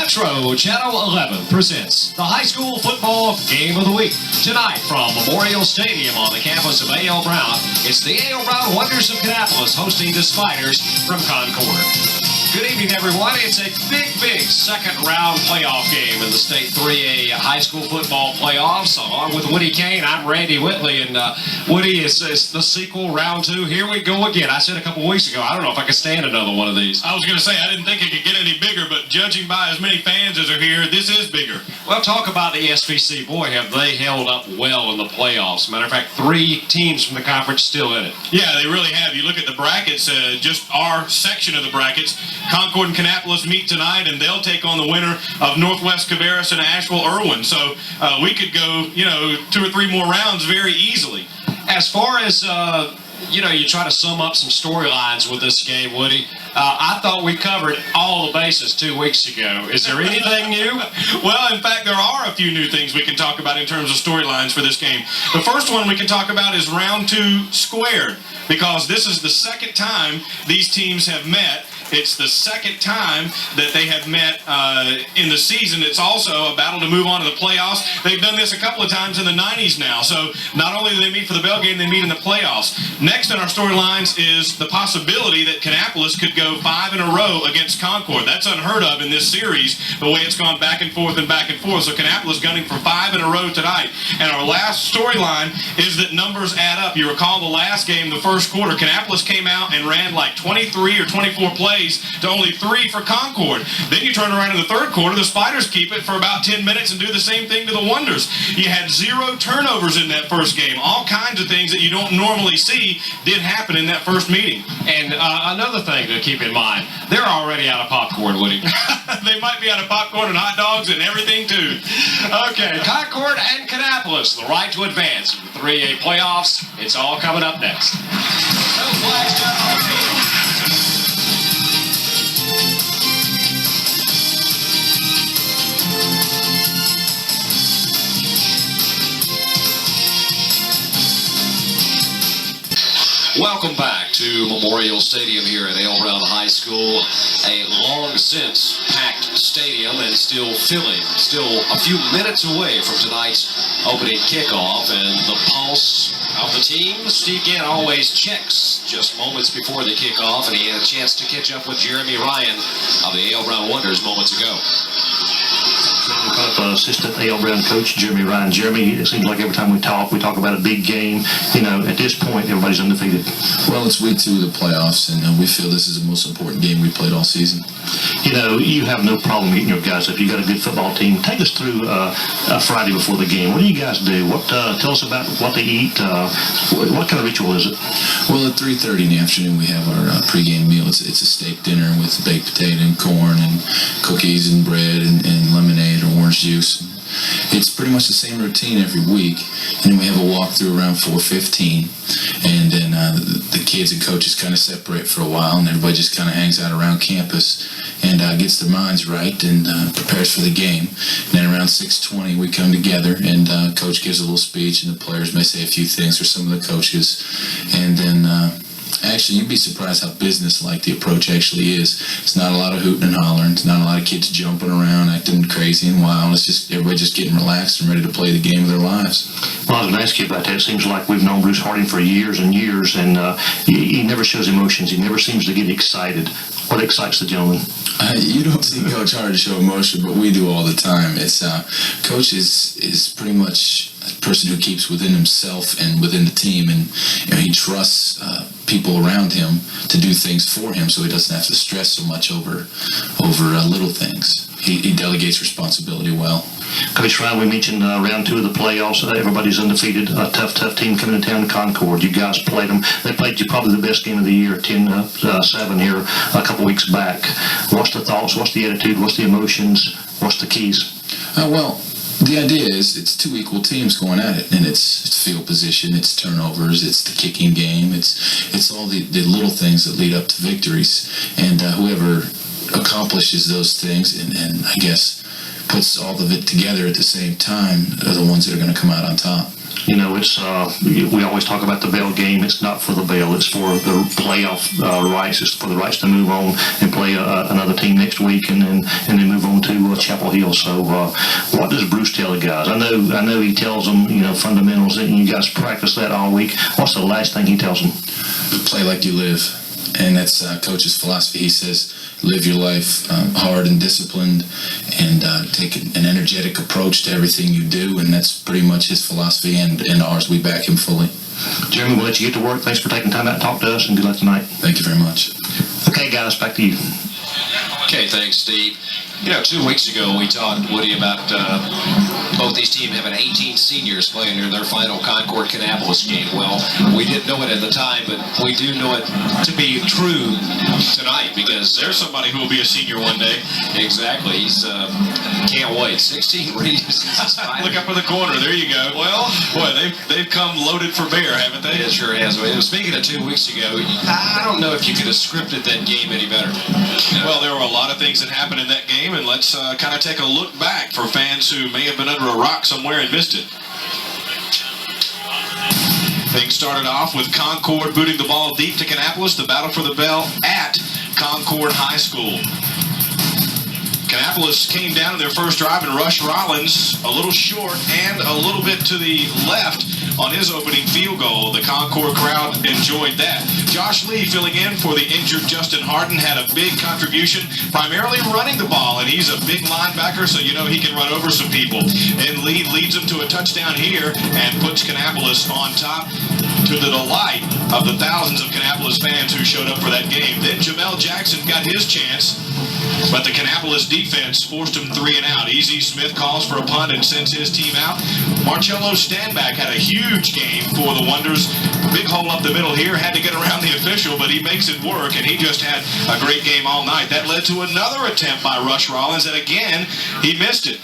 Metro Channel 11 presents the high school football game of the week. Tonight from Memorial Stadium on the campus of A.L. Brown, it's the A.L. Brown Wonders of Kannapolis hosting the Spiders from Concord. Good evening, everyone. It's a big second-round playoff game in the State 3A high school football playoffs. Along with Woody Kane, I'm Randy Whitley, and Woody, is the sequel, round two. Here we go again. I said a couple weeks ago, I don't know if I could stand another one of these. I was going to say, I didn't think it could get any bigger, but judging by as many fans as are here, this is bigger. Well, talk about the SVC. Boy, have they held up well in the playoffs. Matter of fact, 3 teams from the conference still in it. Yeah, they really have. You look at the brackets, just our section of the brackets, Concord and Kannapolis meet tonight, and they'll take on the winner of Northwest Cabarrus and Asheville-Irwin. So we could go, 2 or 3 more rounds very easily. As far as, you try to sum up some storylines with this game, Woody, I thought we covered all the bases 2 weeks ago. Is there anything new? Well, in fact, there are a few new things we can talk about in terms of storylines for this game. The first one we can talk about is round 2 squared, because this is the second time these teams have met. It's the second time that they have met in the season. It's also a battle to move on to the playoffs. They've done this a couple of times in the 90s now. So not only do they meet for the bell game, they meet in the playoffs. Next in our storylines is the possibility that Kannapolis could go 5 in a row against Concord. That's unheard of in this series, the way it's gone back and forth. So Kannapolis gunning for 5 in a row tonight. And our last storyline is that numbers add up. You recall the last game, the first quarter, Kannapolis came out and ran like 23 or 24 plays to only 3 for Concord. Then you turn around in the third quarter, the Spiders keep it for about 10 minutes and do the same thing to the Wonders. You had 0 turnovers in that first game. All kinds of things that you don't normally see did happen in that first meeting. And another thing to keep in mind, they're already out of popcorn, Woody. They might be out of popcorn and hot dogs and everything too. Okay, Concord and Kannapolis, the right to advance in the 3A playoffs. It's all coming up next. No flags down on the field. Welcome back to Memorial Stadium here at A.L. Brown High School. A long since packed stadium and still filling. Still a few minutes away from tonight's opening kickoff, and the pulse of the team. Steve Gann always checks just moments before the kickoff, and he had a chance to catch up with Jeremy Ryan of the A.L. Brown Wonders moments ago. Assistant A.L. Brown coach Jeremy Ryan. Jeremy, it seems like every time we talk about a big game. At this point, everybody's undefeated. Well, it's week 2 of the playoffs, and we feel this is the most important game we played all season. You have no problem getting your guys up. You got a good football team. Take us through Friday before the game. What do you guys do? Tell us about what they eat. What kind of ritual is it? Well, at 3:30 in the afternoon, we have our pregame meal. It's a steak dinner with baked potato and corn and cookies and bread and lemonade or orange juice. It's pretty much the same routine every week, and then we have a walkthrough around 4:15, and then the kids and coaches kind of separate for a while, and everybody just kind of hangs out around campus and gets their minds right and prepares for the game. And then around 6:20 we come together, and coach gives a little speech, and the players may say a few things for some of the coaches, and then actually, you'd be surprised how business-like the approach actually is. It's not a lot of hooting and hollering. It's not a lot of kids jumping around, acting crazy and wild. It's just everybody just getting relaxed and ready to play the game of their lives. Well, I was going to ask you about that. It seems like we've known Bruce Harding for years and years, and he never shows emotions. He never seems to get excited. What excites the gentleman? You don't see Coach Hard to show emotion, but we do all the time. It's Coach is pretty much a person who keeps within himself and within the team, and he trusts people around him to do things for him, so he doesn't have to stress so much over little things. He delegates responsibility well. Coach Ryan, we mentioned round 2 of the playoffs. Everybody's undefeated. A tough team coming to town, Concord. You guys played them. They played you probably the best game of the year, 10-7 here a couple weeks back. What's the thoughts? What's the attitude? What's the emotions? What's the keys? Well, the idea is it's 2 equal teams going at it, and it's field position, it's turnovers, it's the kicking game, it's all the little things that lead up to victories, and whoever accomplishes those things and I guess puts all of it together at the same time are the ones that are going to come out on top. It's we always talk about the bell game. It's not for the bell. It's for the playoff rights. It's for the rights to move on and play another team next week, and then move on to field. So what does Bruce tell the guys? I know he tells them, fundamentals, and you guys practice that all week. What's the last thing he tells them? Play like you live. And that's Coach's philosophy. He says, live your life hard and disciplined, and take an energetic approach to everything you do, and that's pretty much his philosophy and ours. We back him fully. Jeremy, we'll let you get to work. Thanks for taking time out to talk to us, and good luck tonight. Thank you very much. Okay, guys, back to you. Okay, thanks, Steve. 2 weeks ago we talked, Woody, about both these teams having 18 seniors playing in their final Concord Kannapolis game. Well, we didn't know it at the time, but we do know it to be true tonight, because There's somebody who will be a senior one day. exactly, he's can't wait. 16 reads. Look up in the corner. There you go. Well, boy, they've come loaded for bear, haven't they? It sure has. Speaking of 2 weeks ago, I don't know if you could have scripted that game any better. Well, there were a lot of things that happened in that game, and let's kind of take a look back for fans who may have been under a rock somewhere and missed it. Things started off with Concord booting the ball deep to Kannapolis, the battle for the bell at Concord High School. Kannapolis came down in their first drive, and Rush Rollins a little short and a little bit to the left on his opening field goal. The Concord crowd enjoyed that. Josh Lee, filling in for the injured Justin Harden, had a big contribution, primarily running the ball, and he's a big linebacker, so you know he can run over some people. And Lee leads them to a touchdown here and puts Kannapolis on top, to the delight of the thousands of Kannapolis fans who showed up for that game. Then Jamel Jackson got his chance, but the Kannapolis defense forced him 3 and out. Easy Smith calls for a punt and sends his team out. Marcello Standback had a huge game for the Wonders. Big hole up the middle here, had to get around the official, but he makes it work, and he just had a great game all night. That led to another attempt by Rush Rollins, and again, he missed it.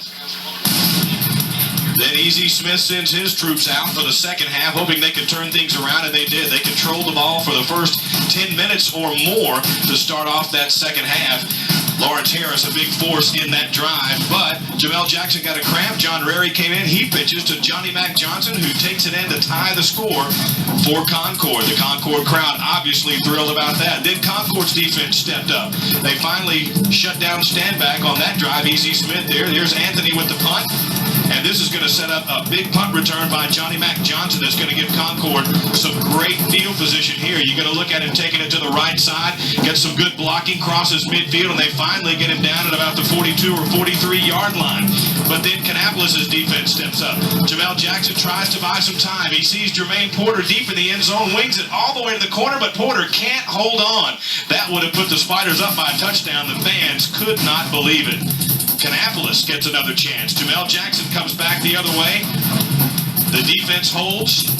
Then Easy Smith sends his troops out for the second half, hoping they could turn things around, and they did. They controlled the ball for the first 10 minutes or more to start off that second half. Lawrence Harris, a big force in that drive, but Jamel Jackson got a cramp. John Rary came in. He pitches to Johnny Mac Johnson, who takes it in to tie the score for Concord. The Concord crowd obviously thrilled about that. Then Concord's defense stepped up. They finally shut down Standback on that drive. Easy Smith there. There's Anthony with the punt. And this is going to set up a big punt return by Johnny Mac Johnson that's going to give Concord some great field position here. You're going to look at him taking it to the right side, get some good blocking, crosses midfield, and they finally get him down at about the 42 or 43-yard line. But then Kannapolis' defense steps up. Jamel Jackson tries to buy some time. He sees Jermaine Porter deep in the end zone, wings it all the way to the corner, but Porter can't hold on. That would have put the Spiders up by a touchdown. The fans could not believe it. Kannapolis gets another chance. Jamel Jackson comes back the other way. The defense holds.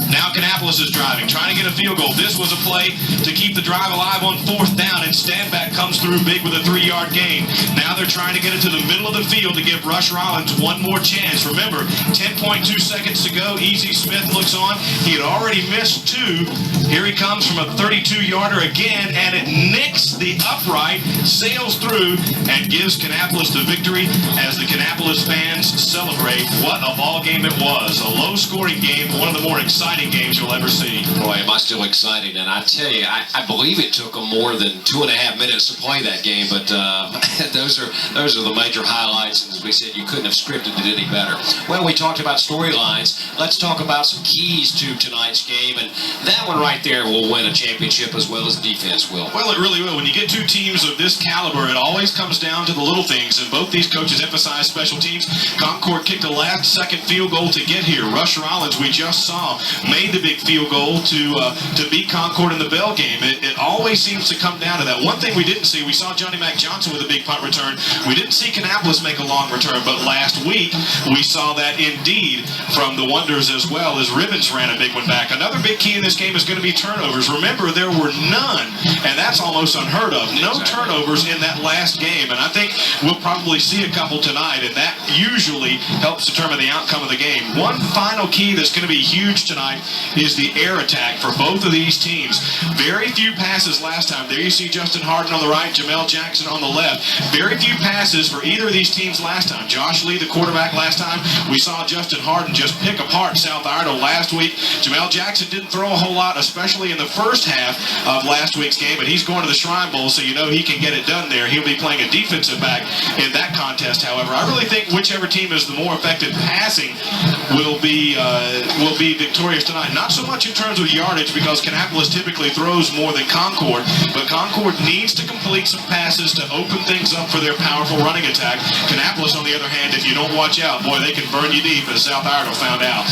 Now Kannapolis is driving, trying to get a field goal. This was a play to keep the drive alive on 4th down, and Standback comes through big with a 3-yard gain. Now they're trying to get it to the middle of the field to give Rush Rollins one more chance. Remember, 10.2 seconds to go. Easy Smith looks on. He had already missed 2. Here he comes from a 32-yarder again, and it nicks the upright, sails through, and gives Kannapolis the victory as the Kannapolis fans celebrate. What a ball game it was. A low-scoring game, one of the more exciting games you'll ever see. Boy, am I still excited. And I tell you, I believe it took them more than 2.5 minutes to play that game, but those are the major highlights, and as we said, you couldn't have scripted it any better. Well, we talked about storylines. Let's talk about some keys to tonight's game, and that one right there will win a championship as well as defense will. Well, it really will. When you get 2 teams of this caliber, it always comes down to the little things, and both these coaches emphasize special teams. Concord kicked a last-second field goal to get here. Rush Rollins, we just saw, made the big field goal to beat Concord in the bell game. It always seems to come down to that. One thing we didn't see, we saw Johnny Mac Johnson with a big punt return. We didn't see Kannapolis make a long return, but last week we saw that indeed from the Wonders as well, as Ribbons ran a big one back. Another big key in this game is going to be turnovers. Remember, there were none, and that's almost unheard of. No turnovers in that last game, and I think we'll probably see a couple tonight, and that usually helps determine the outcome of the game. One final key that's going to be huge tonight tonight is the air attack for both of these teams. Very few passes last time. There you see Justin Harden on the right, Jamel Jackson on the left. Very few passes for either of these teams last time. Josh Lee, the quarterback last time, we saw Justin Harden just pick apart South Iredell last week. Jamel Jackson didn't throw a whole lot, especially in the first half of last week's game, but he's going to the Shrine Bowl, so you know he can get it done there. He'll be playing a defensive back in that contest, however. I really think whichever team is the more effective passing will be victorious tonight. Not so much in terms of yardage, because Kannapolis typically throws more than Concord, but Concord needs to complete some passes to open things up for their powerful running attack. Kannapolis, on the other hand, if you don't watch out, boy, they can burn you deep, as South Iredell found out.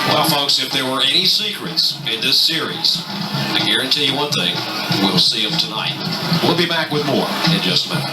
Well, folks, if there were any secrets in this series, I guarantee you one thing, we'll see them tonight. We'll be back with more in just a minute.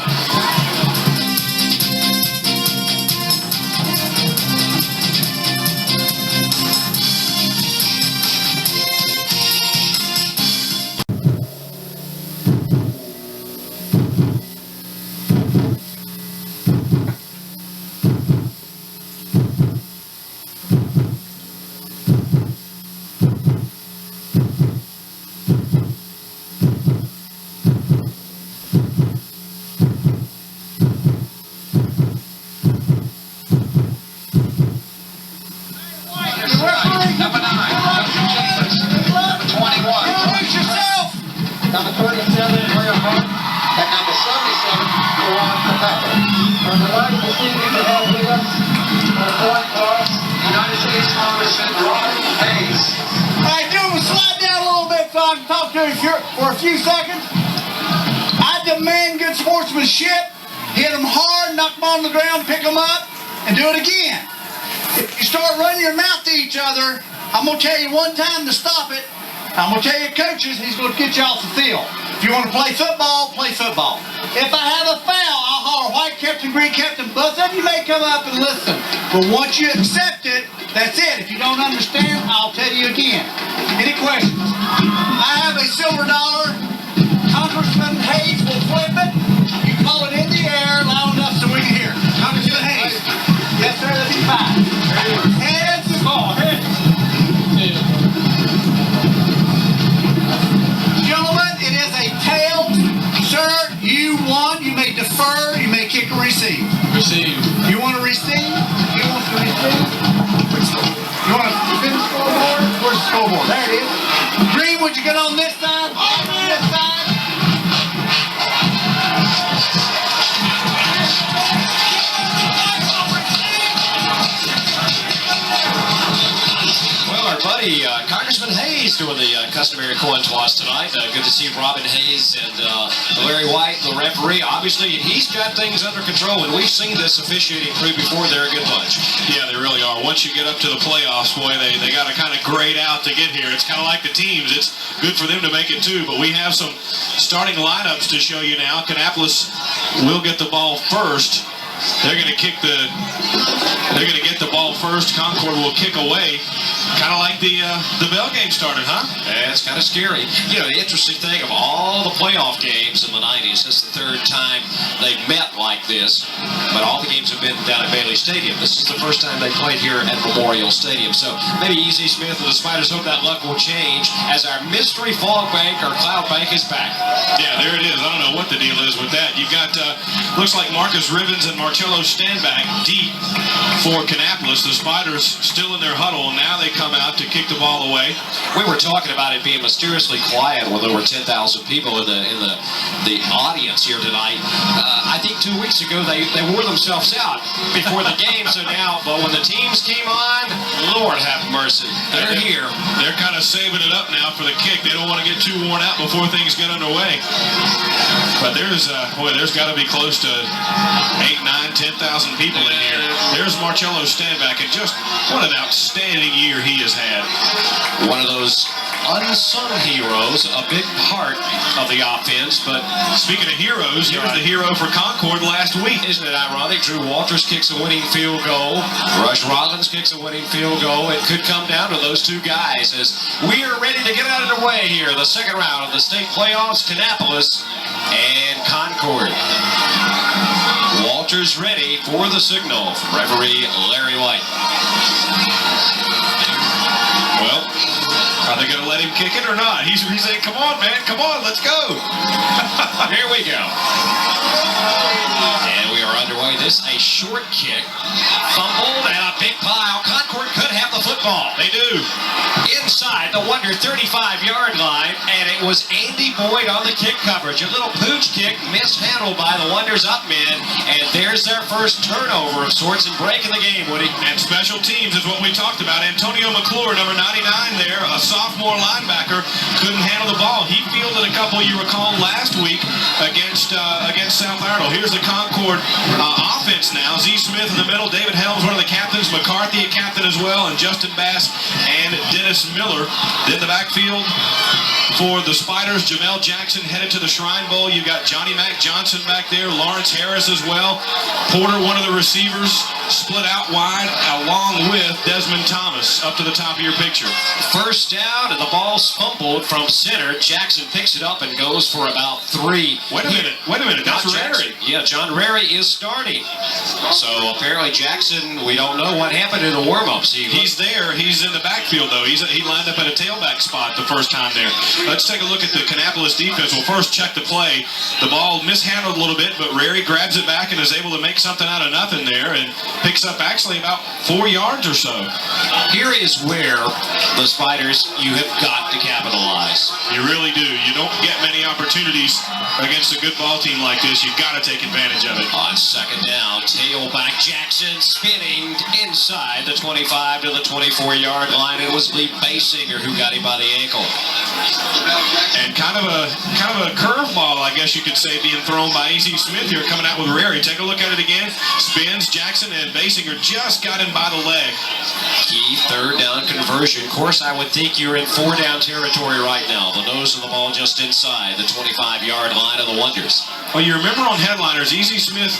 Number 37, Mario Hart, and number 77, Juan Capella. From the right, the senior to help with us, on the point cross, United States Congressman Robert Hayes. All right, gentlemen, slide down a little bit so I can talk to you for a few seconds. I demand good sportsmanship. Hit them hard, knock them on the ground, pick them up, and do it again. If you start running your mouth to each other, I'm going to tell you one time to stop it. I'm going to tell you, coaches, he's going to get you off the field. If you want to play football, play football. If I have a foul, I'll holler white captain, green captain. Both of you may come up and listen. But once you accept it, that's it. If you don't understand, I'll tell you again. Any questions? I have a silver dollar. Congressman Hayes will flip it. You call it in the air loud enough so we can hear. Congressman Hayes. Yes, sir, that'd be fine. Heads and ball. Heads. Gentlemen, it is a tail. Sir, you won. You may defer. You may kick or receive. Receive. You want to receive? You want to receive? You want to spin the scoreboard? Where's the scoreboard? There it is. Green, would you get on this side? This side? Well, our buddy Congressman Hayes doing the customary coin toss tonight. Good to see Robin Hayes and Larry White, the referee. Obviously, he's got things under control, and we've seen this officiating crew before. They're a good bunch. Yeah, they really are. Once you get up to the playoffs, boy, they got to kind of grade out to get here. It's kind of like the teams. It's good for them to make it too, but we have some starting lineups to show you now. Kannapolis will get the ball first. They're going to get the ball first. Concord will kick away. Kind of like the Bell game started, huh? Yeah, it's kind of scary. You know, the interesting thing of all the playoff games in the 90s, this is the third time they've met like this, but all the games have been down at Bailey Stadium. This is the first time they played here at Memorial Stadium. So maybe E.Z. Smith and the Spiders hope that luck will change as our mystery fog bank, or cloud bank, is back. Yeah, there it is. I don't know what the deal is with that. You've got, looks like Marcus Rivens and Marcello Standback deep for Kannapolis. The Spiders still in their huddle. Now they come out to kick the ball away. We were talking about it being mysteriously quiet when there were 10,000 people in the audience here tonight. I think 2 weeks ago they wore themselves out before the game. So now, but when the teams came on, Lord have mercy, they're here. They're kind of saving it up now for the kick. They don't want to get too worn out before things get underway. But there's got to be close to 8, 9, 10,000 people in here. There's Marcello Standback, and just what an outstanding year he has had. One of those unsung heroes, a big part of the offense. But speaking of heroes, he was the hero for Concord last week. Isn't it ironic? Drew Walters kicks a winning field goal. Rush Rollins kicks a winning field goal. It could come down to those two guys as we are ready to get out of the way here. The second round of the state playoffs, Kannapolis and Concord. Walters ready for the signal from referee Larry White. Well, Are they going to let him kick it or not? He's saying, come on, man, come on, let's go. Here we go. And we are underway. This a short kick. Fumbled and a big pile. Concord could have the football. They do. Inside the Wonder 35-yard line, and it was Andy Boyd on the kick coverage. A little pooch kick mishandled by the Wonders up men, and there's their first turnover of sorts and break in the game, Woody. And special teams is what we talked about. Antonio McClure, number 99 there, a sophomore linebacker, couldn't handle the ball. He fielded a couple, you recall, last week against South Iredell. Here's the Concord offense now. Z. Smith in the middle, David Helms, one of the captains, McCarthy, a captain as well, and Justin Bass and Dennis Miller. Then the backfield for the Spiders, Jamel Jackson headed to the Shrine Bowl. You've got Johnny Mac Johnson back there, Lawrence Harris as well. Porter, one of the receivers, split out wide along with Desmond Thomas up to the top of your picture. First down, and the ball's fumbled from center. Jackson picks it up and goes for about 3. Wait a minute, that's Rary. Yeah, John Rary is starting. So apparently Jackson, we don't know what happened in the warm-ups. He's there. He's in the backfield, though. He lined up at a tailback spot the first time there. Let's take a look at the Kannapolis defense. We'll first check the play. The ball mishandled a little bit, but Rary grabs it back and is able to make something out of nothing there and picks up actually about 4 yards or so. Here is where the Spiders, you have got to capitalize. You really do. You don't get many opportunities against a good ball team like this. You've got to take advantage of it. On second down, tailback Jackson spinning inside the 25 to the 24-yard line. It was Lee Basinger who got him by the ankle. And kind of a curveball, I guess you could say, being thrown by A.Z. Smith here, coming out with Rary. Take a look at it again. Spins, Jackson and Basinger just got him by the leg. Key third down conversion. Of course, I would think you're in 4-down territory right now. The nose of the ball just inside the 25-yard line of the Wonders. Well, you remember on Headliners, A.Z. Smith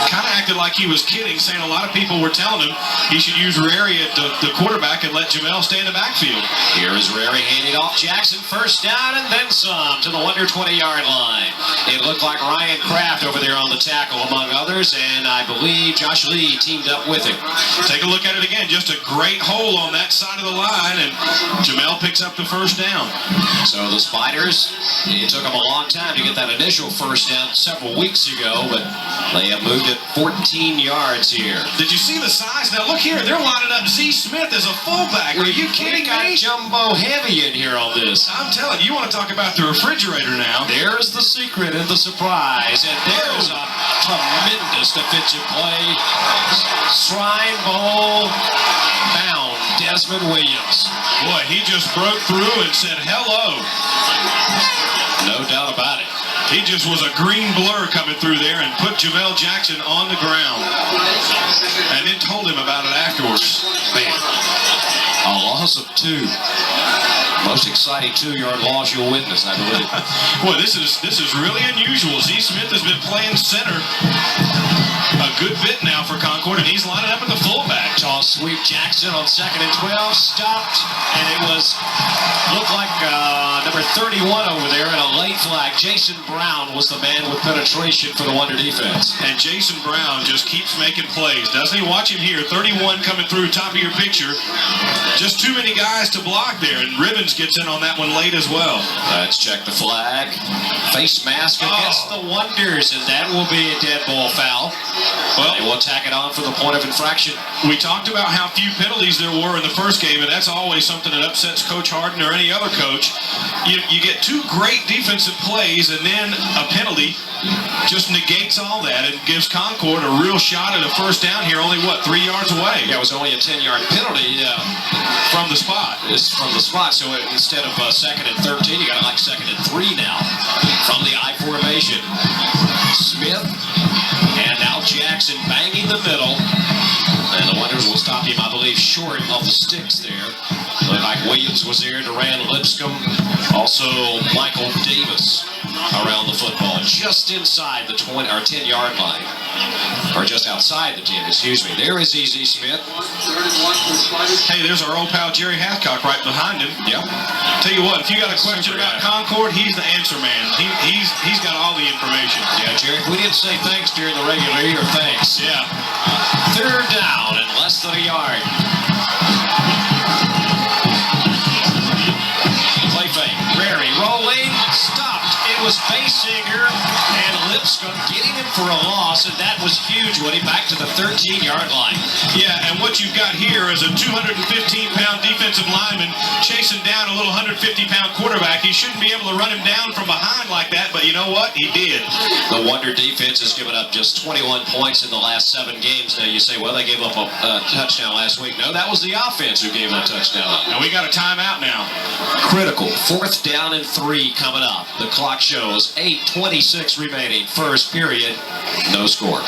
kind of acted like he was kidding, saying a lot of people were telling him he should use Rary at the quarterback and let Jamel stay in the backfield. Here is Rary handing off Jackson, first down and then some to the Wonder 20-yard line. It looked like Ryan Kraft over there on the tackle, among others, and I believe Josh Lee teamed up with him. Take a look at it again. Just a great hole on that side of the line, and Jamel picks up the first down. So the Spiders, it took them a long time to get that initial first down several weeks ago, but they have moved it 14 yards here. Did you see the size? Now look here, they're lining up Z. Smith as a fullback. Are you kidding me? Jumbo heavy in here on this. I'm telling you, you want to talk about the refrigerator now. There's the secret and the surprise, and there's a tremendous defensive play. Shrine Bowl bound Desmond Williams. Boy, he just broke through and said hello. No doubt about it. He just was a green blur coming through there and put Jamel Jackson on the ground. And then told him about it afterwards. Man, a loss of 2. Most exciting 2-yard loss you'll witness, I believe. Boy, this is really unusual. Z. Smith has been playing center a good bit now for Concord, and he's lining up at the fullback. Toss sweep Jackson on 2nd and 12, stopped, and it looked like number 31 over there in a late flag. Jason Brown was the man with penetration for the Wonder defense. And Jason Brown just keeps making plays, doesn't he? Watch him here, 31 coming through, top of your picture. Just too many guys to block there, and Ribbons gets in on that one late as well. Let's check the flag. Face mask against the Wonders, and that will be a dead ball foul. Well, they will tack it on for the point of infraction. We talked about how few penalties there were in the first game, and that's always something that upsets Coach Harden or any other coach. You get 2 great defensive plays, and then a penalty just negates all that and gives Concord a real shot at a first down here, only, 3 yards away? Yeah, it was only a 10-yard penalty. From the spot. It's from the spot, so instead of 2nd and 13, you got it like 2nd and 3 now from the I formation. Smith and now Jackson banging the middle, and the Wonders will stop him, I believe, short of the sticks there. Looked like Williams was there, Duran Lipscomb, also Michael Davis around the football, just inside the 10-yard line, or just outside the 10, excuse me. There is A.Z. Smith. Hey, there's our old pal Jerry Hathcock right behind him. Yep. Tell you what, if you got a question about Concord, he's the answer man. He's got all the information. Yeah, Jerry, we didn't say thanks during the regular year. Thanks. Yeah. 3rd down and less than a yard. Hero lane stopped. It was Basinger and Lipscomb getting him for a loss, and that was huge, Woody, back to the 13-yard line. Yeah, and what you've got here is a 215-pound defensive lineman chasing down a little 150-pound quarterback. He shouldn't be able to run him down from behind like that, but you know what? He did. The Wonder defense has given up just 21 points in the last 7 games. Now you say, well, they gave up a touchdown last week. No, that was the offense who gave that touchdown. And we got a timeout now. Critical. 4th down and 3 coming up. The clock shows 8:26 remaining. First period, no score.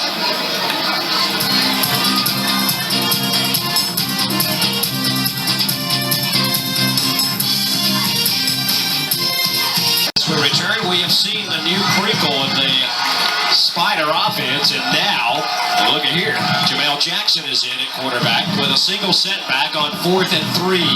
As we return, we have seen the new crinkle in the Spider offense, and now, look at here, Jamel Jackson is in at quarterback with a single setback on 4th and 3.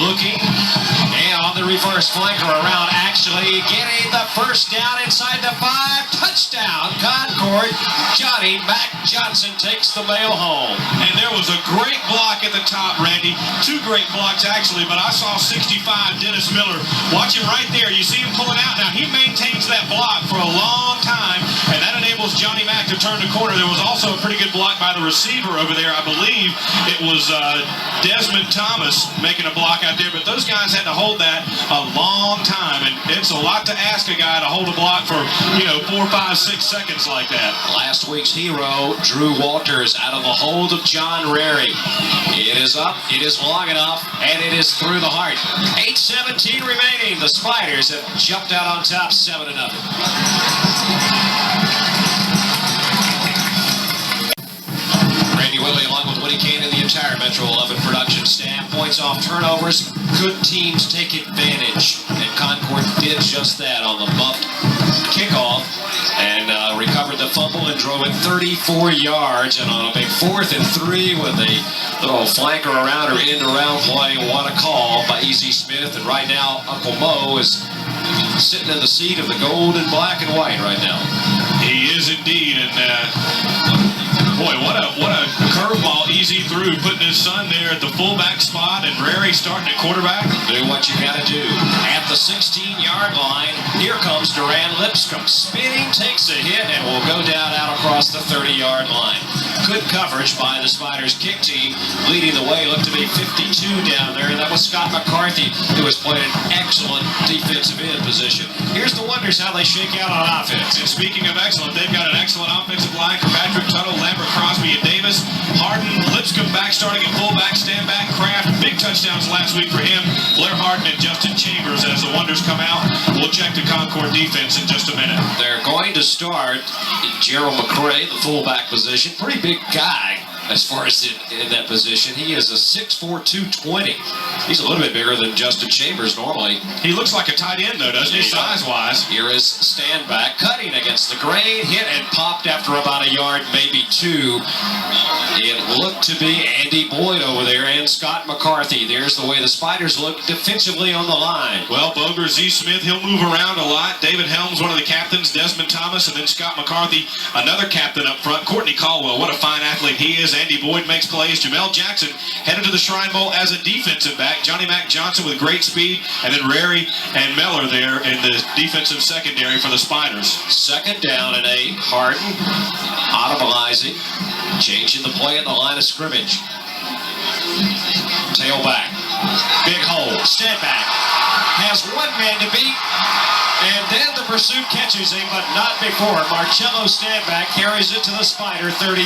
Looking, and on the reverse flanker around, actually getting the first down inside the 5. Touchdown, Concord. Johnny Mac Johnson takes the mail home. And there was a great block at the top, Randy. 2 great blocks, actually, but I saw 65, Dennis Miller. Watch him right there. You see him pulling out. Now, he maintains that block for a long time, and that enables Johnny Mac to turn the corner. There was also a pretty good block by the receiver over there. I believe it was Desmond Thomas making a block out there, but those guys had to hold that a long time, and it's a lot to ask a guy to hold a block for, 4, 5, 6 seconds like that. Last week's hero, Drew Walters, out of the hold of John Rary. It is up, it is long enough, and it is through the heart. 8:17 remaining. The Spiders have jumped out on top 7-0. Randy Willie along with Woody Kane and the entire Metro 11 production staff. Points off turnovers. Good teams take advantage. And Concord did just that on the bumped kickoff and recovered the fumble and drove it 34 yards. And on a big 4th and 3 with a little flanker around or end around play, what a call by E.Z. Smith. And right now, Uncle Mo is sitting in the seat of the gold and black and white right now. He is indeed, and boy, what a curveball Easy threw, putting his son there at the fullback spot and Rary starting at quarterback. Do what you got to do. At the 16-yard line, here comes Duran Lipscomb. Spinning, takes a hit, and will go down out across the 30-yard line. Good coverage by the Spiders kick team. Leading the way looked to be 52 down there, and that was Scott McCarthy, who has played an excellent defensive end position. Here's the Wonders how they shake out on offense. And speaking of excellent, they've got an excellent offensive line for Patrick Tuttle, Lambert, Crosby, and Davis. Harden, Lipscomb back starting at fullback, stand back, Kraft. Big touchdowns last week for him. Blair Harden and Justin Chambers as the Wonders come out. We'll check the Concord defense in just a minute. They're going to start Gerald McCray, the fullback position. Pretty big guy as far as in that position. He is a 6'4", 220. He's a little bit bigger than Justin Chambers normally. He looks like a tight end, though, doesn't he, size-wise? Here is stand back, cutting against the grain, hit and popped after about a yard, maybe 2. It looked to be Andy Boyd over there and Scott McCarthy. There's the way the Spiders look defensively on the line. Well, Boger Z. Smith, he'll move around a lot. David Helms, one of the captains, Desmond Thomas, and then Scott McCarthy, another captain up front. Courtney Caldwell, what a fine athlete he is. Andy Boyd makes plays. Jamel Jackson headed to the Shrine Bowl as a defensive back. Johnny Mac Johnson with great speed, and then Rary and Meller there in the defensive secondary for the Spiders. 2nd down and 8. Harden audibilizing, changing the play at the line of scrimmage. Tailback, big hole, stand back, has one man to beat. And then the pursuit catches him, but not before. Marcello Standback carries it to the Spider 38.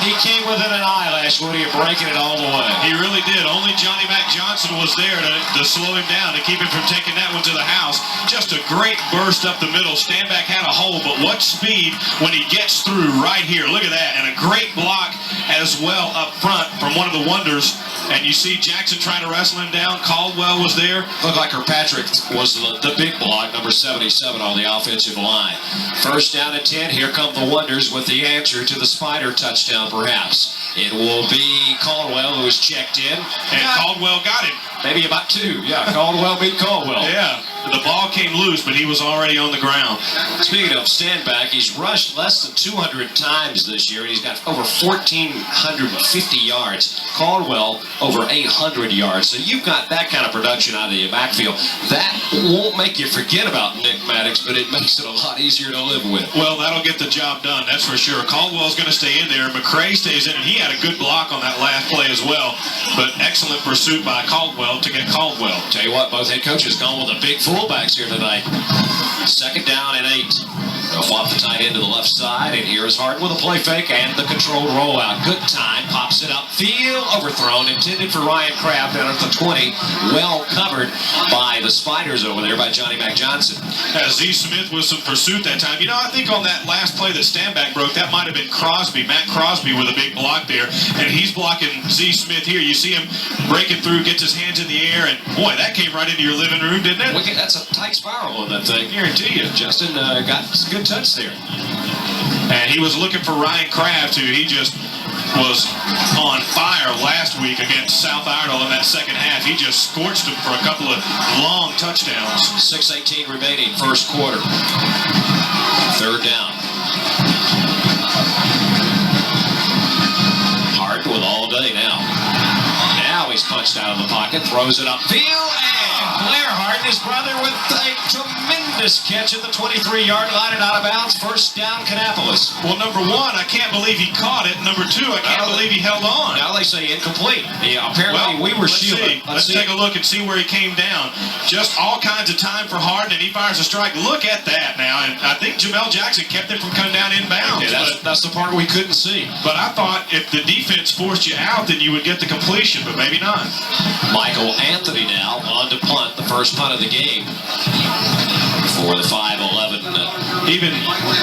He came within an eyelash, Woody, of breaking it all the way. He really did. Only Johnny Mac Johnson was there to slow him down, to keep him from taking that one to the house. Just a great burst up the middle. Standback had a hole, but what speed when he gets through right here. Look at that. And a great block as well up front from one of the Wonders. And you see Jackson trying to wrestle him down. Caldwell was there. Looked like Kirkpatrick was the big block, number 77 on the offensive line. 1st down and 10. Here come the Wonders with the answer to the Spider touchdown, perhaps. It will be Caldwell who is checked in. And Caldwell got him. Maybe about 2. Yeah, Caldwell beat Caldwell. Yeah. the ball came loose, but he was already on the ground. Speaking of Stanback, he's rushed less than 200 times this year, and he's got over 1,450 yards. Caldwell, over 800 yards. So you've got that kind of production out of the backfield. That won't make you forget about Nick Maddox, but it makes it a lot easier to live with. Well, that'll get the job done, that's for sure. Caldwell's going to stay in there. McCray stays in, and he had a good block on that last play as well. But excellent pursuit by Caldwell to get Caldwell. Tell you what, both head coaches gone with the big fullbacks here tonight. 2nd down and 8. They'll flop the tight end to the left side, and here is Hart with a play fake and the controlled rollout. Good time, pops it upfield, overthrown, intended for Ryan Kraft down at the 20. Well covered by the Spiders over there by Johnny Mac Johnson. As Z. Smith with some pursuit that time. You know, I think on that last play that Stanback broke, that might have been Crosby, Matt Crosby with a big block there, and he's blocking Z. Smith here. You see him breaking through, gets his hands in the air, and boy, that came right into your living room, didn't it? That's a tight spiral on that thing. Guarantee you. Justin got some good touch there. And he was looking for Ryan Kraft, who he just was on fire last week against South Iredell in that second half. He just scorched him for a couple of long touchdowns. 6:18 remaining, first quarter. 3rd down. Hart with all day now. Now he's punched out of the pocket, throws it upfield, and Blair Hart and his brother with a tremendous catch at the 23-yard line and out of bounds. 1st down, Kannapolis. Well, number 1, I can't believe he caught it. Number 2, I can't believe he held on. Now they say incomplete. Yeah, apparently we were shielded. Let's take a look and see where he came down. Just all kinds of time for Harden, and he fires a strike. Look at that now. And I think Jamel Jackson kept him from coming down inbounds. Okay, that's the part we couldn't see. But I thought if the defense forced you out, then you would get the completion, but maybe not. Michael Anthony now on to punt, the first punt of the game for the 5'11"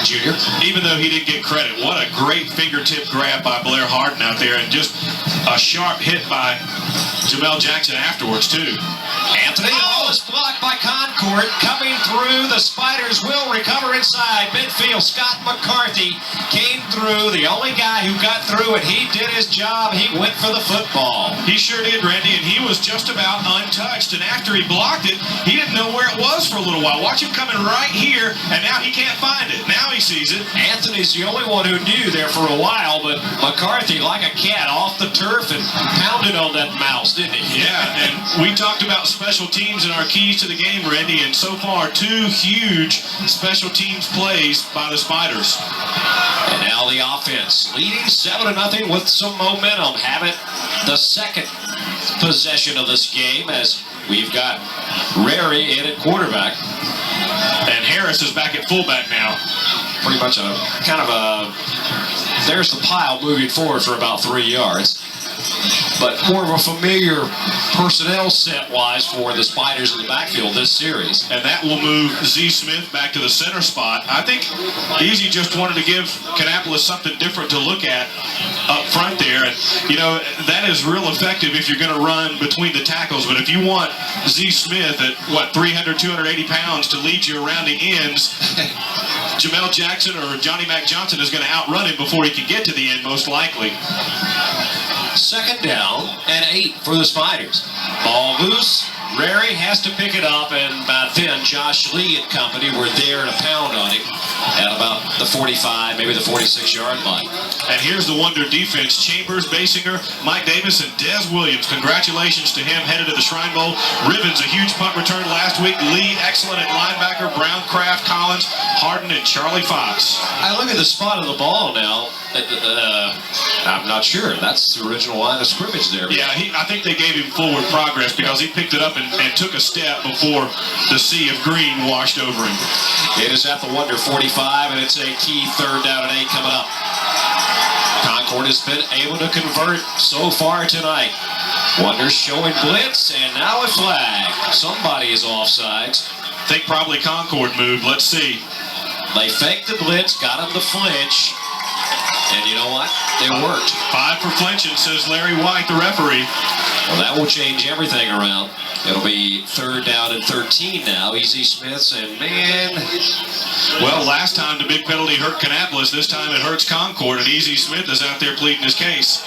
junior. Even though he didn't get credit, what a great fingertip grab by Blair Harden out there, and just a sharp hit by Jamel Jackson afterwards, too. Anthony, the ball is blocked by Concord. Coming through, the Spiders will recover inside midfield. Scott McCarthy came through, the only guy who got through, and he did his job. He went for the football. He sure did, Randy, and he was just about untouched. And after he blocked it, he didn't know where it was for a little while. Watch him coming right here, and now he can't find it. Now he sees it. Anthony's the only one who knew there for a while, but McCarthy, like a cat, off the turf and pounded on that mouse, didn't he? Yeah, and we talked about special teams and our keys to the game, Randy, and so far 2 huge special teams plays by the Spiders. And now the offense leading 7-0 with some momentum. Have it the 2nd possession of this game as we've got Rary in at quarterback. And Harris is back at fullback now. Pretty much a kind of a, there's the pile moving forward for about 3 yards. But more of a familiar personnel set-wise for the Spiders in the backfield this series. And that will move Z. Smith back to the center spot. I think Easy just wanted to give Kannapolis something different to look at up front there. And, you know, that is real effective if you're going to run between the tackles. But if you want Z. Smith at, 300, 280 pounds to lead you around the ends, Jamel Jackson or Johnny Mac Johnson is going to outrun him before he can get to the end, most likely. 2nd down and 8 for the Spiders. Ball loose. Rary has to pick it up, and by then Josh Lee and company were there to pound on him at about the 45, maybe the 46-yard line. And here's the Wonder defense. Chambers, Basinger, Mike Davis, and Des Williams. Congratulations to him headed to the Shrine Bowl. Ribbons, a huge punt return last week. Lee, excellent at linebacker. Brown, Kraft, Collins, Harden, and Charlie Fox. I look at the spot of the ball now. I'm not sure. That's the original line of scrimmage there. Yeah, I think they gave him forward progress because he picked it up and took a step before the sea of green washed over him. It is at the Wonder 45, and it's a key 3rd down and 8 coming up. Concord has been able to convert so far tonight. Wonder's showing blitz, and now a flag. Somebody is offsides. I think probably Concord moved. Let's see. They faked the blitz, got him to flinch. And you know what? It worked. 5 for flinching, says Larry White, the referee. Well, that will change everything around. It'll be 3rd down and 13 now. Easy Smiths, and man. Well, last time the big penalty hurt Kannapolis. This time it hurts Concord, and Easy Smith is out there pleading his case.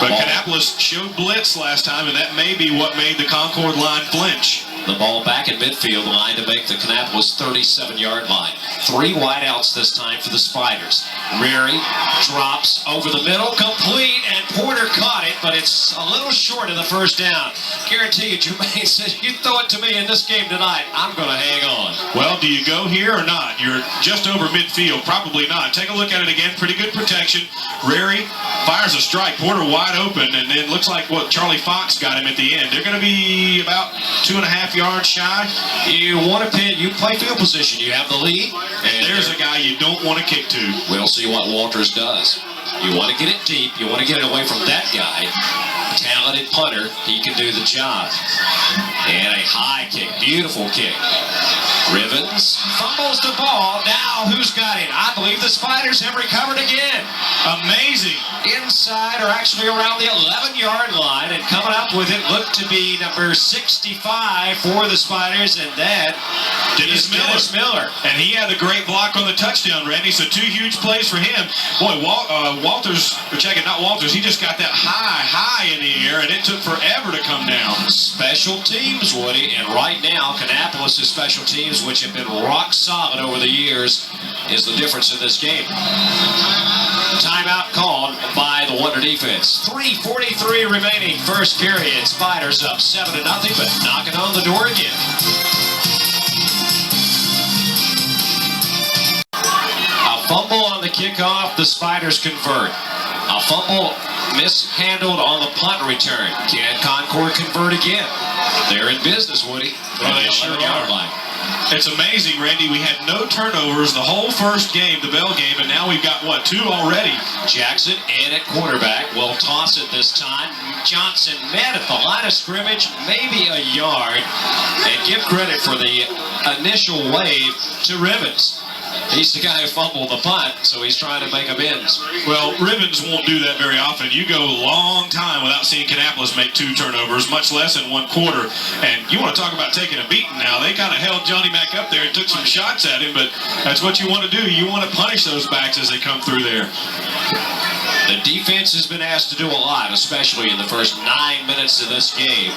But Kannapolis showed blitz last time, and that may be what made the Concord line flinch. The ball back in midfield, line to make the Kannapolis 37-yard line. 3 wideouts this time for the Spiders. Mary drops over the middle, complete, and Porter caught it, but it's a little short of the first down. Guarantee you, Jermaine said, you throw it to me in this game tonight, I'm going to hang on. Well, do you go here or not? You're just over midfield. Probably not. Take a look at it again. Pretty good protection. Rary fires a strike. Porter wide open, and then looks like what Charlie Fox got him at the end. They're going to be about 2.5 yards shy. You want to pin, you play field position. You have the lead. And there's a guy you don't want to kick to. We'll see what Walters does. You want to get it deep. You want to get it away from that guy. Talented punter. He can do the job. And a high kick. Beautiful kick. Rivens fumbles the ball. Now who's got it? I believe the Spiders have recovered again. Amazing. Inside, or actually around the 11-yard line, and coming up with it looked to be number 65 for the Spiders, and that is Dennis Miller. And he had a great block on the touchdown, Randy, so 2 huge plays for him. Boy, Walters, or check it, not Walters, he just got that high in the air, and it took forever to come down. Special teams, Woody, and right now, Kannapolis' special teams, which have been rock solid over the years, is the difference in this game. Timeout called by the Wonder defense. 3:43 remaining, first period. Spiders up 7-0, but knocking on the door again. A fumble on the kickoff, the Spiders convert. A fumble mishandled on the punt return. Can Concord convert again? They're in business, Woody. Well, they sure are. Line. It's amazing, Randy. We had no turnovers the whole first game, the Bell game, and now we've got, what, 2 already? Jackson in at quarterback will toss it this time. Johnson met at the line of scrimmage, maybe a yard, and give credit for the initial wave to Rivens. He's the guy who fumbled the punt, so he's trying to make amends. Well, Rivens won't do that very often. You go a long time without seeing Kannapolis make 2 turnovers, much less in 1 quarter. And you want to talk about taking a beating now. They kind of held Johnny Mack up there and took some shots at him, but that's what you want to do. You want to punish those backs as they come through there. The defense has been asked to do a lot, especially in the first 9 minutes of this game.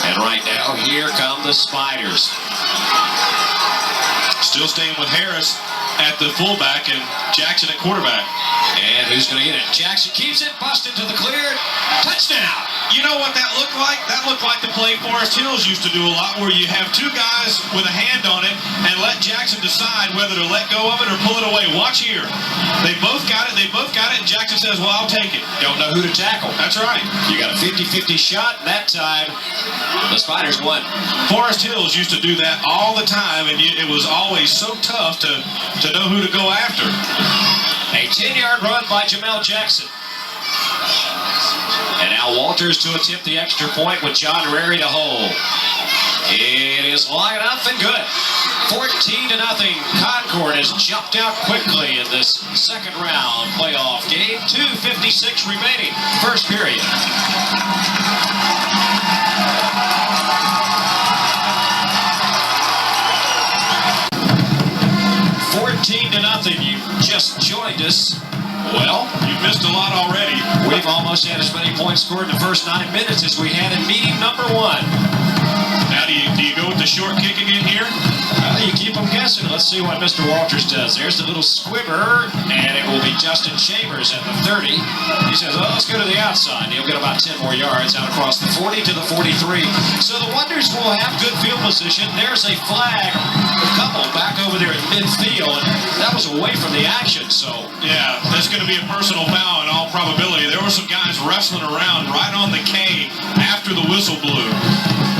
And right now, here come the Spiders. Still staying with Harris at the fullback and Jackson at quarterback. And who's going to get it? Jackson keeps it, busted to the clear. Touchdown! You know what that looked like? That looked like the play Forest Hills used to do a lot, where you have 2 guys with a hand on it and let Jackson decide whether to let go of it or pull it away. Watch here. They both got it, and Jackson says, well, I'll take it. Don't know who to tackle. That's right. You got a 50-50 shot, and that time, the Spiders won. Forest Hills used to do that all the time, and it was always so tough to know who to go after. A 10-yard run by Jamel Jackson. And now Walters to attempt the extra point with John Rary to hold. It is long enough and good. 14-0. Concord has jumped out quickly in this second round playoff game. 2:56 remaining, first period. 14-0. You just joined us. Well, you've missed a lot already. We've almost had as many points scored in the first 9 minutes as we had in meeting number 1. Now, do you go with the short kick again here? You keep them guessing. Let's see what Mr. Walters does. There's the little squibber, and it will be Justin Chambers at the 30. He says, well, let's go to the outside. He'll get about 10 more yards out across the 40 to the 43. So the Wonders will have good field position. There's a flag, a couple back over there at midfield, and that was away from the action. So yeah, that's going to be a personal foul in all probability. There were some guys wrestling around right on the K after the whistle blew.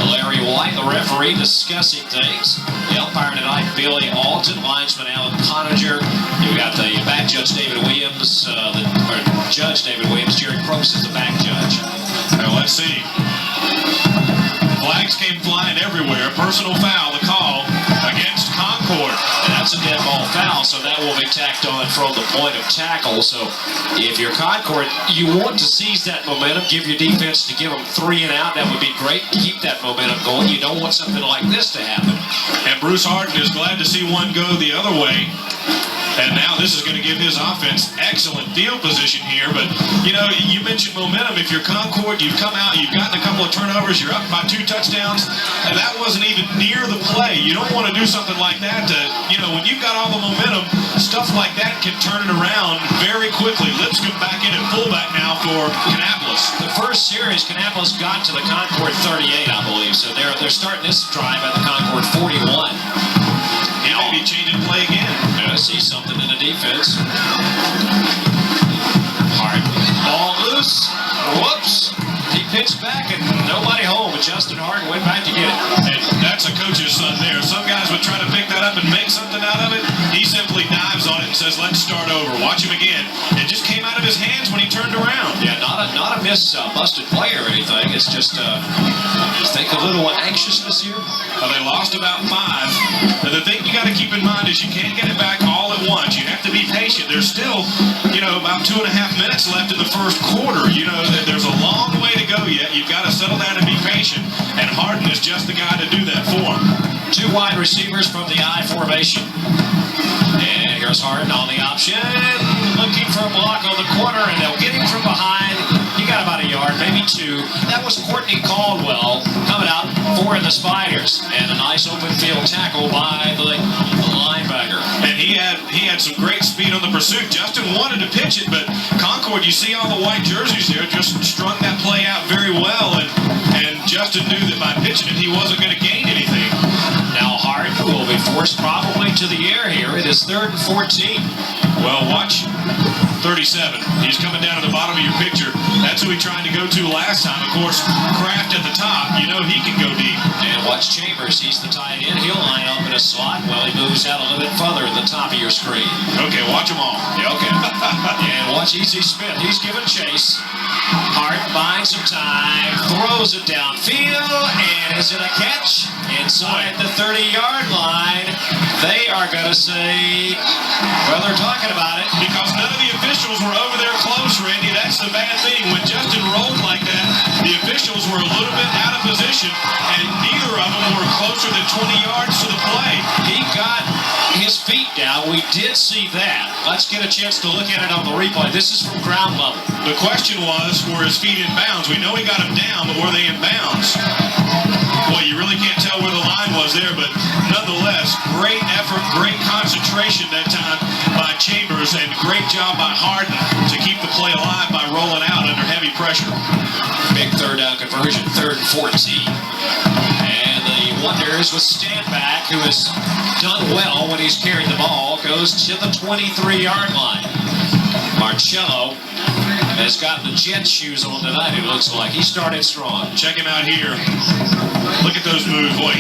Larry White, the referee, discussing things. The umpire tonight, Billy Alton, linesman Alan Coninger. You've got the back judge, David Williams, Judge David Williams. Jerry Probst is the back judge. Now, let's see. Flags came flying everywhere. Personal foul, the call against Concord. And that's a dead ball foul, so that will be tacked on from the point of tackle. So if you're Concord, you want to seize that momentum, give your defense to give them 3 and out. That would be great. Keep that momentum going. You don't want something like this to happen. And Bruce Harden is glad to see one go the other way. And now this is going to give his offense excellent field position here. But, you know, you mentioned momentum. If you're Concord, you've come out, you've gotten a couple of turnovers, you're up by 2 touchdowns, and that wasn't even near the play. You don't want to do something like that to, you know, when you've got all the momentum, stuff like that can turn it around very quickly. Lipscomb back in at fullback now for Kannapolis. The first series, Kannapolis got to the Concord 38, I believe. So they're starting this drive at the Concord 41. He may be changing play again. I see something in the defense. Hard. Ball loose. Whoops. He pitched back and nobody home. But Justin Hart went back to get it. And that's a coach's son there. Some guys would try to pick that up and make something out of it. He simply dives on it and says, let's start over. Watch him again. It just came out of his hands when he turned around. Yeah, not a busted play or anything. It's just, I think a little anxiousness here. They lost about 5. And the thing you got to keep in mind is you can't get it back all at once. You have to be patient. There's still, you know, about 2.5 minutes left in the first quarter. You know, there's a long way to go yet. You've got to settle down and be patient. And Harden is just the guy to do that for him. 2 wide receivers from the I formation. And here's Harden on the option. Looking for a block on the corner, and they'll get him from behind. He got about a yard, maybe 2. That was Courtney Caldwell coming out for the Spiders. And a nice open field tackle by the linebacker. And he had some great speed on the pursuit. Justin wanted to pitch it, but Concord, you see all the white jerseys there, just strung that play out very well. And Justin knew that by pitching it, he wasn't going to gain anything. Now Harden will be forced probably to the air here. It is 3rd and 14. Well, watch 37. He's coming down to the bottom of your picture. That's who he tried to go to last time. Of course, Kraft at the top. You know he can go deep. And watch Chambers. He's the tight end. He'll line up in a slot. Well, he moves out a little bit further at the top of your screen. Okay, watch them all. Yeah, okay. And watch Easy Smith. He's giving chase. Hart finds some time. Throws it downfield. And is it a catch? Inside the 30-yard line. They are going to say, well, they're talking about it. Because none of the officials were over there close, Randy. That's the bad thing. When Justin rolled like that, the officials were a little bit out of position, and neither of them were closer than 20 yards to the play. He got his feet down. We did see that. Let's get a chance to look at it on the replay. This is from ground level. The question was, were his feet in bounds? We know he got them down, but were they in bounds? Boy, you really can't tell where the line was there, but nonetheless, great effort, great concentration that time by Chambers, and great job by Harden to keep the play alive by rolling out under heavy pressure. Big 3rd down conversion, 3rd and 14. And the Wonders with Stanback, who has done well when he's carried the ball, goes to the 23-yard line. Marcello has got the jet shoes on tonight, it looks like. He started strong. Check him out here. Look at those moves. Boy,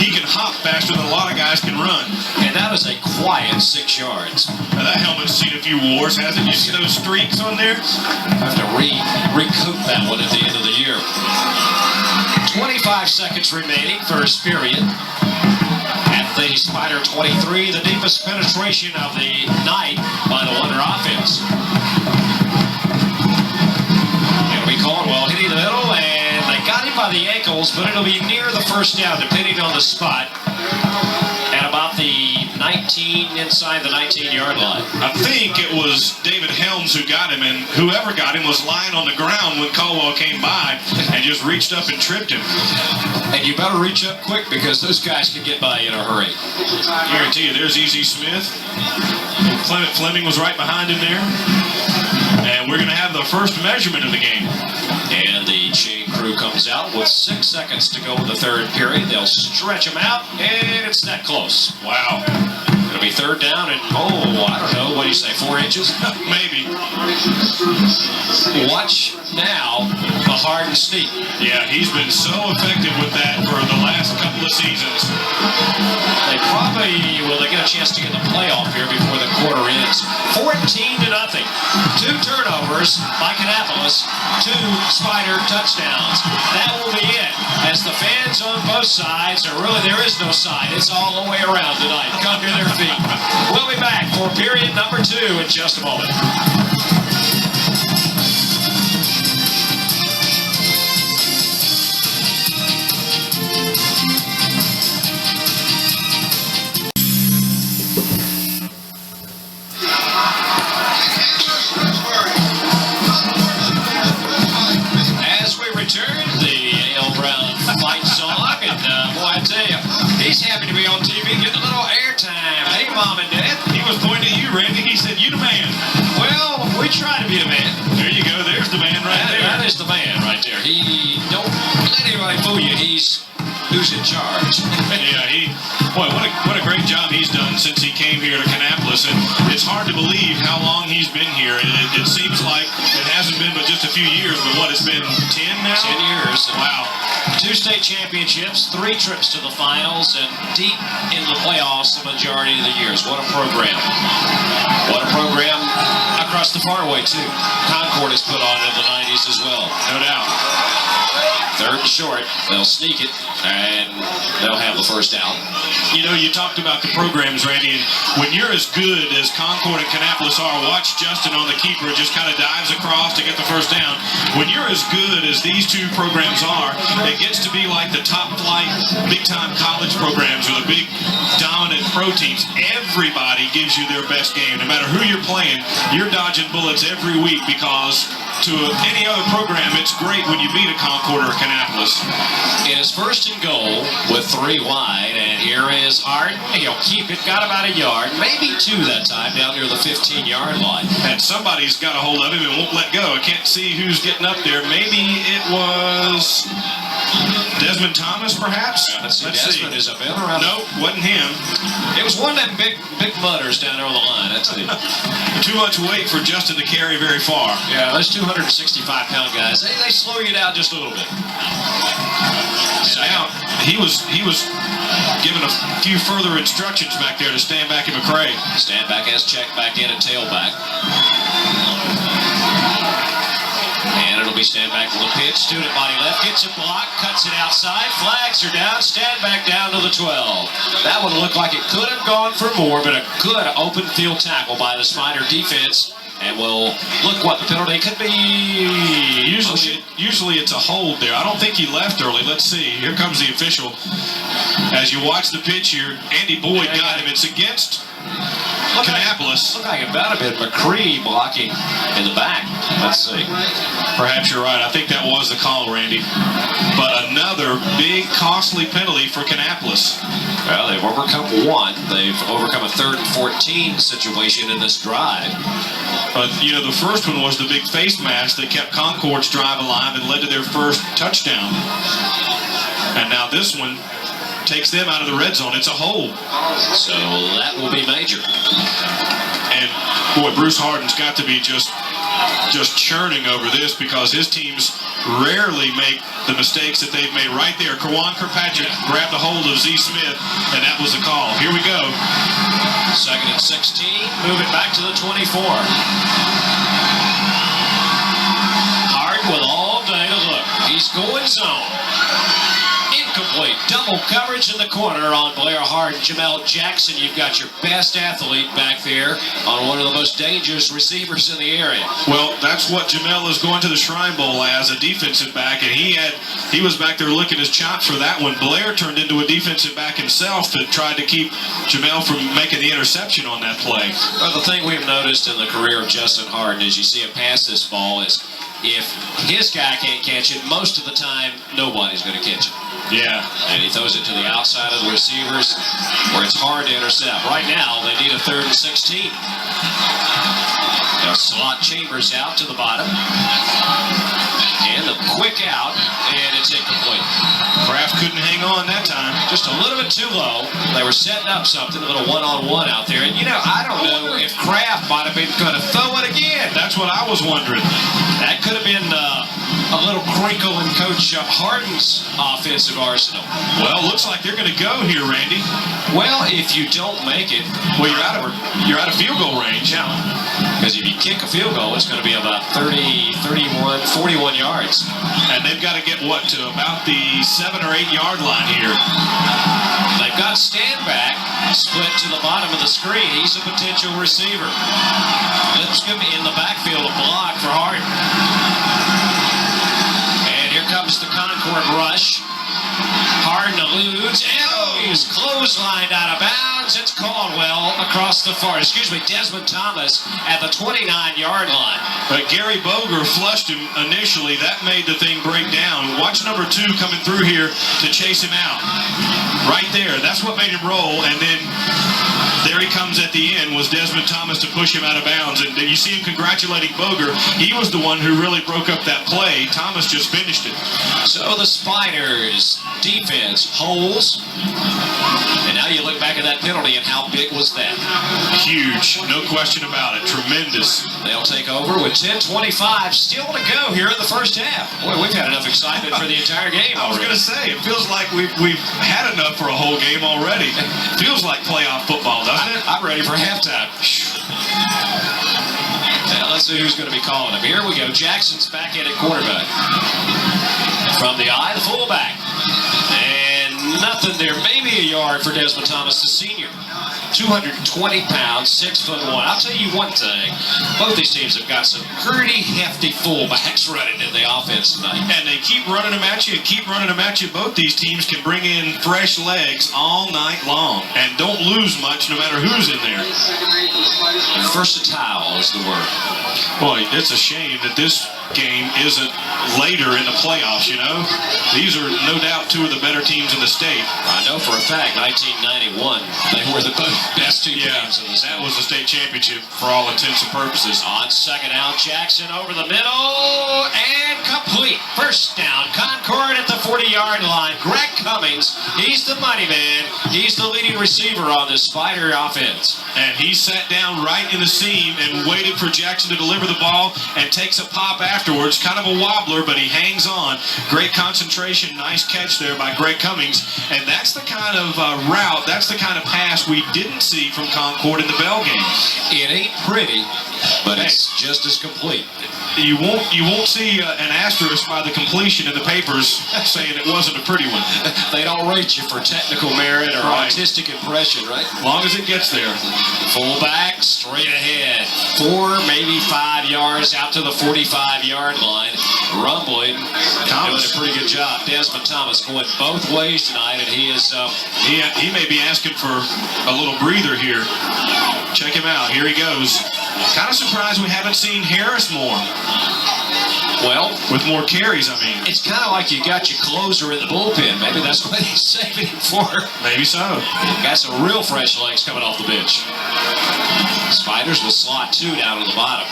he can hop faster than a lot of guys can run. And that is a quiet 6 yards. Now that helmet's seen a few wars, hasn't it? You see those streaks on there? I have to recoup that one at the end of the year. 25 seconds remaining, first period. At the Spider 23, the deepest penetration of the night by the Wonder offense. It'll be Caldwell hitting the middle, and they got him by the ankles, but it'll be near the first down, depending on the spot, at about the 19, inside the 19-yard line. I think it was David Helms who got him, and whoever got him was lying on the ground when Caldwell came by and just reached up and tripped him. And you better reach up quick because those guys can get by in a hurry. I guarantee you, there's Easy Smith. Clement Fleming was right behind him there. And we're going to have the first measurement of the game. And the chain crew comes out with 6 seconds to go in the 3rd period. They'll stretch them out, and it's that close. Wow. It'll be 3rd down and, I don't know, what do you say, 4 inches? Maybe. Watch now the Harden sneak. Yeah, he's been so effective with that for the last couple of seasons. They probably, they get a chance to get the playoff here before the quarter ends. 14-0. 2 turnovers by Kannapolis, 2 Spider touchdowns. That will be it. As the fans on both sides, or really there is no side, it's all the way around tonight. Come to their feet. We'll be back for period number 2 in just a moment. Randy. He said, "You the man." Well, we try to be the man. There you go. There's the man right there. That is the man right there. He don't let anybody fool you. He's who's in charge. Yeah, boy, what a great job he's done since he came here to Kannapolis. And it's hard to believe how long he's been here. It seems like it hasn't been but just a few years, but what, it's been 10 now? 10 years. Wow. 2 state championships, 3 trips to the finals, and deep in the playoffs the majority of the years. What a program. What a program across the fairway, too. Concord has put on in the 90s as well. No doubt. 3rd and short. They'll sneak it, and they'll have the first out. You know, you talked about the programs, Randy, and when you're as good as Concord and Kannapolis are, watch Justin on the keeper, just kind of dives across to get the first down. When you're as good as these 2 programs are, it gets to be like the top-flight, big-time college programs or the big, dominant pro teams. Everybody gives you their best game. No matter who you're playing, you're dodging bullets every week because to any other program, it's great when you beat a Concord or a Kannapolis. It is 1st and goal with 3 wide, and here is Hart. He'll keep it, got about a yard, maybe 2 that time, down near the 15-yard line. And somebody's got a hold of him and won't let go. I can't see who's getting up there. Maybe it was Desmond Thomas, perhaps? Let's see. Desmond is a bit around. No, wasn't him. It was one of them big mutters down there on the line. That's it. Too much weight for Justin to carry very far. Yeah, those 265-pound guys, they slow you down just a little bit. And now he was given a few further instructions back there to stand back in McCray. Stand back as checked back in at tailback. And it'll be stand back to the pitch. Student body left, gets it blocked, cuts it outside. Flags are down, stand back down to the 12. That one looked like it could have gone for more, but a good open field tackle by the Spider defense. And we'll look what the penalty could be. Usually it's a hold there. I don't think he left early. Let's see. Here comes the official. As you watch the pitch here, Andy Boyd got him. It's against Kannapolis. Looked like about a bit McCree blocking in the back. Let's see. Perhaps you're right. I think that was the call, Randy. But another big, costly penalty for Kannapolis. Well, they've overcome one. They've overcome a 3rd and 14 situation in this drive. But, you know, the first one was the big face mask that kept Concord's drive alive and led to their first touchdown. And now this one takes them out of the red zone. It's a hold. So that will be major. And, boy, Bruce Harden's got to be just churning over this because his teams rarely make the mistakes that they've made right there. Kawan Kirkpatrick grabbed a hold of Z. Smith, and that was the call. Here we go. 2nd and 16. Move it back to the 24. Hard with all day to look. He's going zone. Incomplete. Double coverage in the corner on Blair Hart. Jamel Jackson, you've got your best athlete back there on one of the most dangerous receivers in the area. Well, that's what Jamel is going to the Shrine Bowl as, a defensive back, and he was back there licking his chops for that one. Blair turned into a defensive back himself that tried to keep Jamel from making the interception on that play. Well, the thing we've noticed in the career of Justin Harden is you see him pass this ball is if his guy can't catch it, most of the time nobody's going to catch it. Yeah. And he throws it to the outside of the receivers where it's hard to intercept. Right now, they need a 3rd and 16. They'll slot Chambers out to the bottom. And the quick out, and it's incomplete. Kraft couldn't hang on that time. Just a little bit too low. They were setting up something, a little one-on-one out there. And, you know, I don't know if Kraft might have been going to throw it again. That's what I was wondering. That could have been a little crinkle in Coach Harden's offensive arsenal. Well, looks like they're going to go here, Randy. Well, if you don't make it, well, you're out of field goal range. Yeah. Because if you kick a field goal, it's going to be about 30, 31, 41 yards. And they've got to get, what, to about the 7 or 8 yard line here. They've got stand back split to the bottom of the screen. He's a potential receiver. Lipscomb in the backfield, a block for Harden. And here comes the Concord rush. Harden eludes, and He's clotheslined out of bounds. It's Caldwell across the far. Desmond Thomas at the 29-yard line. But Gary Boger flushed him initially. That made the thing break down. Watch number 2 coming through here to chase him out. Right there. That's what made him roll. And then there he comes at the end, was Desmond Thomas to push him out of bounds. And you see him congratulating Boger. He was the one who really broke up that play. Thomas just finished it. So the Spiders defense holds. And now you look back at that penalty, and how big was that? Huge. No question about it. Tremendous. They'll take over with 10:25 still to go here in the first half. Boy, we've had enough excitement for the entire game I was going to say, it feels like we've had enough for a whole game already. Feels like playoff football, doesn't it? I'm ready for halftime. Now let's see who's going to be calling him. Here we go. Jackson's back in at quarterback. From the eye, the fullback. And nothing there. Maybe a yard for Desmond Thomas, the senior. 220 pounds, 6'1". I'll tell you one thing. Both these teams have got some pretty hefty fullbacks running in the offense tonight. And they keep running them at you and keep running them at you. Both these teams can bring in fresh legs all night long and don't lose much no matter who's in there. Versatile is the word. Boy, it's a shame that this game isn't later in the playoffs, you know? These are no doubt 2 of the better teams in the state. I know for a fact, 1991, they were the best 2 teams in the state. That was the state championship for all intents and purposes. On second out, Jackson over the middle and complete. First down, Concord at the 40-yard line. Greg Cummings, he's the money man. He's the leading receiver on this Spider offense. And he sat down right in the seam and waited for Jackson to deliver the ball and takes a pop afterwards. Kind of a wobbler, but he hangs on. Great concentration. Nice catch there by Greg Cummings. And that's the kind of route, that's the kind of pass we didn't see from Concord in the Bell game. It ain't pretty, but it's just as complete. You won't see an asterisk by the completion in the papers saying it wasn't a pretty one. They don't rate you for technical merit or artistic impression, right? As long as it gets there. Fullback, straight ahead. 4, maybe 5 yards out to the 45-yard line. Rumbling. Doing a pretty good job. Desmond Thomas going both ways tonight, and he is... He may be asking for a little breather here. Check him out. Here he goes. Kind of surprised we haven't seen Harris more. Well, with more carries, I mean. It's kind of like you got your closer in the bullpen. Maybe that's what he's saving him for. Maybe so. Got some real fresh legs coming off the bench. Spiders will slot 2 down on the bottom.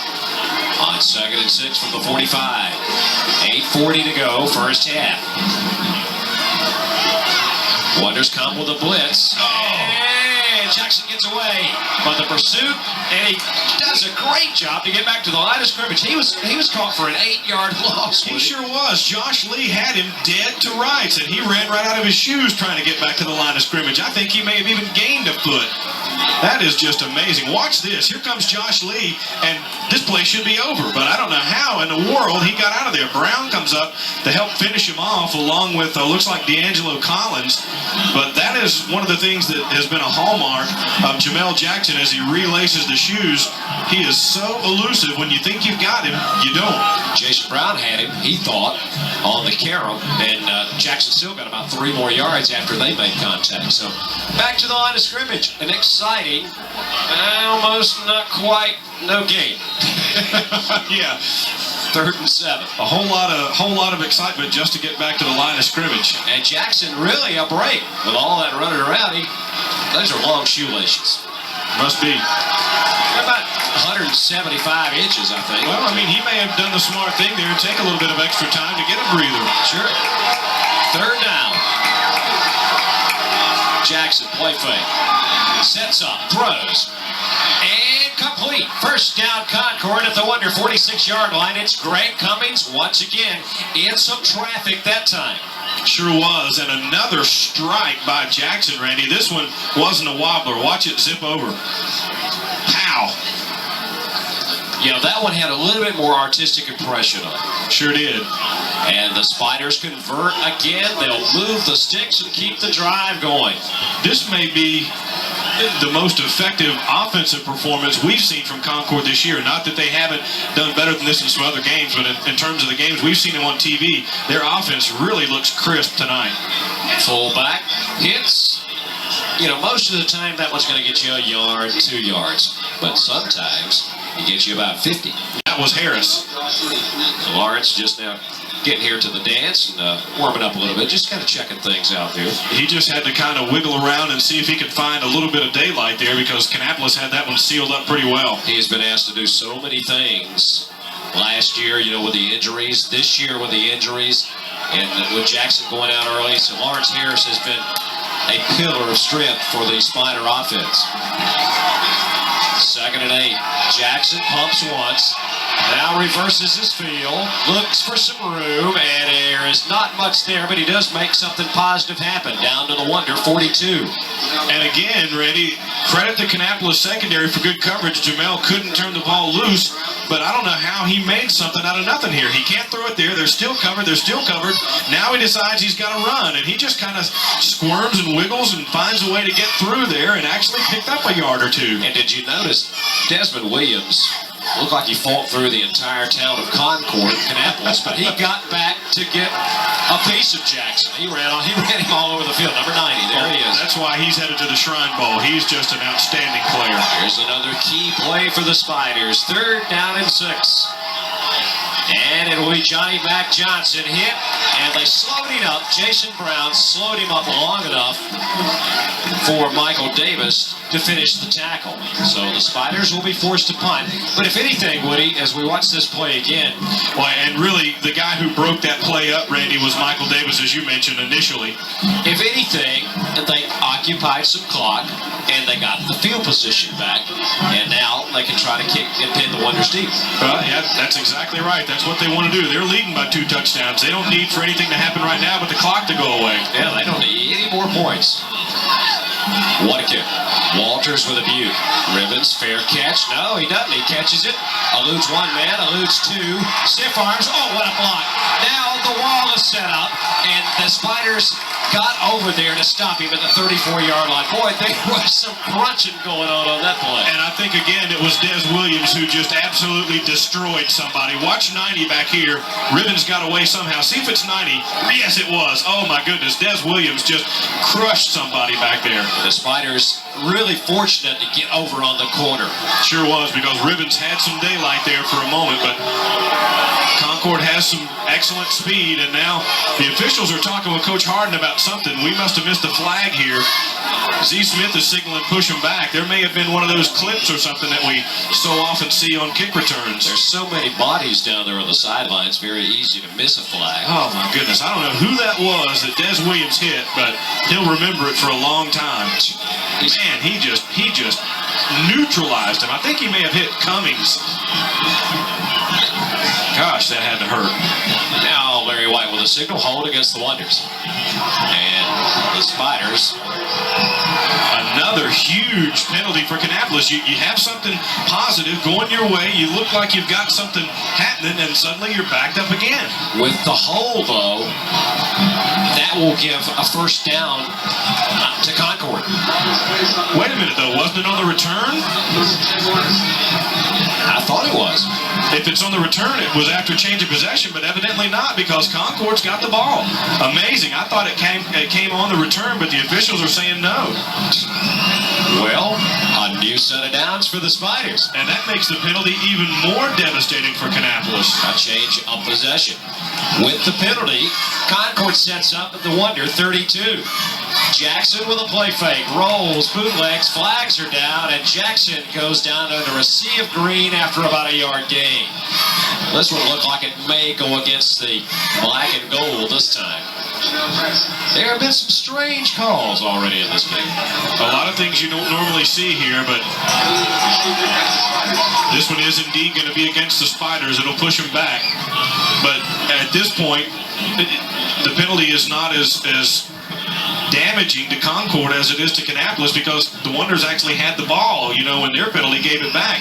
On second and 6 from the 45. 8:40 to go, first half. Wonders come with a blitz. And Jackson gets away. But the pursuit, and he does a great job to get back to the line of scrimmage. He was caught for an 8-yard loss. He sure was. Josh Lee had him dead to rights, and he ran right out of his shoes trying to get back to the line of scrimmage. I think he may have even gained a foot. That is just amazing. Watch this. Here comes Josh Lee, and this play should be over, but I don't know how in the world he got out of there. Brown comes up to help finish him off along with, looks like D'Angelo Collins, but that is one of the things that has been a hallmark of Jamel Jackson as he relaces the shoes. He is so elusive. When you think you've got him, you don't. Jason Brown had him, he thought, on the carom, and Jackson still got about 3 more yards after they made contact. So back to the line of scrimmage. An exciting, almost not quite, no gain. Yeah. 3rd and 7. A whole lot of excitement just to get back to the line of scrimmage. And Jackson really a break with all that running around. Those are long shoelaces. Must be. They're about 175 inches, I think. Well, I mean, he may have done the smart thing there and take a little bit of extra time to get a breather. Sure. 3rd down. Jackson, play fake. Sets up, throws. And complete. First down, Concord at the 46-yard line. It's Greg Cummings once again in some traffic that time. Sure was. And another strike by Jackson, Randy. This one wasn't a wobbler. Watch it zip over. Pow. You know, that one had a little bit more artistic impression on it. Sure did. And the Spiders convert again. They'll move the sticks and keep the drive going. This may be the most effective offensive performance we've seen from Concord this year. Not that they haven't done better than this in some other games, but in terms of the games we've seen them on TV, their offense really looks crisp tonight. Fullback hits You know, most of the time that one's going to get you a yard, 2 yards. But sometimes it gets you about 50. That was Harris. Lawrence just now getting here to the dance and warming up a little bit, just kind of checking things out there. He just had to kind of wiggle around and see if he could find a little bit of daylight there because Kannapolis had that one sealed up pretty well. He's been asked to do so many things. Last year, you know, with the injuries. This year with the injuries. And with Jackson going out early. So Lawrence Harris has been a pillar of strength for the Spider offense. 2nd and 8. Jackson pumps once. Now reverses his field, looks for some room, and there is not much there, but he does make something positive happen. Down to the Wonder, 42. And again, Randy, credit the Kannapolis secondary for good coverage. Jamel couldn't turn the ball loose, but I don't know how he made something out of nothing here. He can't throw it there. They're still covered. They're still covered. Now he decides he's got to run, and he just kind of squirms and wiggles and finds a way to get through there and actually picked up a yard or 2. And did you notice Desmond Williams looked like he fought through the entire town of Concord, Kannapolis, but he got back to get a piece of Jackson. He ran him all over the field. Number 90, there he is. That's why he's headed to the Shrine Bowl. He's just an outstanding player. Here's another key play for the Spiders. 3rd down and 6. And it will be Johnny Mack Johnson hit, and they slowed him up. Jason Brown slowed him up long enough for Michael Davis to finish the tackle. So the Spiders will be forced to punt. But if anything, Woody, as we watch this play again. Well, and really, the guy who broke that play up, Randy, was Michael Davis, as you mentioned initially. If anything, they occupied some clock, and they got the field position back, and now they can try to kick and pin the Wonders deep. Yeah, that's exactly right. That's what they want to do. They're leading by 2 touchdowns. They don't need for anything to happen right now but the clock to go away. Yeah, they don't need any more points. What a kick. Walters with a beaut. Ribbons, fair catch. No, he doesn't. He catches it. Eludes 1 man, eludes 2. Stiff arms. Oh, what a block. Now the wall is set up, and the Spiders got over there to stop him at the 34-yard line. Boy, there was some crunching going on that play. And I think, again, it was Des Williams who just absolutely destroyed somebody. Watch 90 back here. Ribbons got away somehow. See if it's 90. Yes, it was. Oh, my goodness. Des Williams just crushed somebody back there. The Spiders really fortunate to get over on the corner. Sure was, because Ribbons had some daylight there for a moment, but Concord has some excellent speed, and now the officials are talking with Coach Harden about something. We must have missed a flag here. Z. Smith is signaling push him back. There may have been one of those clips or something that we so often see on kick returns. There's so many bodies down there on the sidelines, very easy to miss a flag. Oh my goodness, I don't know who that was that Des Williams hit, but he'll remember it for a long time. Man, he just neutralized him. I think he may have hit Cummings. Gosh, that had to hurt. Now Larry White with a signal, hold against the Wonders. And the Spiders. Another huge penalty for Kannapolis. You have something positive going your way. You look like you've got something happening, and suddenly you're backed up again. With the hole, though, that will give a first down to Concord. Wait a minute, though. Wasn't it on the return? I thought it was. If it's on the return, it was after change of possession, but evidently not, because Concord's got the ball. Amazing. I thought it came on the return, but the officials are saying no. Well, a new set of downs for the Spiders. And that makes the penalty even more devastating for Kannapolis. A change of possession. With the penalty, Concord sets up at the Wonder 32. Jackson with a play fake, rolls, bootlegs, flags are down, and Jackson goes down under a sea of green after about a yard gain. This one looked like it may go against the black and gold this time. There have been some strange calls already in this game. A lot of things you don't normally see here, but this one is indeed going to be against the Spiders. It'll push them back. But at this point, the penalty is not as damaging to Concord as it is to Kannapolis, because the Wonders actually had the ball, when their penalty gave it back.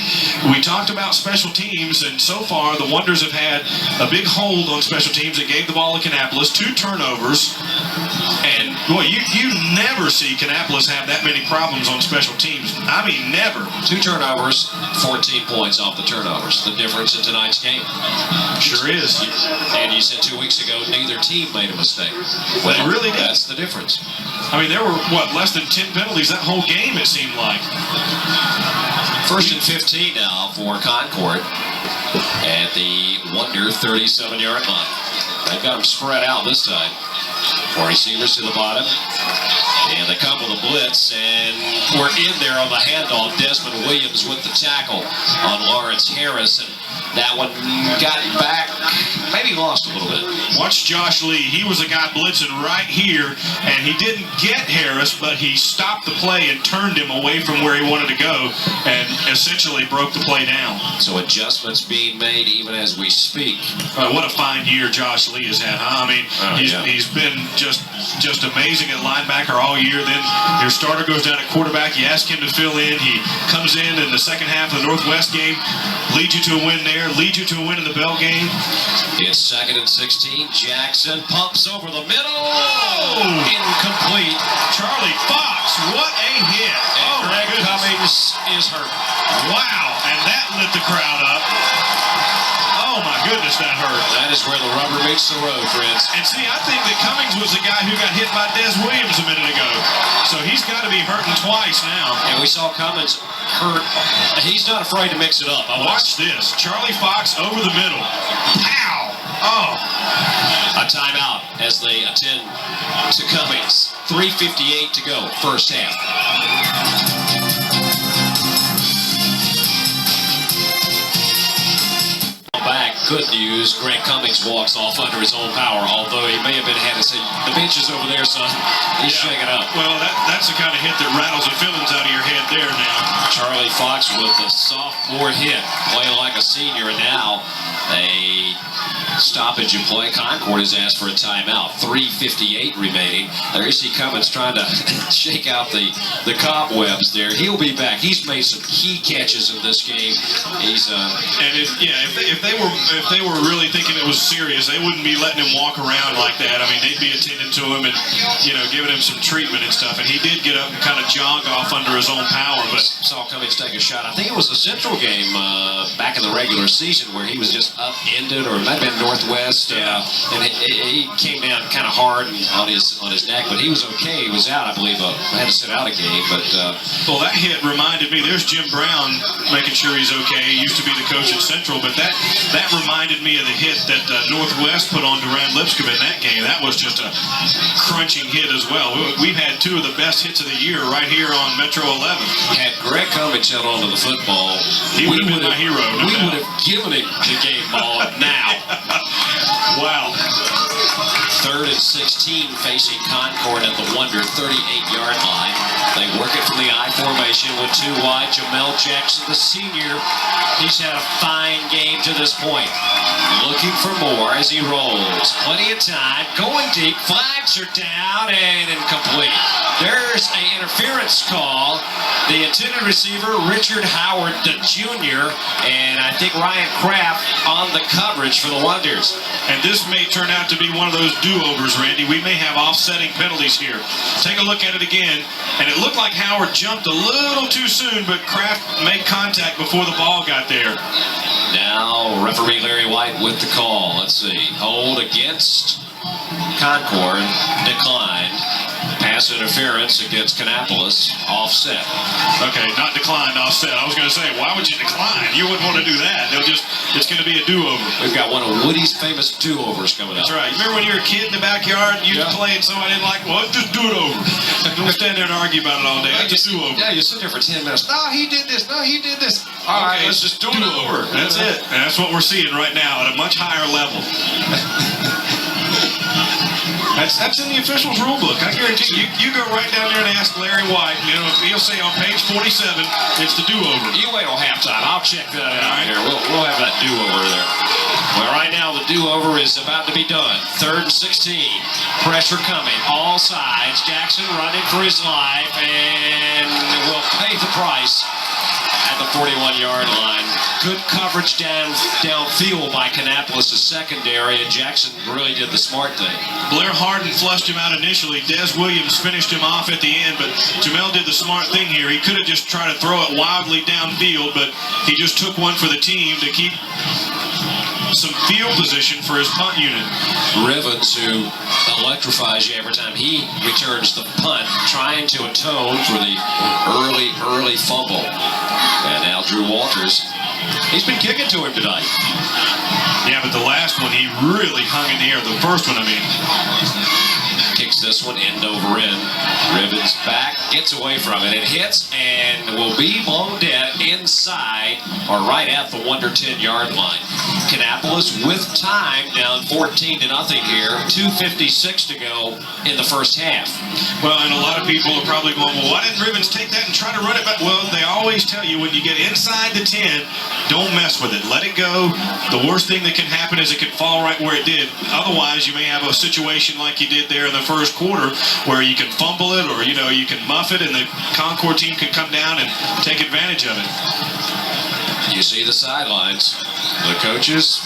We talked about special teams, and so far the Wonders have had a big hold on special teams that gave the ball to Kannapolis, 2 turnovers, and Boy, you never see Kannapolis have that many problems on special teams. I mean, never. 2 turnovers, 14 points off the turnovers. The difference in tonight's game. Sure is. And you said 2 weeks ago neither team made a mistake. Well, they really did. That's the difference. I mean, there were, what, less than 10 penalties that whole game, it seemed like. 1st and 15 now for Concord at the Wonder 37-yard line. They've got them spread out this time. 4 receivers to the bottom. And they come with a blitz, and we're in there on the handoff. Desmond Williams with the tackle on Lawrence Harris, and that one got back, maybe lost a little bit. Watch Josh Lee. He was a guy blitzing right here, and he didn't get Harris, but he stopped the play and turned him away from where he wanted to go, and essentially broke the play down. So adjustments being made even as we speak. What a fine year Josh Lee has had, huh? I mean, he's been just amazing at linebacker all year. Then your starter goes down at quarterback. You ask him to fill in. He comes in the second half of the Northwest game, leads you to a win there, leads you to a win in the Bell game. It's 2nd and 16. Jackson pumps over the middle. Oh! Incomplete. Charlie Fox, what a hit. And Greg Cummings is hurt. Wow, and that lit the crowd up. Oh my goodness, that hurt. That is where the rubber meets the road, friends. And see, I think that Cummings was the guy who got hit by Des Williams a minute ago. So he's got to be hurting twice now. And we saw Cummings hurt. He's not afraid to mix it up. Watch this. Charlie Fox over the middle. Pow! Oh. A timeout as they attend to Cummings. 3:58 to go, first half. Back, good news. Greg Cummings walks off under his own power, although he may have had to say, the bench is over there, son. He's shaking up. Well, that's the kind of hit that rattles the feelings out of your head there now. Charlie Fox with the sophomore hit, playing like a senior, and now a stoppage in play. Concord has asked for a timeout. 3:58 remaining. There you see Cummings trying to shake out the cobwebs there. He'll be back. He's made some key catches in this game. He's and if they were really thinking it was serious, they wouldn't be letting him walk around like that. I mean, they'd be attending to him and giving him some treatment and stuff. And he did get up and kind of jog off under his own power. But saw Cummings take a shot. I think it was the Central game back in the regular season where he was just upended, or it might have been Northwest. And he came down kind of hard on his neck, but he was okay. He was out, I believe. Had to sit out a game, but well, that hit reminded me. There's Jim Brown making sure he's okay. He used to be the coach at Central, but that reminded me of the hit that Northwest put on Durand Lipscomb in that game. That was just a crunching hit as well. We've had 2 of the best hits of the year right here on Metro 11. Had Greg Cummings held on to the football, he would have been my hero. We would have given him the game ball now. Wow. 3rd and 16 facing Concord at the Wonder 38-yard line. They work it from the I formation with 2 wide. Jamel Jackson, the senior, he's had a fine game to this point. Looking for more as he rolls. Plenty of time. Going deep. Flags are down and incomplete. There's an interference call. The intended receiver, Richard Howard, the junior, and I think Ryan Kraft on the coverage for the Wonders. And this may turn out to be one of those do-overs, Randy. We may have offsetting penalties here. Take a look at it again, and it looked like Howard jumped a little too soon, but Kraft made contact before the ball got there. Now, referee Larry White with the call. Let's see. Hold against Concord, declined. Pass interference against Kannapolis, offset. Okay, not declined, offset. I was going to say, why would you decline? You wouldn't want to do that. It's going to be a do-over. We've got one of Woody's famous do-overs coming up. That's right. Remember when you were a kid in the backyard and you were playing something I didn't like? Well, just do it over. Don't stand there and argue about it all day. Just do over. Yeah, you sit there for 10 minutes. No, he did this. No, he did this. All right, let's just do it over. That's it. And that's what we're seeing right now at a much higher level. That's in the officials' rule book. I guarantee you go right down there and ask Larry White. He'll say on page 47, it's the do-over. You wait till halftime. I'll check that out here. We'll have that do-over there. Well, right now the do-over is about to be done. 3rd and 16. Pressure coming. All sides. Jackson running for his life and will pay the price at the 41-yard line. Good coverage downfield by Kannapolis' secondary, and Jackson really did the smart thing. Blair Harden flushed him out initially. Des Williams finished him off at the end, but Jamel did the smart thing here. He could have just tried to throw it wildly downfield, but he just took one for the team to keep some field position for his punt unit. Rivens, who electrifies you every time he returns the punt, trying to atone for the early fumble. And now Drew Walters, he's been kicking to him tonight. Yeah, but the last one, he really hung in the air. The first one, I mean. Kicks this one end over end. Rivens back, gets away from it. It hits and will be blown dead inside or right at the 110-yard line. Kannapolis with time down 14-0 here. 2:56 to go in the first half. Well, and a lot of people are probably going, well, why didn't Rivens take that and try to run it back? Well, they always tell you when you get inside the 10, don't mess with it. Let it go. The worst thing that can happen is it can fall right where it did. Otherwise, you may have a situation like you did there in the first quarter where you can fumble it or, you know, you can muff it and the Concord team can come down and take advantage of it. You see the sidelines. The coaches,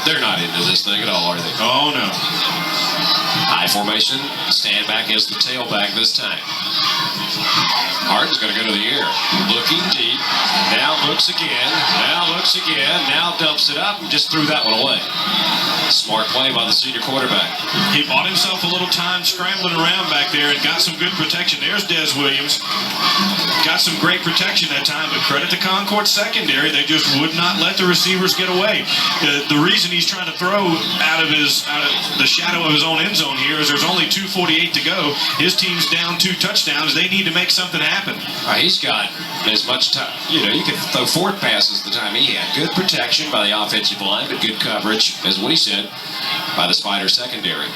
they're not into this thing at all, are they? Oh, no. High formation, stand back as the tailback this time. Harden's going to go to the air. Looking deep. Now looks again. Now looks again. Now dumps it up and just threw that one away. Smart play by the senior quarterback. He bought himself a little time scrambling around back there and got some good protection. There's Des Williams. Got some great protection that time, but credit to Concord secondary. They just would not let the receivers get away. The reason he's trying to throw out of the shadow of his own end zone here is there's only 2:48 to go. His team's down 2 touchdowns. They need to make something happen. He's got as much time. You know, you can throw 4 passes the time he had. Good protection by the offensive line, but good coverage, as we said, by the Spider secondary.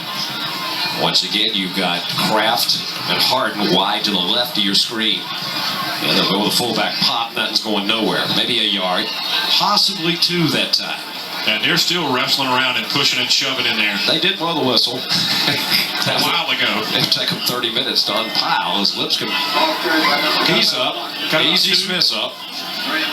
Once again, you've got Kraft and Harden wide to the left of your screen. And they'll go with a fullback pop. Nothing's going nowhere. Maybe a yard, possibly 2 that time. And they're still wrestling around and pushing and shoving in there. They did blow the whistle. A while ago. It'll take them 30 minutes to unpile as Lipscomb. He's up. Easy Smith's up.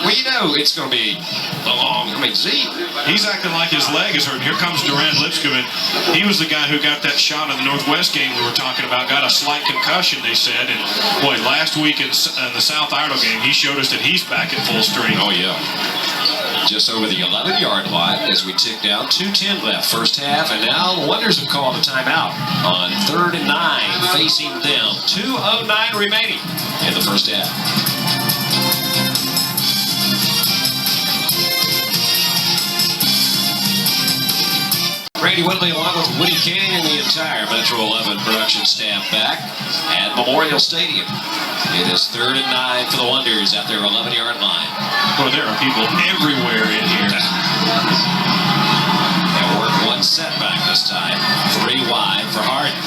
Well, you know it's going to be long. I mean, he's acting like his leg is hurting. Here comes Durand Lipscomb, and he was the guy who got that shot in the Northwest game we were talking about. Got a slight concussion, they said. And boy, last week in the South Idle game, he showed us that he's back at full strength. Oh yeah. Just over the 11-yard line as we tick down. 2:10 left, first half, and now the Wonders have called a timeout on 3rd and 9, facing them. 2:09 remaining in the first half. Randy Whitley along with Woody Kane and the entire Metro 11 production staff back at Memorial Stadium. It is 3rd and 9 for the Wonders at their 11-yard line. Well, there are people everywhere in here. They'll work 1 setback this time. 3 wide for Harden.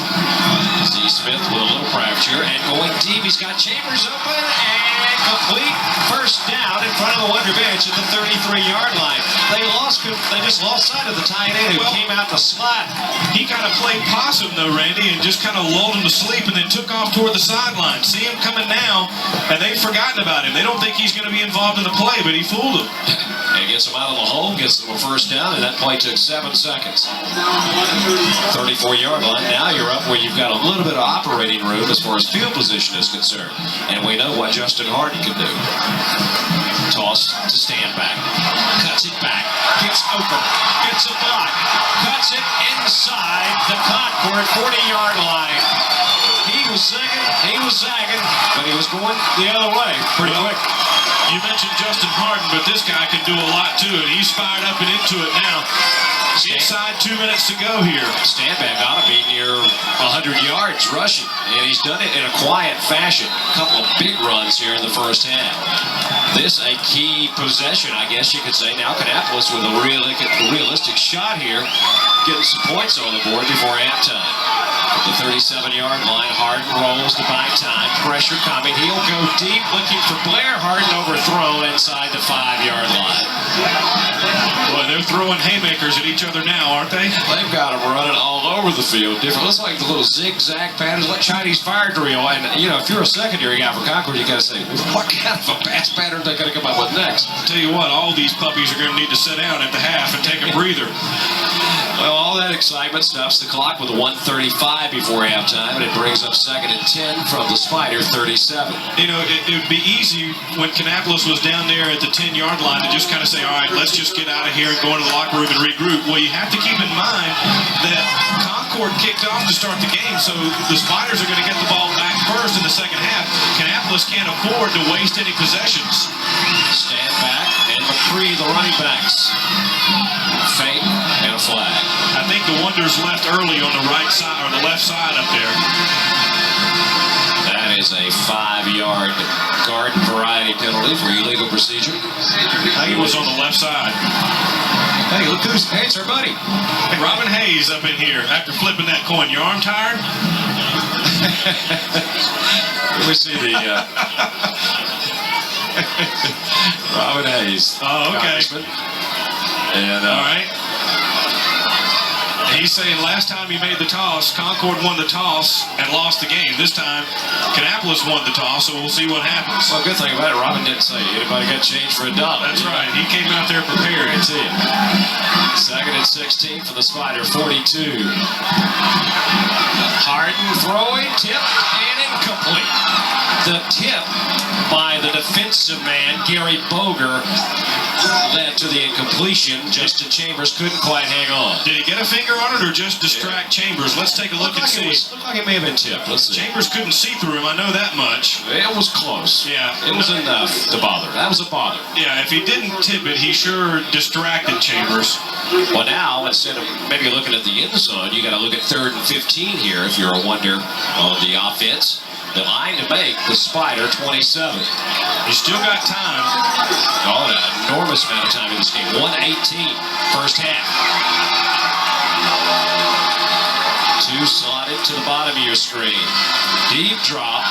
Z. Smith with a little pressure and going deep. He's got Chambers open and complete first down in front of the Wonder bench at the 33-yard line. They just lost sight of the tight end who came out the slot. He kind of played possum though, Randy, and just kind of lulled him to sleep and then took off toward the sideline. See him coming now, and they've forgotten about him. They don't think he's going to be involved in the play, but he fooled them. And gets them out of the hole, gets them a first down, and that play took 7 seconds. 34-yard line. Now you're up where you've got a little bit of operating room as far as field position is concerned. And we know what Justin Harden can do. Toss to stand back. Cuts it back. Gets open. Gets a block. Cuts it inside the Concord 40-yard line. He was zagging, but he was going the other way pretty quick. You mentioned Justin Harden, but this guy can do a lot too, and he's fired up and into it now. Inside 2 minutes to go here. Standback ought to be near 100 yards rushing, and he's done it in a quiet fashion. A couple of big runs here in the first half. This a key possession, I guess you could say. Now Kannapolis with a realistic shot here, getting some points on the board before halftime. At the 37-yard line, Harden rolls to buy time. Pressure coming. He'll go deep, looking for Blair. Harden overthrown inside the 5-yard line. Boy, there's they're throwing haymakers at each other now, aren't they? They've got them running all over the field. Different. Looks like the little zigzag patterns, like Chinese fire drill. And, you know, if you're a secondary guy for Concord, you got to say, what kind of a pass pattern they got to come up with next? I'll tell you what, all these puppies are going to need to sit down at the half and take a breather. Well, all that excitement stops the clock with 1:35 before halftime, and it brings up 2nd and 10 from the Spider 37. You know, it would be easy when Kannapolis was down there at the 10-yard line to just kind of say, all right, let's just get out of here and go into the locker room and regroup. Well, you have to keep in mind that Concord kicked off to start the game, so the Spiders are going to get the ball back first in the second half. Kannapolis can't afford to waste any possessions. Stand back, and McCree, the running backs. Fake and a flag. I think the Wonders left early on the right side, or the left side up there. That is a 5-yard garden variety penalty for illegal procedure. I think it was on the left side. Hey, look who's, hey, it's our buddy. Robin Hayes up in here after flipping that coin. Your arm tired? We see the Robin Hayes. Oh, okay. And, all right. He's saying last time he made the toss, Concord won the toss and lost the game. This time, Kannapolis won the toss, so we'll see what happens. Well, good thing about it, Robin didn't say anybody got changed for $1. That's right. He came out there prepared. That's it. 2nd and 16 for the Spider 42. Harden throwing, tipped, and incomplete. The tip by the defensive man, Gary Boger, led to the incompletion. Justin Chambers couldn't quite hang on. Did he get a finger on it or just distract Chambers? Let's take a look and see. Looked like it may have been tipped. Let's see. Chambers couldn't see through him. I know that much. It was close. Yeah. It was enough to bother. That was a bother. Yeah, if he didn't tip it, he sure distracted Chambers. Well, now, instead of maybe looking at the end zone, you got to look at 3rd and 15 here if you're a Wonder on the offense. The line to make, the Spider 27. You still got time. Oh, an enormous amount of time in this game. 1:18, first half. 2 slotted to the bottom of your screen. Deep drop.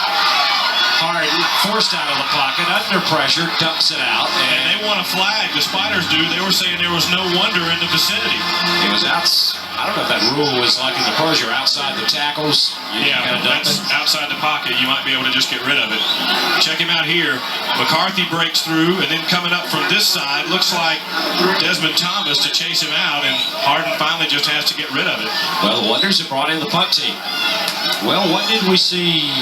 Harden forced out of the pocket, under pressure, dumps it out. And they want a flag. The Spiders do. They were saying there was no Wonder in the vicinity. It was out. I don't know if that rule was like in the pros, you're outside the tackles. That's outside the pocket. You might be able to just get rid of it. Check him out here. McCarthy breaks through, and then coming up from this side, looks like Desmond Thomas to chase him out, and Harden finally just has to get rid of it. Well, the Wonders have brought in the punt team. Well, what did we see?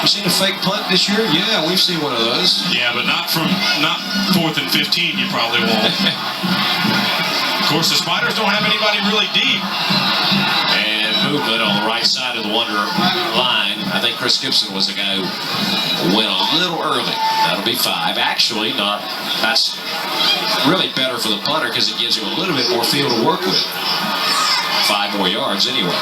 You seen a fake punt this year? Yeah, we've seen one of those. Yeah, but not 4th and 15. You probably won't. Of course, the Spiders don't have anybody really deep. And movement on the right side of the Wonder line. I think Chris Gibson was the guy who went a little early. That'll be 5. Actually, not. That's really better for the punter because it gives him a little bit more field to work with. 5 more yards anyway.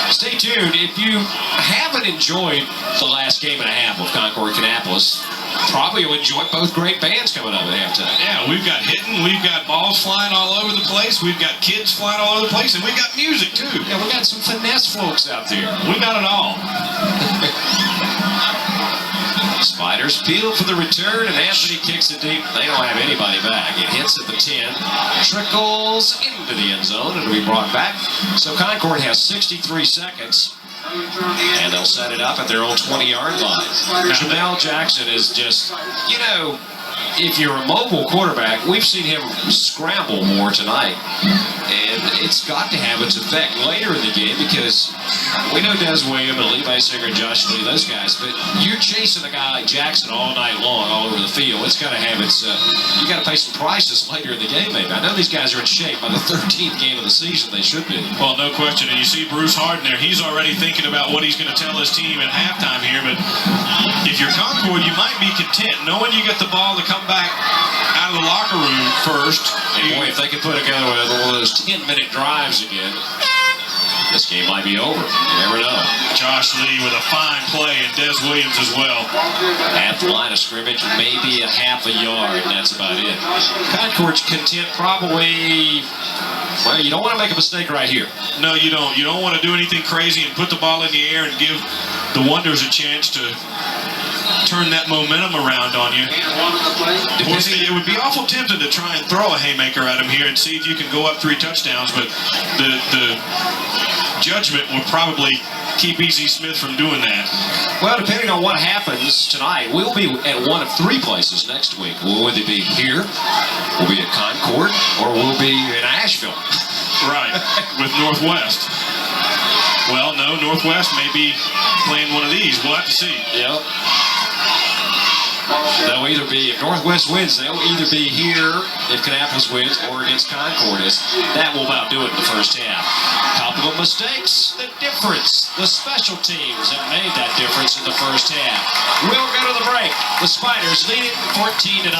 Stay tuned. If you haven't enjoyed the last game and a half of Concord Kannapolis, probably you'll enjoy both great bands coming up at halftime. Yeah, we've got hitting, we've got balls flying all over the place, we've got kids flying all over the place, and we've got music too. Yeah, we got some finesse folks out there. We got it all. Spiders peel for the return, and Anthony kicks it deep. They don't have anybody back. It hits at the 10, trickles into the end zone, and it'll be brought back. So Concord has 63 seconds, and they'll set it up at their own 20-yard line. Jamel Jackson is just, you know, if you're a mobile quarterback, we've seen him scramble more tonight. And it's got to have its effect later in the game because we know Des Williams and Levi Singer and Josh Lee, those guys, but you're chasing a guy like Jackson all night long, all over the field. It's got to have its, you got to pay some prices later in the game, maybe. I know these guys are in shape. By the 13th game of the season, they should be. Well, no question. And you see Bruce Harden there. He's already thinking about what he's going to tell his team at halftime here. But if you're Concord, you might be content knowing you get the ball to come back out of the locker room first. And boy, if they could put together one of those 10-minute drives again, this game might be over. You never know. Josh Lee with a fine play, and Des Williams as well. At the line of scrimmage, maybe a half a yard, and that's about it. Concord's content probably, well, you don't want to make a mistake right here. No, you don't. You don't want to do anything crazy and put the ball in the air and give the Wonders a chance to turn that momentum around on you. Well, see, it would be awful tempting to try and throw a haymaker at him here and see if you can go up 3 touchdowns, but the judgment would probably keep E.Z. Smith from doing that. Well, depending on what happens tonight, we'll be at one of 3 places next week. We'll either be here, we'll be at Concord, or we'll be in Asheville. Right, with Northwest. Well, no, Northwest may be playing one of these. We'll have to see. Yep. They'll either be, if Northwest wins, they'll either be here if Kannapolis wins or against Concord. That will about do it in the first half. Couple of mistakes, the difference. The special teams have made that difference in the first half. We'll go to the break. The Spiders leading 14-0.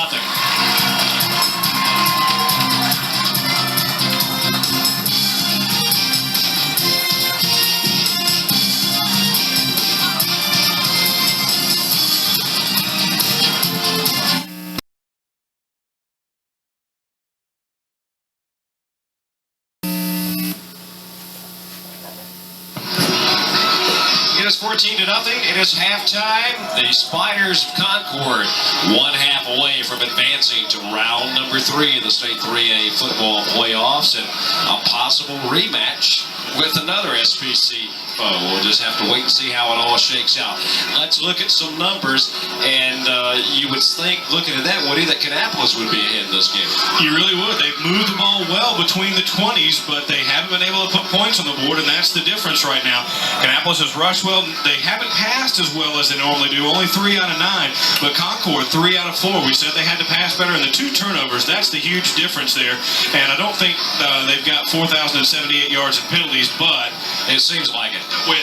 It is 14-0. It is halftime. The Spiders of Concord 1 half away from advancing to round number 3 of the state 3A football playoffs and a possible rematch with another SPC foe. We'll just have to wait and see how it all shakes out. Let's look at some numbers, and you would think, looking at that, Woody, that Kannapolis would be ahead in this game. You really would. They've moved the ball well between the 20s, but they haven't been able to put points on the board, and that's the difference right now. Kannapolis has rushed well. They haven't passed as well as they normally do. Only 3 out of 9, but Concord 3 out of 4. We said they had to pass better, and the 2 turnovers, that's the huge difference there. And I don't think they've got 4,078 yards in penalties, but it seems like it. Well,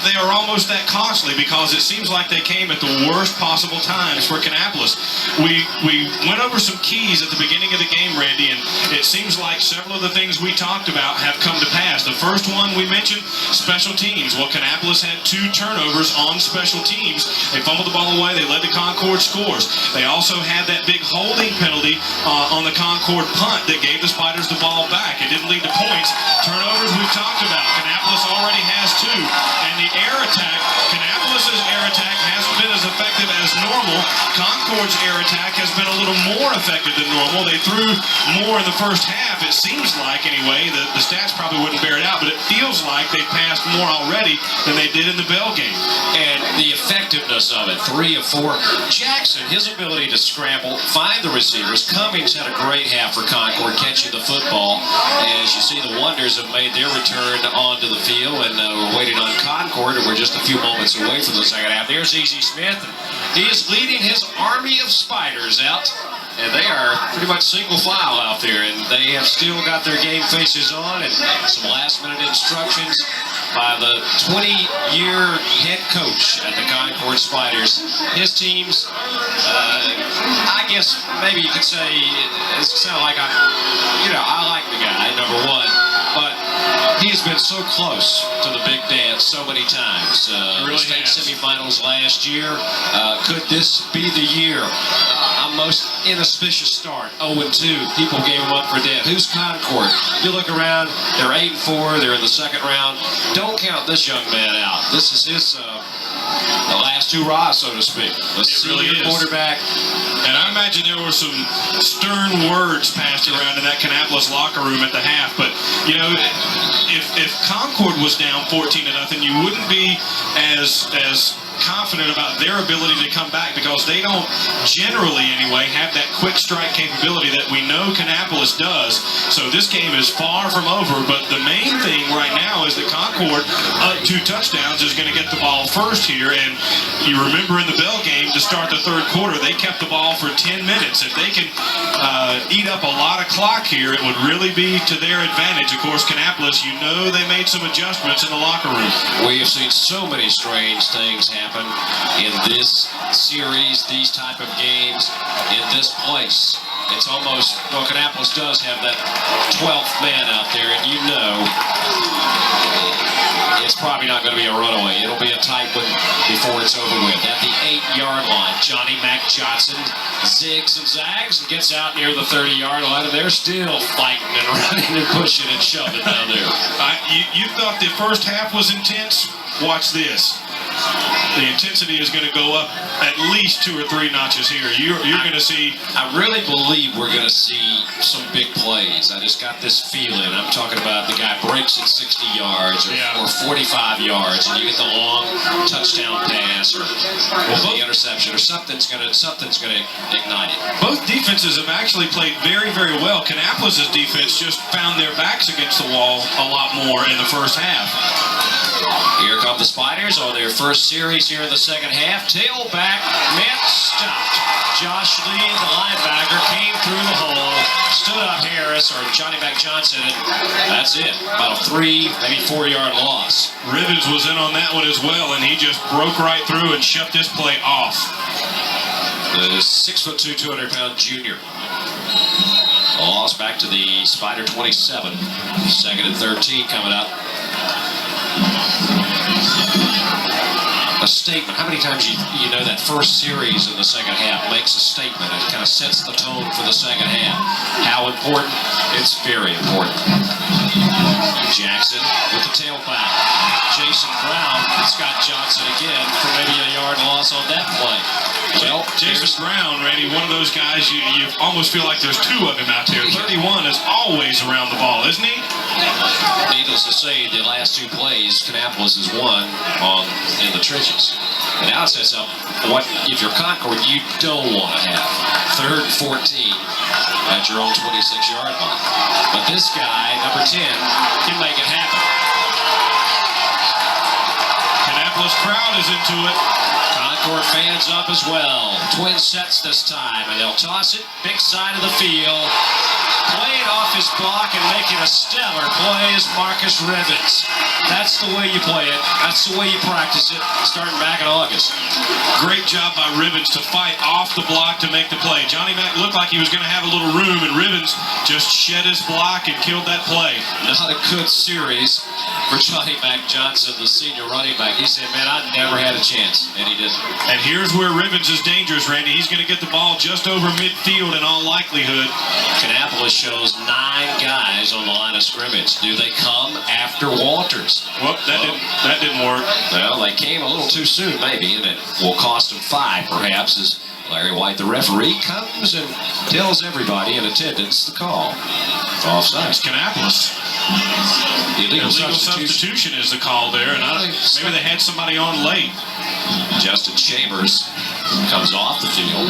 they are almost that costly because it seems like they came at the worst possible times for Kannapolis. We went over some keys at the beginning of the game, Randy, and it seems like several of the things we talked about have come to pass. The first one we mentioned, special teams. Well, Kannapolis had 2 turnovers on special teams. They fumbled the ball away. They led the Concord scores. They also had that big holding penalty on the Concord punt that gave the Spiders the ball back. It didn't lead to points. Turnovers we've talked about. Kannapolis already has 2. And the air attack, Kannapolis' air attack hasn't been as effective as normal. Concord's air attack has been a little more effective than normal. They threw more in the first half, it seems like anyway. The stats probably wouldn't bear it out, but it feels like they passed more already than they did in the Bell game. And the effectiveness of it, 3 of 4. Jackson, his ability to scramble, find the receivers. Cummings had a great half for Concord, catching the football. As you see, the Wonders have made their return onto the field, and we're waiting on Concord, and we're just a few moments away from the second half. There's E.Z. Smith, and he is leading his army of Spiders out. And they are pretty much single file out there, and they have still got their game faces on, and some last-minute instructions by the 20-year head coach at the Concord Spiders. His teams, I guess maybe you could say, it sounds like I like the guy, number 1, but he's been so close to the big dance so many times. Really state has. semifinals last year. Could this be the year? A most inauspicious start, 0-2. People gave him up for dead. Who's Concord? You look around, they're 8-4. They're in the second round. Don't count this young man out. This is his the last hurrah, so to speak. The really senior is. quarterback. And I imagine there were some stern words passed around in that Kannapolis locker room at the half. But, you know, if Concord was down 14-0, you wouldn't be as confident about their ability to come back because they don't generally, anyway, have that quick strike capability that we know Kannapolis does. So this game is far from over, but the main thing right now is that Concord, up 2 touchdowns, is going to get the ball first here. And you remember in the Bell game to start the third quarter, they kept the ball for 10 minutes. If they can eat up a lot of clock here, it would really be to their advantage. Of course, Kannapolis, you know they made some adjustments in the locker room. We have seen so many strange things happen in this series, these type of games, in this place. It's almost, well, Kannapolis does have that 12th man out there, and you know it's probably not going to be a runaway. It'll be a tight one before it's over with. At the 8-yard line, Johnny Mac Johnson zigs and zags and gets out near the 30-yard line, and they're still fighting and running and pushing and shoving down there. You thought the first half was intense? Watch this. the intensity is going to go up at least 2 or 3 notches here. You're going to see. I really believe we're going to see some big plays. I just got this feeling. I'm talking about the guy breaks at 60 yards or 45 yards, and you get the long touchdown pass or the interception, or something's going to ignite it. Both defenses have actually played very, very well. Kannapolis' defense just found their backs against the wall a lot more in the first half. Here come the Spiders on their first series here in the second half. Tailback, stopped. Josh Lee, the linebacker, came through the hole, stood up Harris or Johnny Mac Johnson, and that's it. About a 3, maybe 4-yard loss. Ribbons was in on that one as well, and he just broke right through and shut this play off. The 6'2", 200-pound junior. Loss back to the Spider 27. 2nd and 13 coming up. A statement. How many times you know that first series in the second half makes a statement? It kind of sets the tone for the second half. How important? It's very important. Jackson with the tailback. Jason Brown, Scott Johnson again for maybe a yard loss on that play. Well, Jason Brown, Randy, one of those guys you almost feel like there's 2 of him out there. 31 is always around the ball, isn't he? Needless to say, the last 2 plays, Kannapolis has won in the trenches. And now it sets up what, if you're Concord, you don't want to have. 3rd and 14 at your own 26-yard line. But this guy, number 10, can make it happen. Kannapolis crowd is into it. Concord fans up as well. Twin sets this time, and they'll toss it big side of the field. Playing off his block and making a stellar play is Marcus Ribbons. That's the way you play it. That's the way you practice it, starting back in August. Great job by Ribbons to fight off the block to make the play. Johnny Mac looked like he was going to have a little room, and Ribbons just shed his block and killed that play. Not a good series for Johnny Mac Johnson, the senior running back. He said, man, I never had a chance, and he didn't. And here's where Ribbons is dangerous, Randy. He's going to get the ball just over midfield in all likelihood. Kannapolis shows 9 guys on the line of scrimmage. Do they come after Walters? Well, that didn't work. Well, they came a little too soon, maybe, and it will cost them 5, perhaps, as Larry White, the referee, comes and tells everybody in attendance the call. Offside. It's Kannapolis. Illegal substitution is the call there, and maybe they had somebody on late. Justin Chambers comes off the field.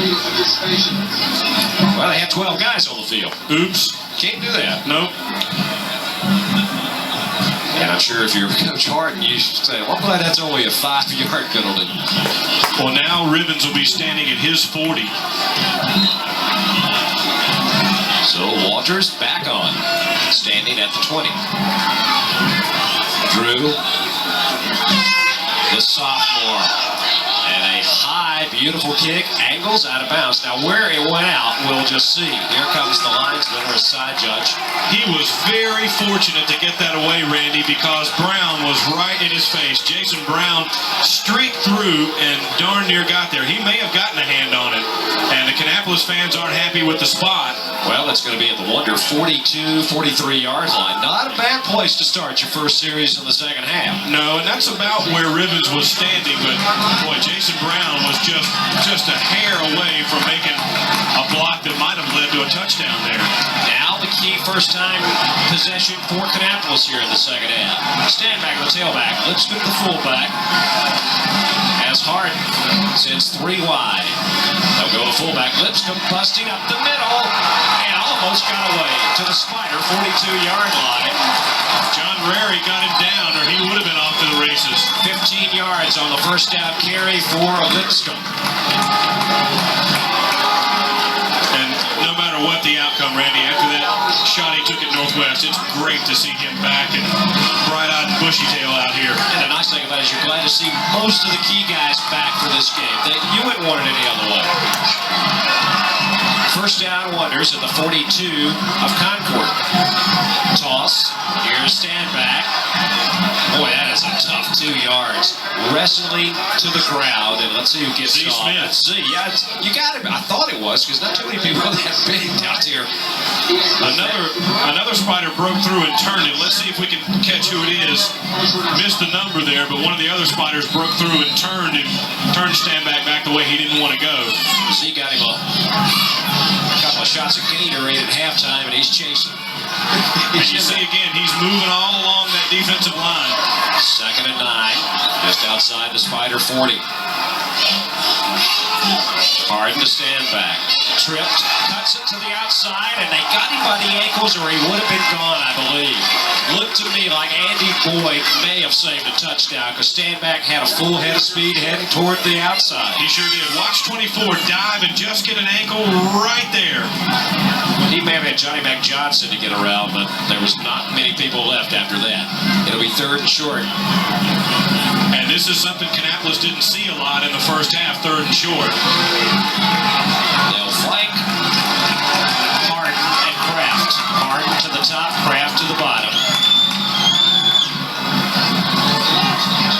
Well, they had 12 guys on the field. Oops. Can't do that. Nope. And I'm sure if you're Coach Harden, you say, well, boy, that's only a 5-yard penalty. Well, now Ribbons will be standing at his 40. So Walters back on, standing at the 20. Drew, the sophomore, and a high, beautiful kick, angles out of bounds. Now where it went out, we'll just see. Here comes the linesman or side judge. He was very fortunate to get that away, Randy, because Brown was right in his face. Jason Brown streaked through and darn near got there. He may have gotten a hand on it, and the Kannapolis fans aren't happy with the spot. Well, it's going to be at the Wonder 42, 43-yard line. Not a bad place to start your first series in the second half. No, and that's about where Ribbons was standing, but boy, Jason Brown was just a hair away from making a block that might have led to a touchdown there. Now the key first-time possession for Kannapolis here in the second half. Stand back with the tailback. Lipscomb the fullback. As Harden sends 3 wide. They'll go to fullback. Lipscomb busting up the middle and almost got away to the Spider 42-yard line. John Rary got him down, or he would have been off to the races. 15 yards on the first down carry for Lipscomb. And no matter what the outcome, Randy, after that shot he took at Northwest, it's great to see him back and bright-eyed and bushy-tail out here. And the nice thing about it is you're glad to see most of the key guys back for this game. You wouldn't want it any other way. First down Wonders at the 42 of Concord. Toss. Here's stand back. Boy, that is a tough 2 yards. Wrestling to the crowd, and let's see who gets it off. Let's see. Yeah, you got it. I thought it was, because not too many people that big out here. Another Spider broke through and turned it. Let's see if we can catch who it is. Missed the number there, but one of the other Spiders broke through and turned Stanback back the way he didn't want to go. So he got him a couple of shots of Gatorade at halftime, and he's chasing. And you see again, he's moving all along that defensive line. 2nd and 9, just outside the Spider 40. Harden to Stanback. Tripped, cuts it to the outside, and they got him by the ankles, or he would have been gone, I believe. Looked to me like Andy Boyd may have saved a touchdown, because Stanback had a full head of speed heading toward the outside. He sure did. Watch 24 dive and just get an ankle right there. He may have had Johnny Mac Johnson to get around, but there was not many people left after that. It'll be 3rd and short. And this is something Kannapolis didn't see a lot in the first half, 3rd and short. They'll flank Harden and Kraft. Harden to the top, Kraft to the bottom.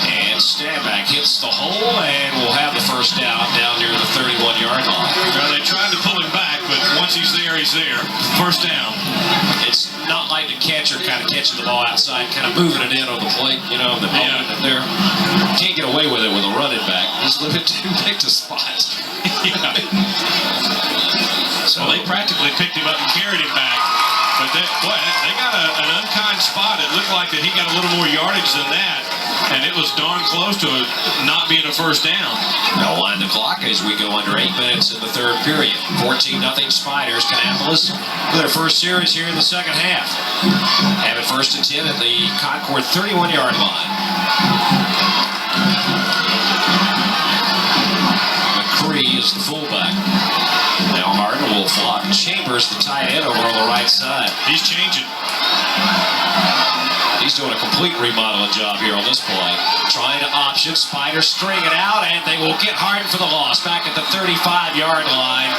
And Stanback hits the hole, and we'll have the first down near the 31-yard line. Well, they tried to pull him back, but once he's there, he's there. First down. It's not like the catcher kind of catching the ball outside, kind of moving it in on the plate, you know, the moment that they're can't get away with it with a running back. He's a little bit too big to spot. So they practically picked him up and carried him back. But they got an unkind spot. It looked like that he got a little more yardage than that. And it was darn close to not being a first down. They'll wind the clock as we go under 8 minutes in the 3rd period. 14-0 Spiders. Kannapolis for their first series here in the 2nd half. Have it 1st and 10 at the Concord 31-yard line. McCree is the fullback. Now Harden will flop. Chambers, the tight end, over on the right side. He's changing. He's doing a complete remodeling job here on this play. Trying to option, Spiders string it out, and they will get Harden for the loss. Back at the 35-yard line.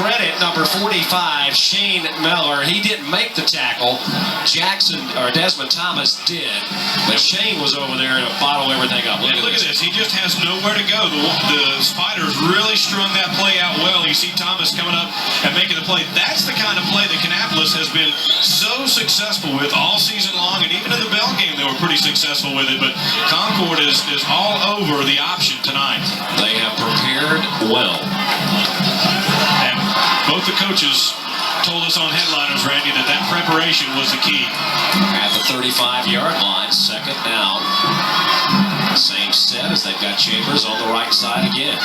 Credit number 45, Shane Miller. He didn't make the tackle. Desmond Thomas did. But Shane was over there to bottle everything up. Look at this. He just has nowhere to go. The Spiders really strung that play out well. You see Thomas coming up and making the play. That's the kind of play that Kannapolis has been so successful with all season long, and even in the Bell game they were pretty successful with it. But Concord is all over the option tonight. They have prepared well. And both the coaches told us on Headliners, Randy, that preparation was the key. At the 35-yard line, 2nd down. Same set as they've got Chambers on the right side again.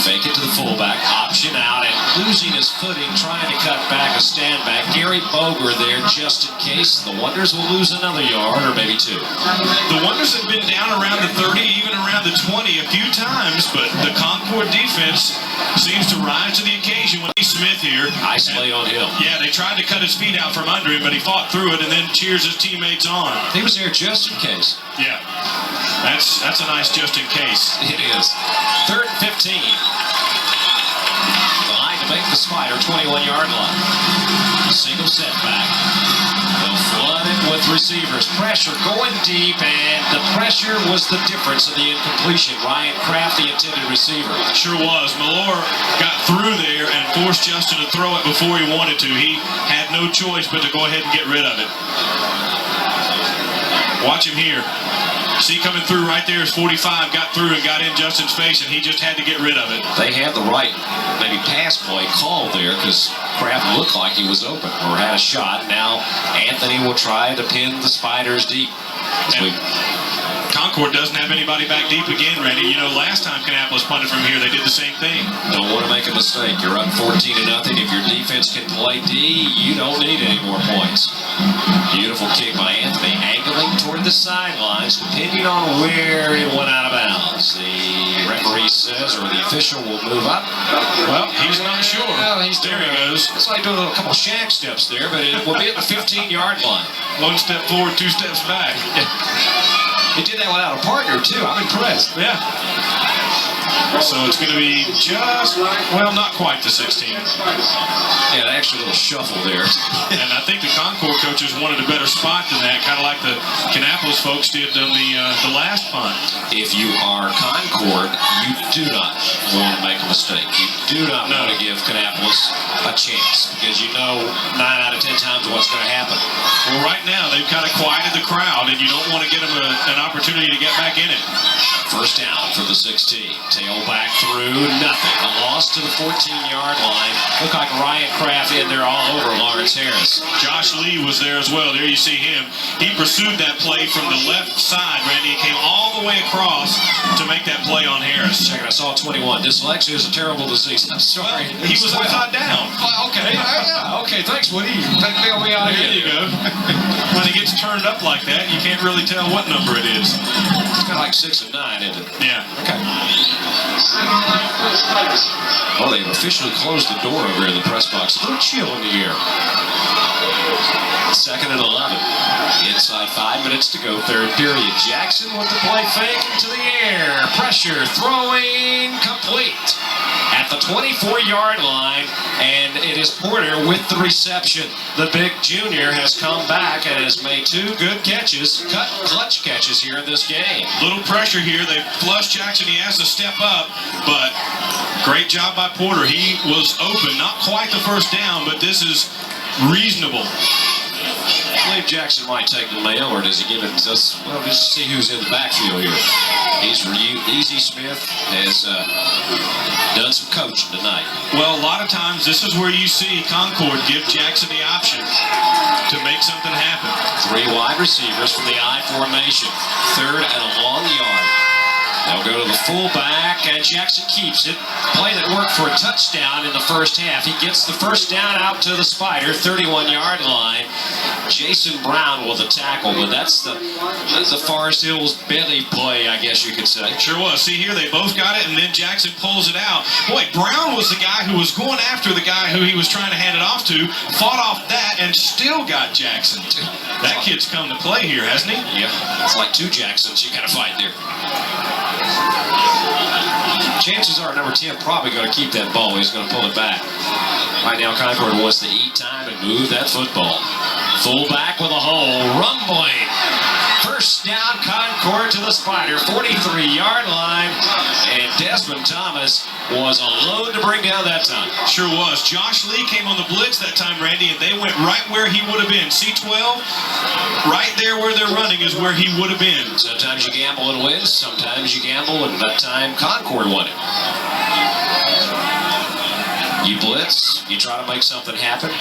Fake it to the fullback, option out, and losing his footing, trying to cut back a Stanback. Gary Boger there just in case. The Wonders will lose another yard or maybe 2. The Wonders have been down around the 30, even around the 20 a few times, but the Concord defense seems to rise to the occasion with Smith here. Isolate on him. Yeah, they tried to cut his feet out from under him, but he fought through it and then cheers his teammates on. He was there just in case. Yeah, that's a nice just in case. It is. 3rd and 15. The line to make the Spider 21-yard line. Single setback. They'll flood it with receivers. Pressure going deep, and the pressure was the difference in the incompletion. Ryan Kraft, the intended receiver. Sure was. Malore got through there and forced Justin to throw it before he wanted to. He had no choice but to go ahead and get rid of it. Watch him here. See coming through right there is 45, got through and got in Justin's face, and he just had to get rid of it. They had the right, maybe pass play called there because Kraft looked like he was open or had a shot. Now Anthony will try to pin the Spiders deep. Concord doesn't have anybody back deep again, Randy. You know, last time Kannapolis punted from here, they did the same thing. Don't want to make a mistake. You're up 14-0. If your defense can play D, you don't need any more points. Beautiful kick by Anthony, angling toward the sidelines, depending on where it went out of bounds. The referee says, or the official will move up. Well, he's not sure. Well, there he goes. It's like doing a couple shag steps there, but it will be at the 15-yard line. 1 step forward, 2 steps back. He did that without a partner, too. I'm impressed. Yeah. So it's going to be just, well, not quite the 16. Yeah, an extra little shuffle there. And I think the Concord coaches wanted a better spot than that, kind of like the Kannapolis folks did on the last punt. If you are Concord, you do not want to make a mistake. You do not want to give Kannapolis a chance because you know 9 out of 10 times what's going to happen. Well, right now they've kind of quieted the crowd, and you don't want to get them an opportunity to get back in it. First down for the 16. Tail back through, nothing. A loss to the 14-yard line. Looked like Ryan Kraft in there all over Lawrence Harris. Josh Lee was there as well. There you see him. He pursued that play from the left side, Randy, and came all the way across to make that play on Harris. Check it, I saw 21. Dyslexia is a terrible disease. I'm sorry. Well, he was upside down. Okay, yeah, okay, thanks, Woody. Bail me out There again. you go. When it gets turned up like that, you can't really tell what number it is. It's kind of like 6 and 9, isn't it? Yeah. Okay. Oh, they've officially closed the door over here in the press box. A little chill in the air. 2nd and 11. Inside 5 minutes to go, third period. Jackson with the play fake into the air. Pressure, throwing, complete. At the 24-yard line, and it is Porter with the reception. The big junior has come back and has made 2 good catches, clutch catches here in this game. Little pressure here. They flushed Jackson. He has to step up, but great job by Porter. He was open. Not quite the first down, but this is reasonable. I believe Jackson might take the mail, or does he give it to us? Well, just see who's in the backfield here. Easy Smith has done some coaching tonight. Well, a lot of times this is where you see Concord give Jackson the option to make something happen. 3 wide receivers from the I formation. 3rd and a long yard. They'll go to the fullback, and Jackson keeps it. Play that worked for a touchdown in the first half. He gets the first down out to the Spider, 31-yard line. Jason Brown with a tackle, but that's the Forest Hills Bentley play, I guess you could say. Sure was. See here, they both got it, and then Jackson pulls it out. Boy, Brown was the guy who was going after the guy who he was trying to hand it off to, fought off that, and still got Jackson. That kid's come to play here, hasn't he? Yeah, it's like 2 Jacksons you got to fight there. Chances are number 10 probably going to keep that ball. He's going to pull it back. Right now, Concord wants to eat time and move that football. Fullback with a hole, rumbling. First down, Concord to the Spider, 43-yard line, and Desmond Thomas was alone to bring down that time. Sure was. Josh Lee came on the blitz that time, Randy, and they went right where he would have been. C12, right there where they're running is where he would have been. Sometimes you gamble and win, sometimes you gamble, and that time Concord won it. You blitz, you try to make something happen.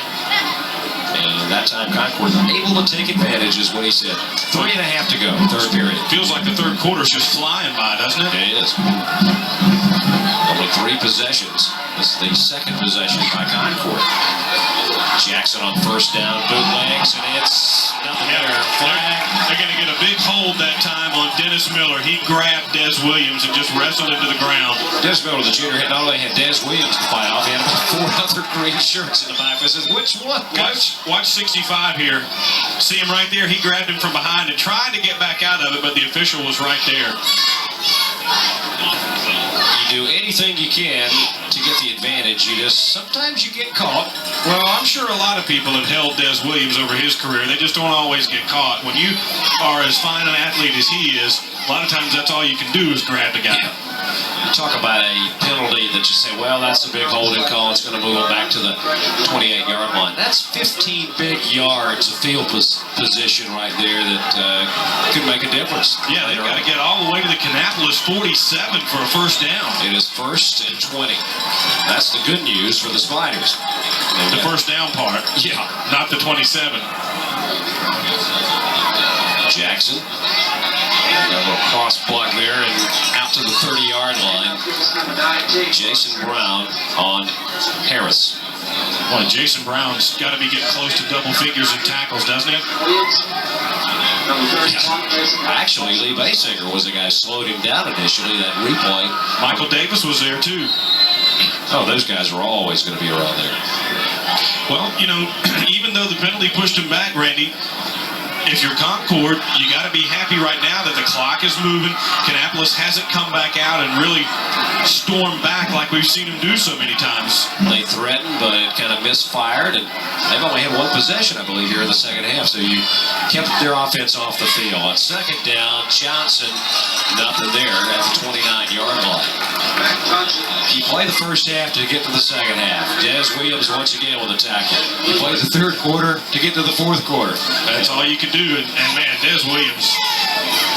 And that time Concord able to take advantage is what he said. 3.5 to go, third period. Feels like the third quarter's just flying by, doesn't it? It is. Only 3 possessions. This is the second possession by Concord. Jackson on first down, bootlegs, and it's nothing there. Flag. They're going to get a big hold that time on Dennis Miller. He grabbed Des Williams and just wrestled into the ground. Des Miller, the junior, not only had Des Williams to fight off, he had about 4 other green shirts in the back. I says, which one, Coach? Watch 65 here. See him right there? He grabbed him from behind and tried to get back out of it, but the official was right there. You do anything you can to get the advantage. Sometimes you get caught. Well, I'm sure a lot of people have held Des Williams over his career. They just don't always get caught. When you are as fine an athlete as he is, a lot of times that's all you can do is grab the guy. You talk about a penalty that you say, well, that's a big holding call. It's going to move him back to the 28-yard line. That's 15 big yards of field position right there that could make a difference. Yeah, they've got to get all the way to the Kannapolis 47 for a first down. It is 1st and 20. That's the good news for the Spiders. The first down part. Yeah. Not the 27. Jackson. Got a little cross block there and out to the 30-yard line. Jason Brown on Harris. Boy, Jason Brown's got to be getting close to double figures in tackles, doesn't he? Actually, Lee Basinger was the guy who slowed him down initially, that replay. Michael Davis was there, too. Oh, those guys are always going to be around there. Well, you know, even though the penalty pushed him back, Randy, if you're Concord, you got to be happy right now that the clock is moving. Kannapolis hasn't come back out and really stormed back like we've seen them do so many times. They threatened, but it kind of misfired, and they've only had one possession, I believe, here in the second half, so you kept their offense off the field. On second down, Johnson, nothing there at the 29-yard line. You play the first half to get to the second half. Des Williams once again with a tackle. You play the third quarter to get to the fourth quarter. That's all you can do, and man, Des Williams,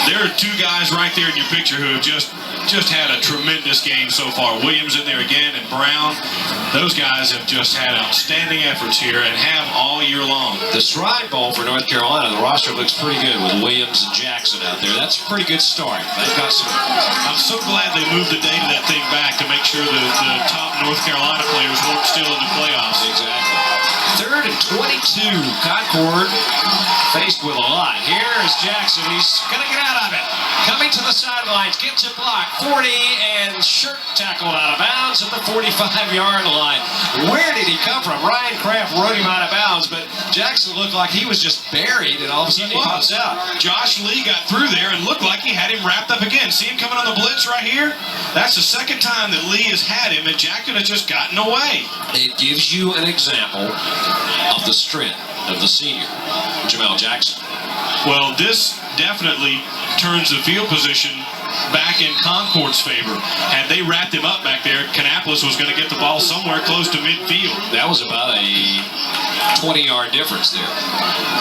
there are two guys right there in your picture who have just had a tremendous game so far. Williams in there again, and Brown. Those guys have just had outstanding efforts here and have all year long. The Shrine Bowl for North Carolina, the roster looks pretty good with Williams and Jackson out there. That's a pretty good start. They've got some. I'm so glad they moved the date of that thing back to make sure the top North Carolina players weren't still in the playoffs. Exactly. Third and 22. Concord faced with a lot. Here's Jackson. He's going to get out of it. Coming to the sidelines, gets it blocked. 40 and shirt tackled out of bounds at the 45-yard line. Where did he come from? Ryan Kraft rode him out of bounds, but Jackson looked like he was just buried, and all of a sudden he pops out. Josh Lee got through there and looked like he had him wrapped up again. See him coming on the blitz right here? That's the second time that Lee has had him, and Jackson has just gotten away. It gives you an example of the strength of the senior, Jamel Jackson. Well, this definitely turns the field position back in Concord's favor. Had they wrapped him up back there, Kannapolis was going to get the ball somewhere close to midfield. That was about a 20-yard difference there.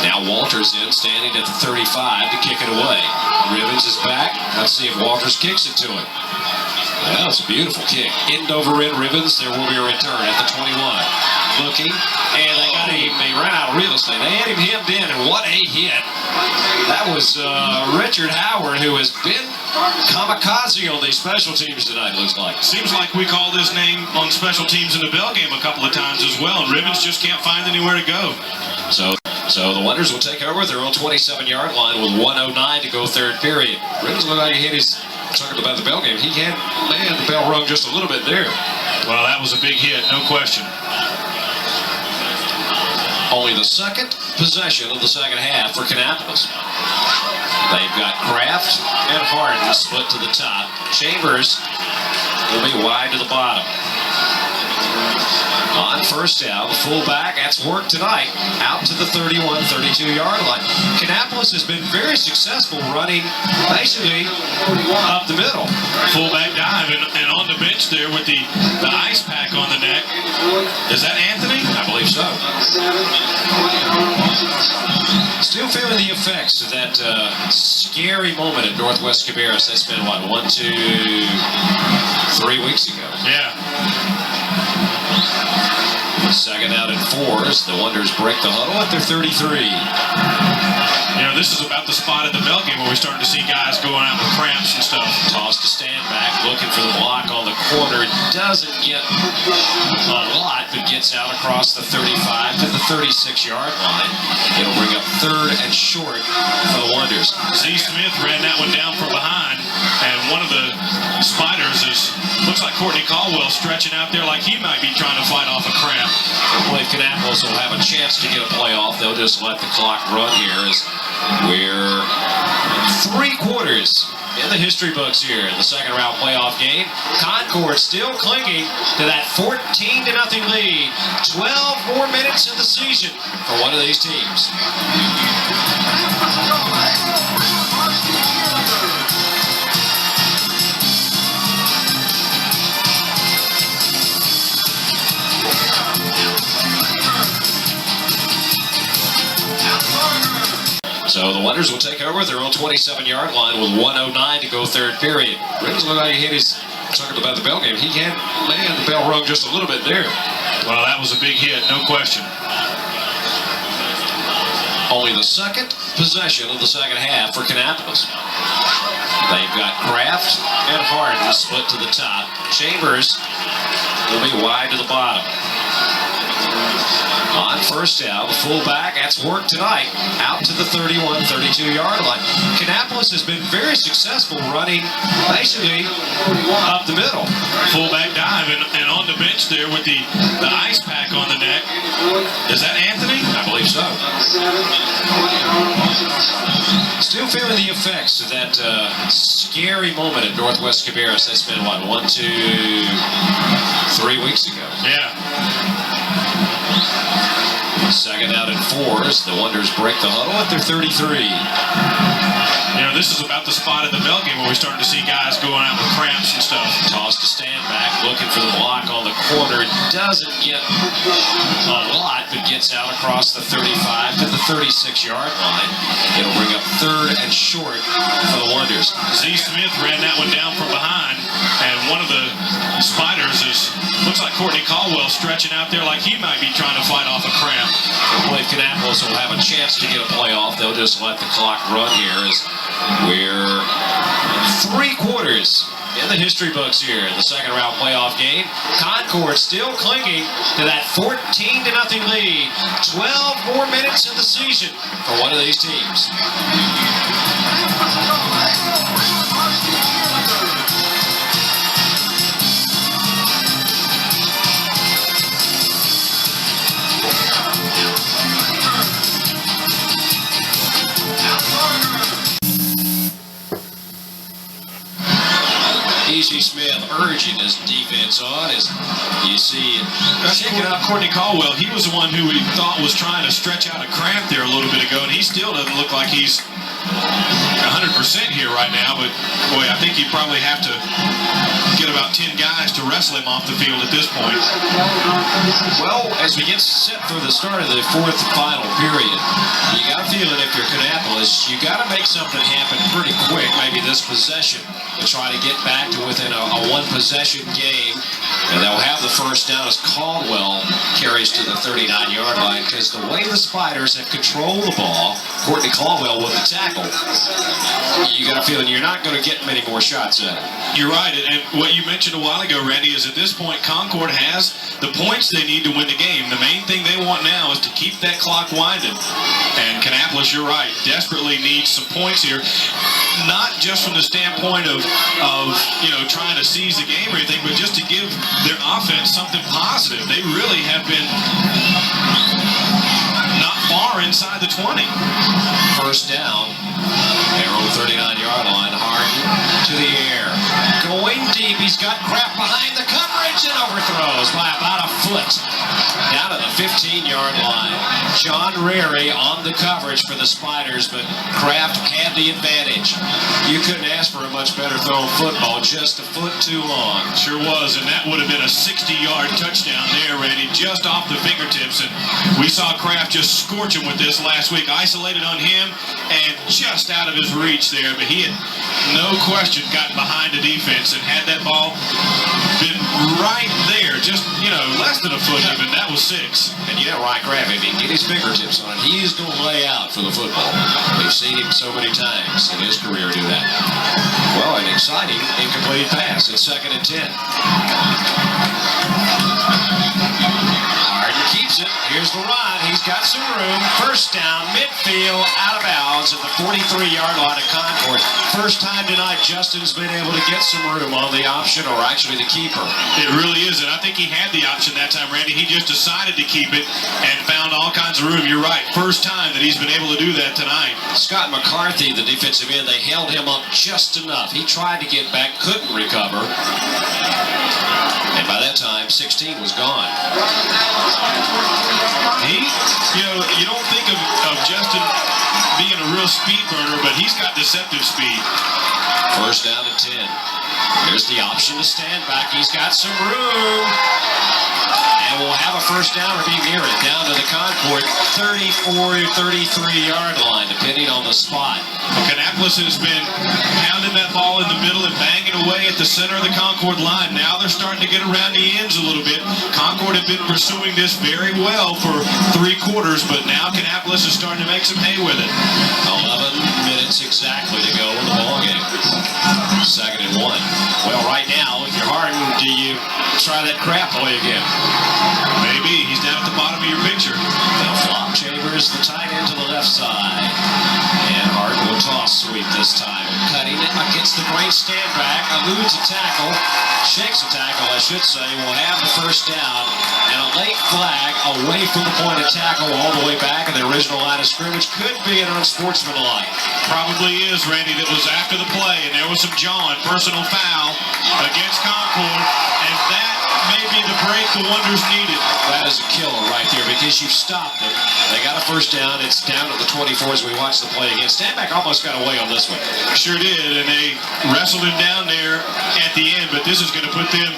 Now Walters in, standing at the 35 to kick it away. Ribbons is back. Let's see if Walters kicks it to him. That was a beautiful kick. End over end, Ribbons. There will be a return at the 21. Looking, and they got him. They ran out of real estate. They had him hemmed in, and what a hit. That was Richard Howard, who has been kamikaze on these special teams tonight, looks like. Seems like we called his name on special teams in the Bell game a couple of times as well, and Ribbons just can't find anywhere to go. So the Wonders will take over their own 27-yard line with 1:09 to go third period. Ribbons looked like he hit his, talking about the Bell game, he had, man, the bell rung just a little bit there. Well, that was a big hit, no question. Only the second possession of the second half for Kannapolis. They've got Kraft and Harden split to the top. Chambers will be wide to the bottom. On first down, the fullback, that's work tonight, out to the 31, 32-yard line. Kannapolis has been very successful running basically up the middle. Fullback dive, and on the bench there with the ice pack on the neck. Is that Anthony? I believe so. Still feeling the effects of that scary moment at Northwest Cabarrus. That's been, what, 1, 2, 3 weeks ago. Yeah. Second out and 4 as the Wonders break the huddle at their 33. You know, this is about the spot at the Bell game where we're starting to see guys going out with cramps and stuff. Toss to stand back, looking for the block on the corner. Doesn't get a lot, but gets out across the 35 to the 36-yard line. It'll bring up third and short for the Wonders. Z. Smith ran that one down from behind, and one of the spiders looks like Courtney Caldwell stretching out there like he might be trying to fight off a cramp. I believe Kannapolis will have a chance to get a playoff. They'll just let the clock run here as we're 3 quarters in the history books here in the second round playoff game. Concord still clinging to that 14-0 lead. 12 more minutes in the season for one of these teams. So the Wonders will take over their own 27-yard line with 1:09 to go third period. Ribbons looked like he hit his, talking about the Bell game, he had, man, the bell rung just a little bit there. Well, that was a big hit, no question. Only the second possession of the second half for Kannapolis. They've got Kraft and Harden split to the top. Chambers will be wide to the bottom. On first down, the fullback, that's work tonight, out to the 31, 32-yard line. Kannapolis has been very successful running basically up the middle. Fullback dive and on the bench there with the ice pack on the neck. Is that Anthony? I believe so. Still feeling the effects of that scary moment at Northwest Cabarrus. That's been, what, 1, 2, 3 weeks ago. Yeah. Second out and 4 as the Wonders break the huddle at their 33. You know, this is about the spot in the bell game where we're starting to see guys going out with cramps and stuff. Toss to stand back, looking for the block on the corner. Doesn't get a lot, but gets out across the 35 to the 36-yard line. It'll bring up third and short for the Wonders. Z. Smith ran that one down from behind, and one of the Spiders looks like Courtney Caldwell stretching out there like he might be trying to fight off a cramp. I believe Kannapolis will have a chance to get a playoff. They'll just let the clock run here as we're 3 quarters in the history books here in the second round playoff game. Concord still clinging to that 14-0 lead. 12 more minutes in the season for one of these teams. E.C. Smith urging his defense on as you see Checking out Courtney Caldwell, he was the one who we thought was trying to stretch out a cramp there a little bit ago, and he still doesn't look like he's 100% here right now, but boy, I think he'd probably have to get about 10 guys to wrestle him off the field at this point. Well, as we get set for the start of the fourth and final period, you got a feeling if you're Kannapolis, you got to make something happen pretty quick, maybe this possession, to try to get back to within a one-possession game. And they'll have the first down as Caldwell carries to the 39-yard line, because the way the Spiders have controlled the ball, Courtney Caldwell with the tackle, you got a feeling you're not going to get many more shots at it. You're right, and what you mentioned a while ago, Randy, is at this point Concord has the points they need to win the game. The main thing they want now is to keep that clock winding. And Kannapolis, you're right, desperately needs some points here. Not just from the standpoint of you know, trying to seize the game or anything, but just to give their offense something positive. They really have been not far inside the 20. First down, they're on the 39-yard line. Harden to the air, going deep. He's got Kraft behind the coverage and overthrows by about a foot down to the 15-yard line. John Rary on the coverage for the Spiders, but Kraft had the advantage. You couldn't ask for a much better thrown football, just a foot too long. Sure was, and that would have been a 60-yard touchdown there, Randy, just off the fingertips. And we saw Kraft just scorch him with this last week, isolated on him and just out of his reach there. But he had no question gotten behind the defense, and had that ball been right there, just, you know, less than a foot even, that was 6. And you know, Ryan Kraft, if he can get his fingertips on it, he's going to lay out for the football. We've seen him so many times in his career do that. Well, an exciting incomplete pass. It's 2nd and 10. Harden keeps it. Here's the run. He's got some room. First down, midfield, out of bounds at the 43-yard line of Concord. First time tonight Justin's been able to get some room on the option, or actually the keeper. It really is, and I think he had the option that time, Randy. He just decided to keep it and found all kinds of room. You're right. First time that he's been able to do that tonight. Scott McCarthy, the defensive end, they held him up just enough. He tried to get back, couldn't recover. And by that time, 16 was gone. He, you know, you don't think of Justin being a real speed burner, but he's got deceptive speed. First down to 10. There's the option to stand back. He's got some room. And we'll have a first down or be near it, down to the Concord 34 or 33-yard line, depending on the spot. Kannapolis has been pounding that ball in the middle and banging away at the center of the Concord line. Now they're starting to get around the ends a little bit. Concord have been pursuing this very well for 3 quarters, but now Kannapolis is starting to make some hay with it. 11 minutes exactly to go in the ball game. 2nd and 1. Well, right now, if you're Harden, do you try that crap play again? Maybe. He's down at the bottom of your picture. Now flop Chambers, the tight end to the left side. And Harden will toss sweep this time. Cutting it against the great stand back. Eludes a tackle. Shakes a tackle, I should say. Will have the first down. And a late flag away from the point of tackle all the way back in the original line of scrimmage. Could be an unsportsmanlike. Probably is, Randy. That was after the play, and there was some jawing. Personal foul against Concord, and that may be the break the Wonders needed. That is a killer right there because you've stopped them. They got a first down. It's down at the 24 as we watch the play again. Standback almost got away on this one. Sure did, and they wrestled him down there at the end, but this is going to put them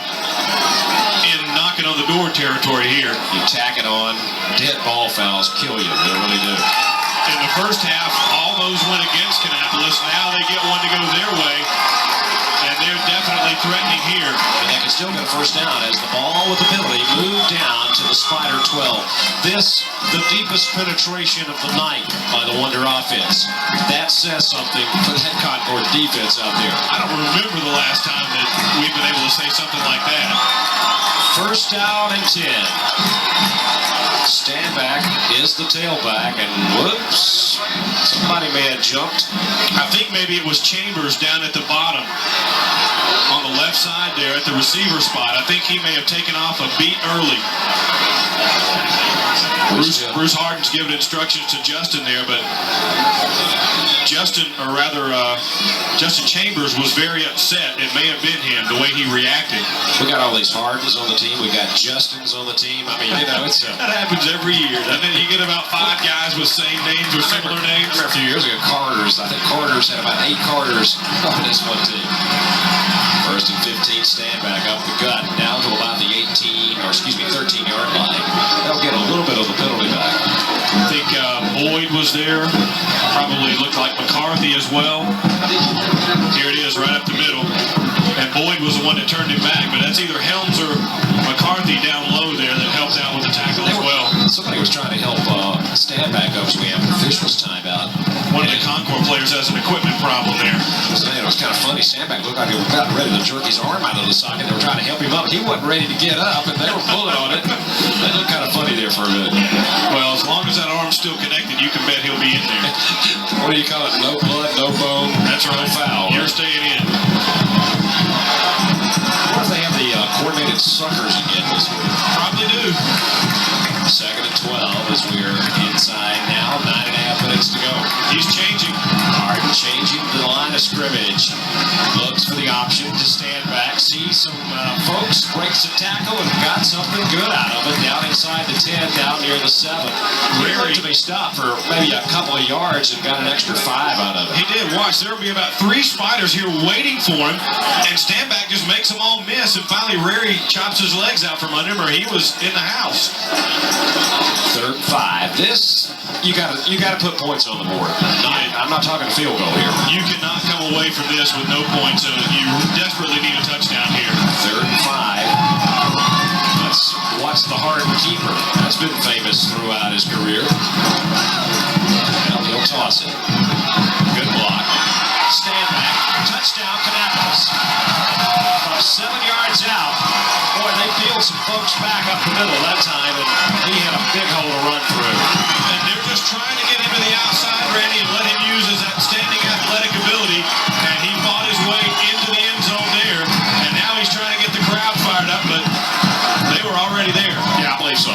in knocking on the door territory here. You tack it on. Dead ball fouls kill you. They really do. In the first half, all those went against Kannapolis. Now they get one to go their way, and they're definitely threatening here. And they can still get a first down as the ball with the penalty moved down to the Spider 12. This, the deepest penetration of the night by the Wonder offense. That says something for that Concord defense out there. I don't remember the last time that we've been able to say something like that. First down and 10. Standback is the tailback, and whoops, somebody may have jumped. I think maybe it was Chambers down at the bottom on the left side there at the receiver spot. I think he may have taken off a beat early. Bruce Harden's giving instructions to Justin there, but Justin Chambers was very upset. It may have been him, the way he reacted. We got all these Hardens on the team. We got Justins on the team. I mean, you know, it's that happens every year. And then you get about 5 guys with same names or similar names. I remember a few years ago, Carters. I think Carters had about 8 Carters on this one team. First and 15, Standback up the gut, down to about the 13-yard line. They'll get a little bit of the penalty back. I think Boyd was there. Probably looked like McCarthy as well. Here it is, right up the middle. And Boyd was the one that turned him back, but that's either Helms or McCarthy down low there that helped out with the tackle as well. Somebody was trying to help Standback up, so we have an official's timeout. One of the Concord players has an equipment problem there. It was kind of funny. Standback looked like he was about ready to jerk his arm out of the socket. They were trying to help him up. He wasn't ready to get up, and they were pulling on it. They looked kind of funny there for a minute. Well, as long as that arm's still connected, you can bet he'll be in there. What do you call it? No blood, no bone. That's right. No foul. You're staying in. What if they have the coordinated suckers again this week? Probably do. 2nd and 12 as we're inside now. 9.5 minutes to go. He's changing. Harden changing to the line of scrimmage. Looks for the option to stand back. Sees some folks. Breaks a tackle and got something good out of it. Down inside the 10, down near the 7. He looked to be stopped for maybe a couple of yards and got an extra 5 out of it. He did. Watch. There will be about 3 Spiders here waiting for him. And Standback just makes them all miss. And finally, Rary chops his legs out from under him, or he was in the house. 3rd and 5. This, you gotta put points on the board. I'm not talking field goal here. You cannot come away from this with no points. So you desperately need a touchdown here. 3rd and 5. Let's watch the Harden keeper. That's been famous throughout his career. Well, he'll toss it. Good block. Standback. Touchdown, Kannapolis. From 7 yards out. Boy, they peeled some folks back up the middle that time, and he had a big hole to run through. And they're just trying to get him to the outside, Randy, and let him use his outstanding athletic ability. And he fought his way into the end zone there. And now he's trying to get the crowd fired up, but they were already there. Yeah, I believe so.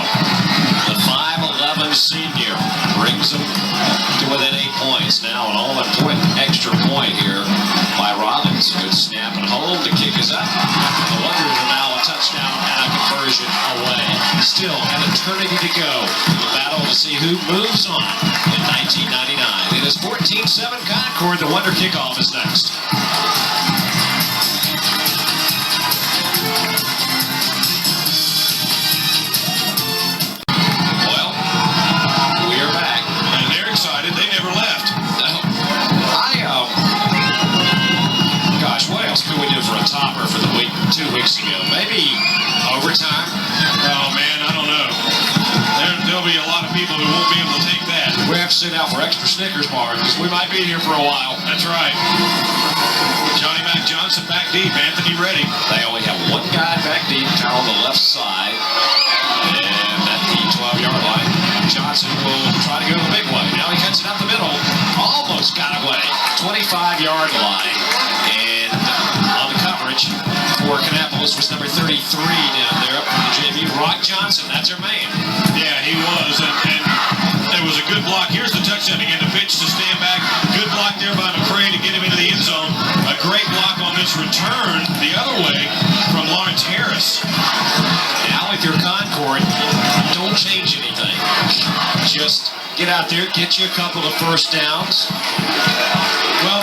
The 5'11 senior brings them to within 8 points. Now an all-important extra point here by Robbins. Good snap and hold. The kick is up. The Wonders are now a touchdown and a conversion away. Still an eternity to go in the battle to see who moves on in 1999. It is 14-7 Concord. The Wonder kickoff is next. Well, we are back. And they're excited. They never left. Gosh, what else could we do for a topper for the week 2 weeks ago? Maybe overtime? Oh, man, I don't know. There'll be a lot of people who won't be able to take that. Well, have to sit out for extra Snickers bars because we might be here for a while. That's right. Johnny Mac Johnson back deep. Anthony ready. They only have one guy back deep, down on the left side. And at the 12-yard line, Johnson will try to go the big way. Now he cuts it up the middle. Almost got away. 25-yard line. And on the coverage for Kannapolis was number 33 down there up from the JV. Rock Johnson, that's her man. Yeah, he was. And there was a good block. Here's the touchdown again. The pitch to stand back. Good block there by McCray to get him into the end zone. A great block on this return the other way from Lawrence Harris. Now if you're Concord, don't change anything. Just get out there, get you a couple of first downs. Well,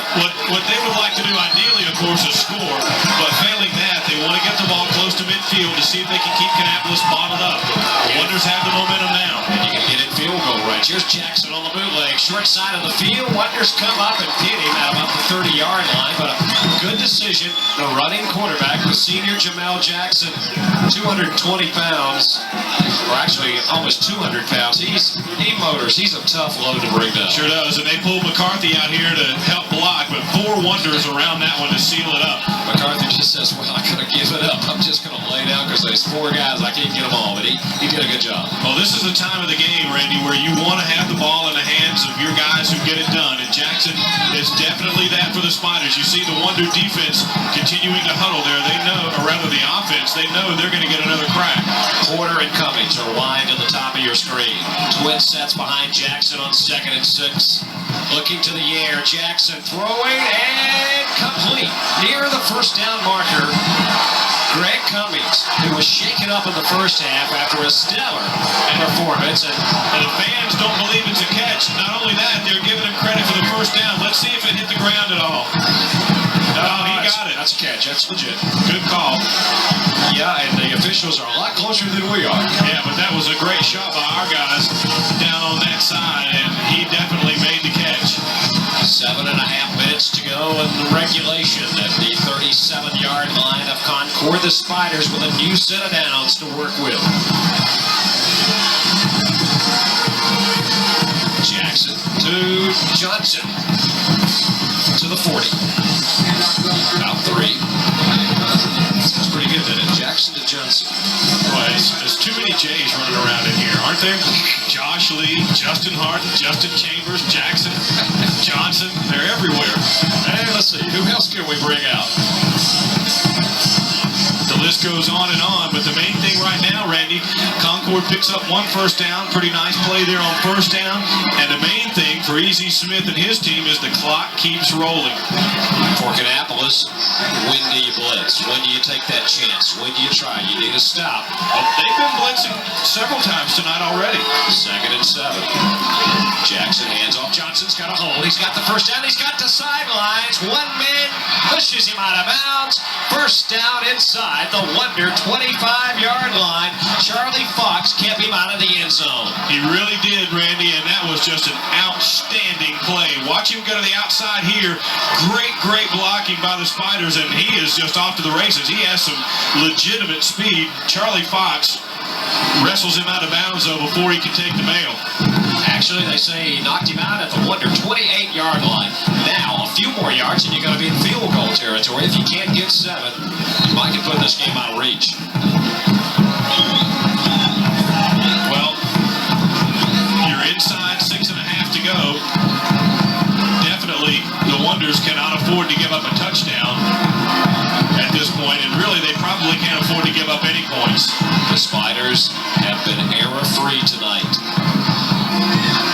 what they would like to do ideally, of course, is score. But failing that, they want to get the ball close to midfield to see if they can keep Kannapolis bottled up. The Wonders have the momentum now. And you can get in field goal range. Here's Jackson on the bootleg. Short side of the field. Wonders come up and pin him at about the 30-yard line. But a good decision. The running quarterback, the senior Jamel Jackson, 220 pounds. Or actually, almost 200 pounds. He motors. He's a tough load to bring down. Sure does. And they pulled McCarthy out here to help block, but 4 Wonders around that one to seal it up. McCarthy just says, well, I gotta give it up. I'm just gonna lay down because there's 4 guys. I can't get them all. But he did a good job. Well, this is the time of the game, Randy, where you want to have the ball in the hands of your guys who get it done. And Jackson is definitely that for the Spiders. You see the Wonder defense continuing to huddle there. They know, or rather the offense, they know they're going to get another crack. Porter and Cummings are wide to the top of your screen. Twin sets behind Jackson on 2nd and 6. Looking to the air. Jackson throwing and complete. Near the first down marker. Greg Cummings, who was shaken up in the first half after a stellar performance. And the fans don't believe it's a catch. Not only that, they're giving him credit for the first down. Let's see if it hit the ground at all. Oh, he got it. That's a catch. That's legit. Good call. Yeah, and the officials are a lot closer than we are. Yeah, but that was a great shot by our guys down on that side, and he definitely made the catch. 7.5 minutes to go in the regulation at the 37-yard line of Concord. The Spiders with a new set of downs to work with. Jackson to Johnson to the 40. About 3. That's pretty good, isn't it? Jackson to Johnson. Boy, there's too many J's running around in here, aren't there? Josh Lee, Justin Hart, Justin Chambers, Jackson, Johnson, they're everywhere. Hey, let's see. Who else can we bring out? The list goes on, but the main thing right now, Randy, Concord picks up 1 first down. Pretty nice play there on first down. And the main thing for E.Z. Smith and his team is the clock keeps rolling. For Kannapolis, when do you blitz? When do you take that chance? When do you try? You need to stop. Oh, they've been blitzing several times tonight already. 2nd and 7. Jackson hands off. Johnson's got a hold. He's got the first down. He's got the sidelines. 1 man pushes him out of bounds. First down inside the Wonder 25-yard line. Charlie Fox kept him out of the end zone. He really did, Randy, and that was just an outstanding play. Watch him go to the outside here. Great blocking by the Spiders, and he is just off to the races. He has some legitimate speed. Charlie Fox wrestles him out of bounds, though, before he can take the mail. Actually, they say he knocked him out at the Wonder 28-yard line. Now, a few more yards, and you're going to be in field goal territory. If you can't get 7, you might can put this game out of reach. Well, you're inside 6.5 to go. Definitely, the Wonders cannot afford to give up a touchdown at this point, and really, they probably can't afford to give up any points. The Spiders have been error-free tonight.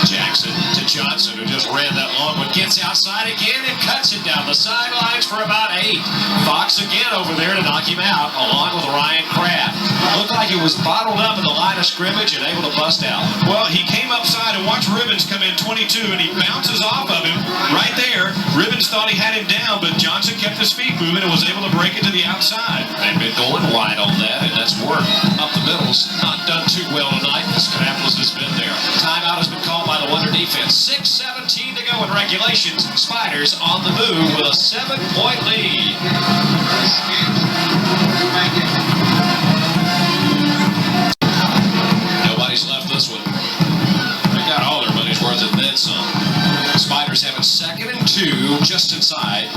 Jackson to Johnson, who just ran that long one, gets outside again and cuts it down the sidelines for about 8. Fox again over there to knock him out, along with Ryan Kraft. Looked like he was bottled up in the line of scrimmage and able to bust out. Well, he came upside and watched Ribbons come in 22, and he bounces off of him right there. Ribbons thought he had him down, but Johnson kept his feet moving and was able to break it to the outside. They've been going wide on that, and that's worked. Up the middle's not done too well tonight, because Kannapolis has been there. Timeout has been called by the Wonder defense. 6:17 to go in regulations. Spiders on the move with a 7-point lead. Nobody's left this one. They got all their money's worth and then some. Spiders have it 2nd and 2, just inside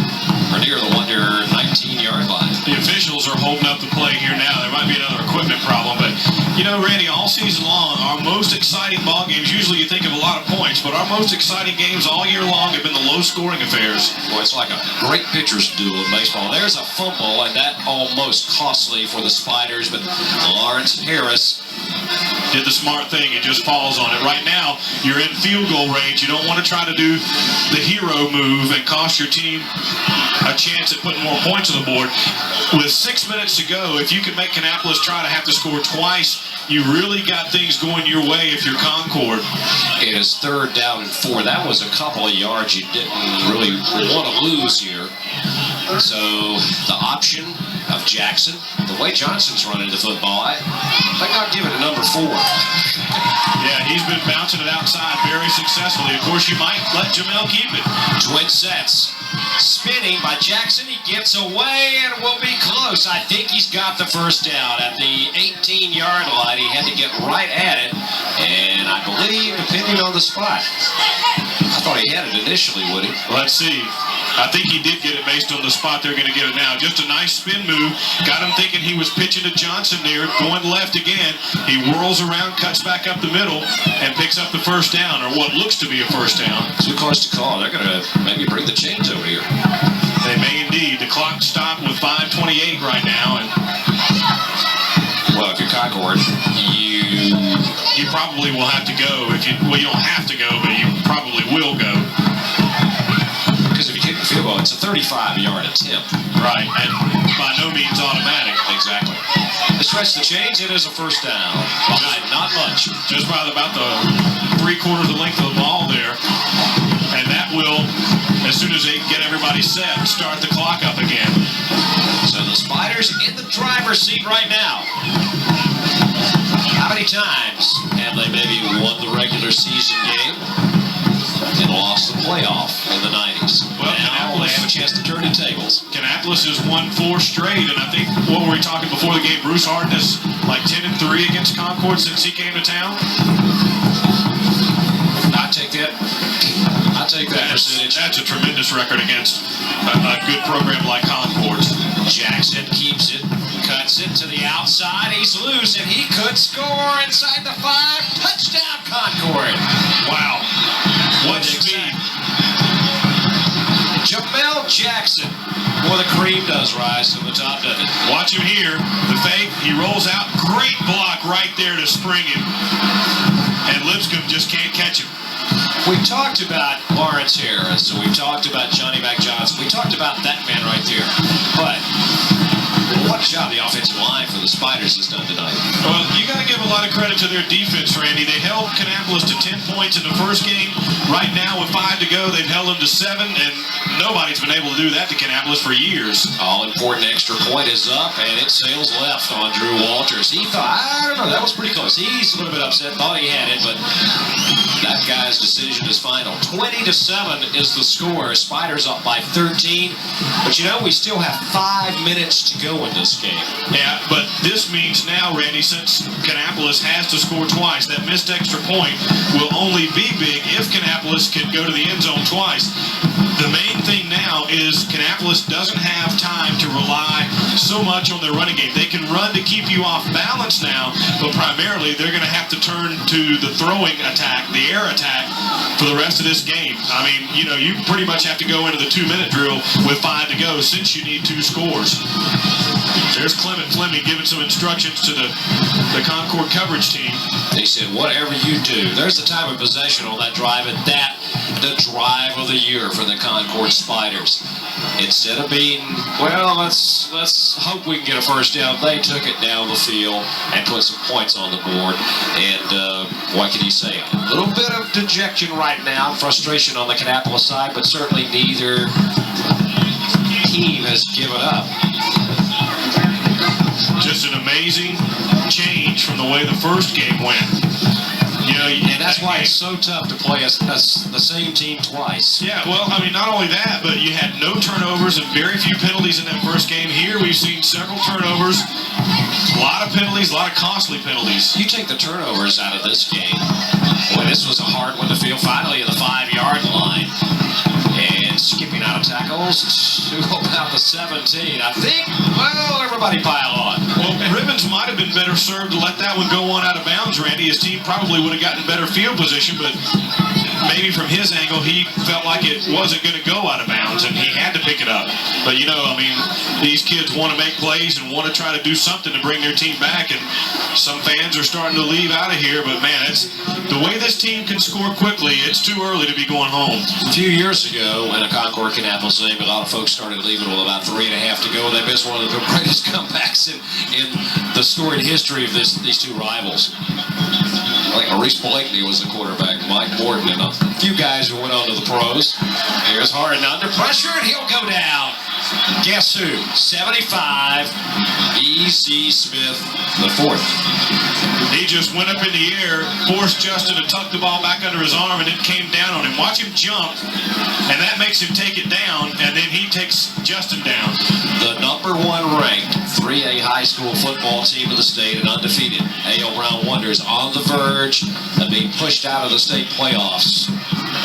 or near the 19-yard line. The officials are holding up the play here now. There might be another equipment problem, but you know, Randy, all season long, our most exciting ball games, usually you think of a lot of points, but our most exciting games all year long have been the low-scoring affairs. Boy, it's like a great pitcher's duel in baseball. There's a fumble, and that almost costly for the Spiders, but Lawrence Harris did the smart thing and just falls on it. Right now, you're in field goal range. You don't want to try to do the hero move and cost your team a chance at putting more points on the board. With 6 minutes to go, if you can make Kannapolis try to have to score twice, you really got things going your way if you're Concord. It is 3rd down and 4. That was a couple of yards you didn't really want to lose here. So the option of Jackson, the way Johnson's running the football, I think I'll give it a number 4. Yeah, he's been bouncing it outside very successfully. Of course, you might let Jamel keep it. Twin sets. Spinning by Jackson. He gets away and will be close. I think he's got the first down at the 18-yard line. He had to get right at it. And I believe, depending on the spot, I thought he had it initially, would he? Let's see. I think he did get it based on the spot they're going to get it now. Just a nice spin move. Got him thinking he was pitching to Johnson there. Going left again. He whirls around, cuts back up the middle, and picks up the first down, or what looks to be a first down. Too close to call. They're going to maybe bring the chains over here. They may indeed. The clock stopped with 5:28 right now. And well, if you're Concord, you probably will have to go. Well, you don't have to go, but you probably will go. Because if you kick the field goal, it's a 35-yard attempt. Right, and by no means automatic. Exactly. They stretch the chains, it is a first down. Behind, not much. Just by about the 3/4 the length of the ball there. And that will, as soon as they get everybody set, start the clock up again. So the Spiders in the driver's seat right now. How many times have they maybe won the regular season game and lost the playoff in the 90s? Well, now they have a chance to turn the tables. Kannapolis has won 4 straight, and I think, what were we talking before the game? Bruce Harden is like 10-3 against Concord since he came to town. I take that percentage. That's a tremendous record against a good program like Concord's. Jackson keeps it, cuts it to the outside. He's loose, and he could score inside the 5. Touchdown, Concord. Wow. What speed. Jamel Jackson. Boy, the cream does rise to the top, doesn't it? Watch him here. The fake. He rolls out. Great block right there to spring him. And Lipscomb just can't catch him. We've talked about Lawrence Harris, and we've talked about Johnny Mac Johnson. We talked about that man right there. But what a job the offensive line for the Spiders has done tonight. Well, you got to give a lot of credit to their defense, Randy. They held Kannapolis to 10 points in the first game. Right now, with 5 to go, they've held them to 7, and nobody's been able to do that to Kannapolis for years. All-important extra point is up, and it sails left on Drew Walters. He thought, I don't know, that was pretty close. He's a little bit upset, thought he had it, but that guy's decision is final. 20-7 is the score. Spiders up by 13. But you know, we still have 5 minutes to go in this game. Yeah, but this means now, Randy, since Kannapolis has to score twice, that missed extra point will only be big if Kannapolis can go to the end zone twice. The main thing now is Kannapolis doesn't have time to rely so much on their running game. They can run to keep you off balance now, but primarily they're going to have to turn to the throwing attack, the air attack, for the rest of this game. I mean, you know, you pretty much have to go into the 2-minute drill with 5 to go since you need 2 scores. There's Clement Fleming giving some instructions to the Concord coverage team. They said, whatever you do. There's the time of possession on that drive, and that, the drive of the year for the Concord Spiders. Instead of being, well, let's hope we can get a first down, they took it down the field and put some points on the board. And what can you say? A little bit of dejection right now, frustration on the Kannapolis side, but certainly neither team has given up. Just an amazing change from the way the first game went. You know, and that's why it's so tough to play the same team twice. Yeah, well, I mean, not only that, but you had no turnovers and very few penalties in that first game. Here we've seen several turnovers, a lot of penalties, a lot of costly penalties. You take the turnovers out of this game. Boy, this was a hard one to feel. Finally at the 5-yard line. Rebels to about the 17. I think, well, everybody pile on. Well, Ribbons might have been better served to let that one go on out of bounds, Randy. His team probably would have gotten better field position, but maybe from his angle, he felt like it wasn't going to go out of bounds, and he had to pick it up. But, you know, I mean, these kids want to make plays and want to try to do something to bring their team back, and some fans are starting to leave out of here. But, man, it's the way this team can score quickly, it's too early to be going home. A few years ago, in a Concord Kannapolis game, a lot of folks started leaving with about 3.5 to go, and they missed one of the greatest comebacks in the storied history of these two rivals. Like Maurice Blakeney was the quarterback, Mike Morton, and a few guys who went on to the pros. Here's Harden under pressure, and he'll go down. Guess who? 75, E.C. Smith the fourth. He just went up in the air, forced Justin to tuck the ball back under his arm, and it came down on him. Watch him jump, and that makes him take it down, and then he takes Justin down. The number 1 ranked 3A high school football team of the state and undefeated. A.L. Brown Wonders on the verge of being pushed out of the state playoffs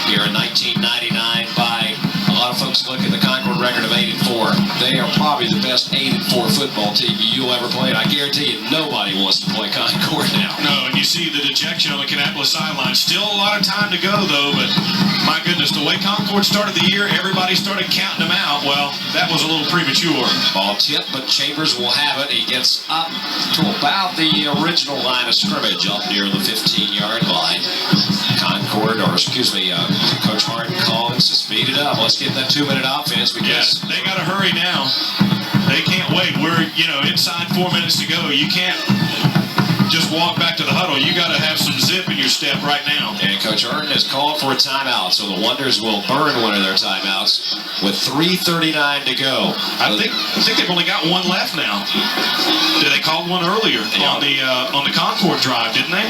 here in 1999 by a lot of folks look at the Concord record of 8-4. They are probably the best 8-4 football team you'll ever play, and I guarantee you nobody wants to play Concord now. No, and you see the dejection on the Kannapolis sideline. Still a lot of time to go, though, but my goodness, the way Concord started the year, everybody started counting them out. Well, that was a little premature. Ball tipped, but Chambers will have it. He gets up to about the original line of scrimmage, up near the 15-yard line. Concord, or excuse me, Coach Harden calls to speed it up. Let's get that 2-minute offense because Yes, they got to hurry now. They can't wait. We're, inside 4 minutes to go. You can't just walk back to the huddle. You got to have some zip in your step right now. And Coach Harden has called for a timeout, so the Wonders will burn one of their timeouts with 3:39 to go. I think they've only got one left now. They called one earlier on the Concord drive, didn't they?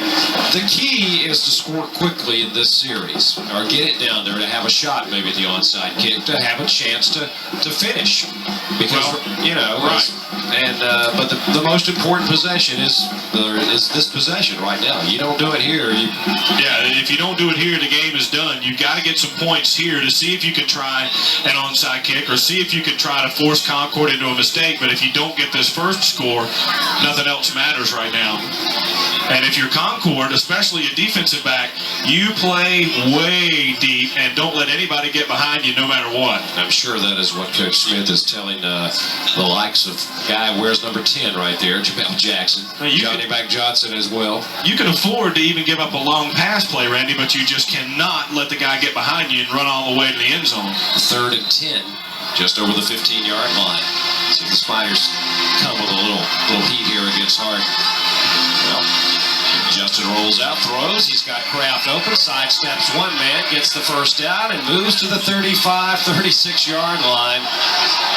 The key is to score quickly in this series, or get it down there to have a shot maybe at the onside kick, to have a chance to finish. Because, right. But the most important possession is this possession right now. You don't do it here. If you don't do it here, the game is done. You've got to get some points here to see if you can try an onside kick or see if you can try to force Concord into a mistake. But if you don't get this first score, nothing else matters right now. And if you're Concord, especially a defensive back, you play way deep and don't let anybody get behind you no matter what. I'm sure that is what Coach Smith is telling the likes of guy who wears number 10 right there, Jamel Jackson, Johnny Mack Johnson as well. You can afford to even give up a long pass play, Randy, but you just cannot let the guy get behind you and run all the way to the end zone. 3rd and 10, just over the 15-yard line. See if the Spiders come with a little heat here against Hart. Well, Justin rolls out, throws. He's got Kraft open, sidesteps one man, gets the first down, and moves to the 35, 36-yard line.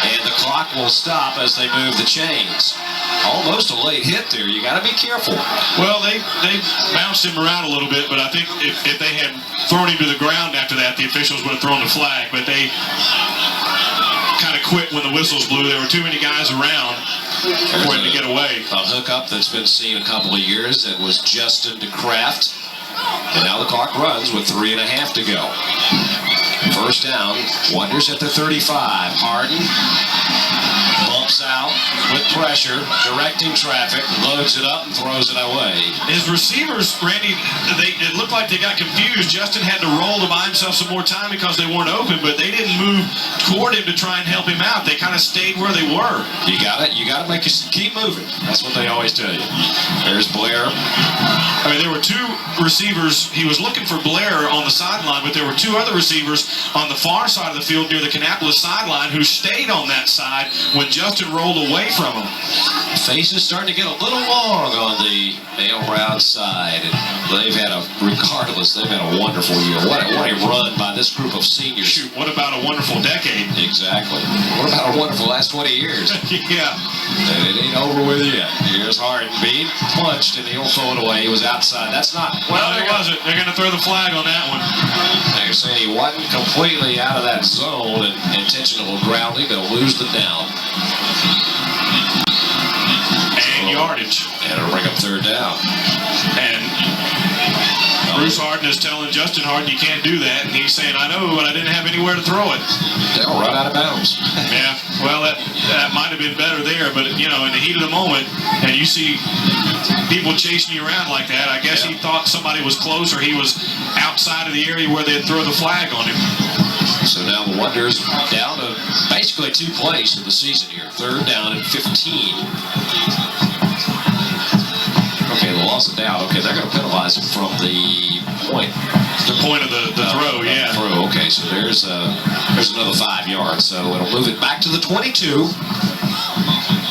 And the clock will stop as they move the chains. Almost a late hit there. You got to be careful. Well, they bounced him around a little bit, but I think if they had thrown him to the ground after that, the officials would have thrown the flag. But they kind of quit when the whistles blew. There were too many guys around for him to get away. A hookup that's been seen a couple of years. That was Justin to Kraft. And now the clock runs with 3.5 to go. First down, Wonders at the 35. Harden bumps out with pressure, directing traffic, loads it up and throws it away. His receivers, Randy, it looked like they got confused. Justin had to roll to buy himself some more time because they weren't open, but they didn't move toward him to try and help him out. They kind of stayed where they were. You got it. You got to keep moving. That's what they always tell you. There's Blair. I mean, there were two receivers. He was looking for Blair on the sideline, but there were two other receivers on the far side of the field near the Kannapolis sideline who stayed on that side when Justin rolled away from him. Faces starting to get a little long on the A.L. Brown side. And they've had a wonderful year. What a run by this group of seniors. Shoot, what about a wonderful decade? Exactly. What about a wonderful last 20 years? Yeah. It ain't over with yet. Here's Harden being punched, and he'll throw it away. He was outside. That's not... Well, it wasn't. They're going to throw the flag on that one. They're saying he wasn't completely out of that zone, and intentional grounding. They'll lose the down. And yardage. And it'll bring up 3rd down. And Bruce Harden is telling Justin Harden you can't do that, and he's saying, I know, but I didn't have anywhere to throw it. They'll run out of bounds. Yeah, well, that might have been better there, but, you know, in the heat of the moment, and you see people chasing you around like that, I guess he thought somebody was close or he was outside of the area where they'd throw the flag on him. So now the Wonders down to basically 2 plays in the season here. 3rd down and 15. Okay, the loss of down. Okay, they're going to penalize him from the point. The point of the throw, yeah. Throw. Okay, so there's another 5 yards. So it'll move it back to the 22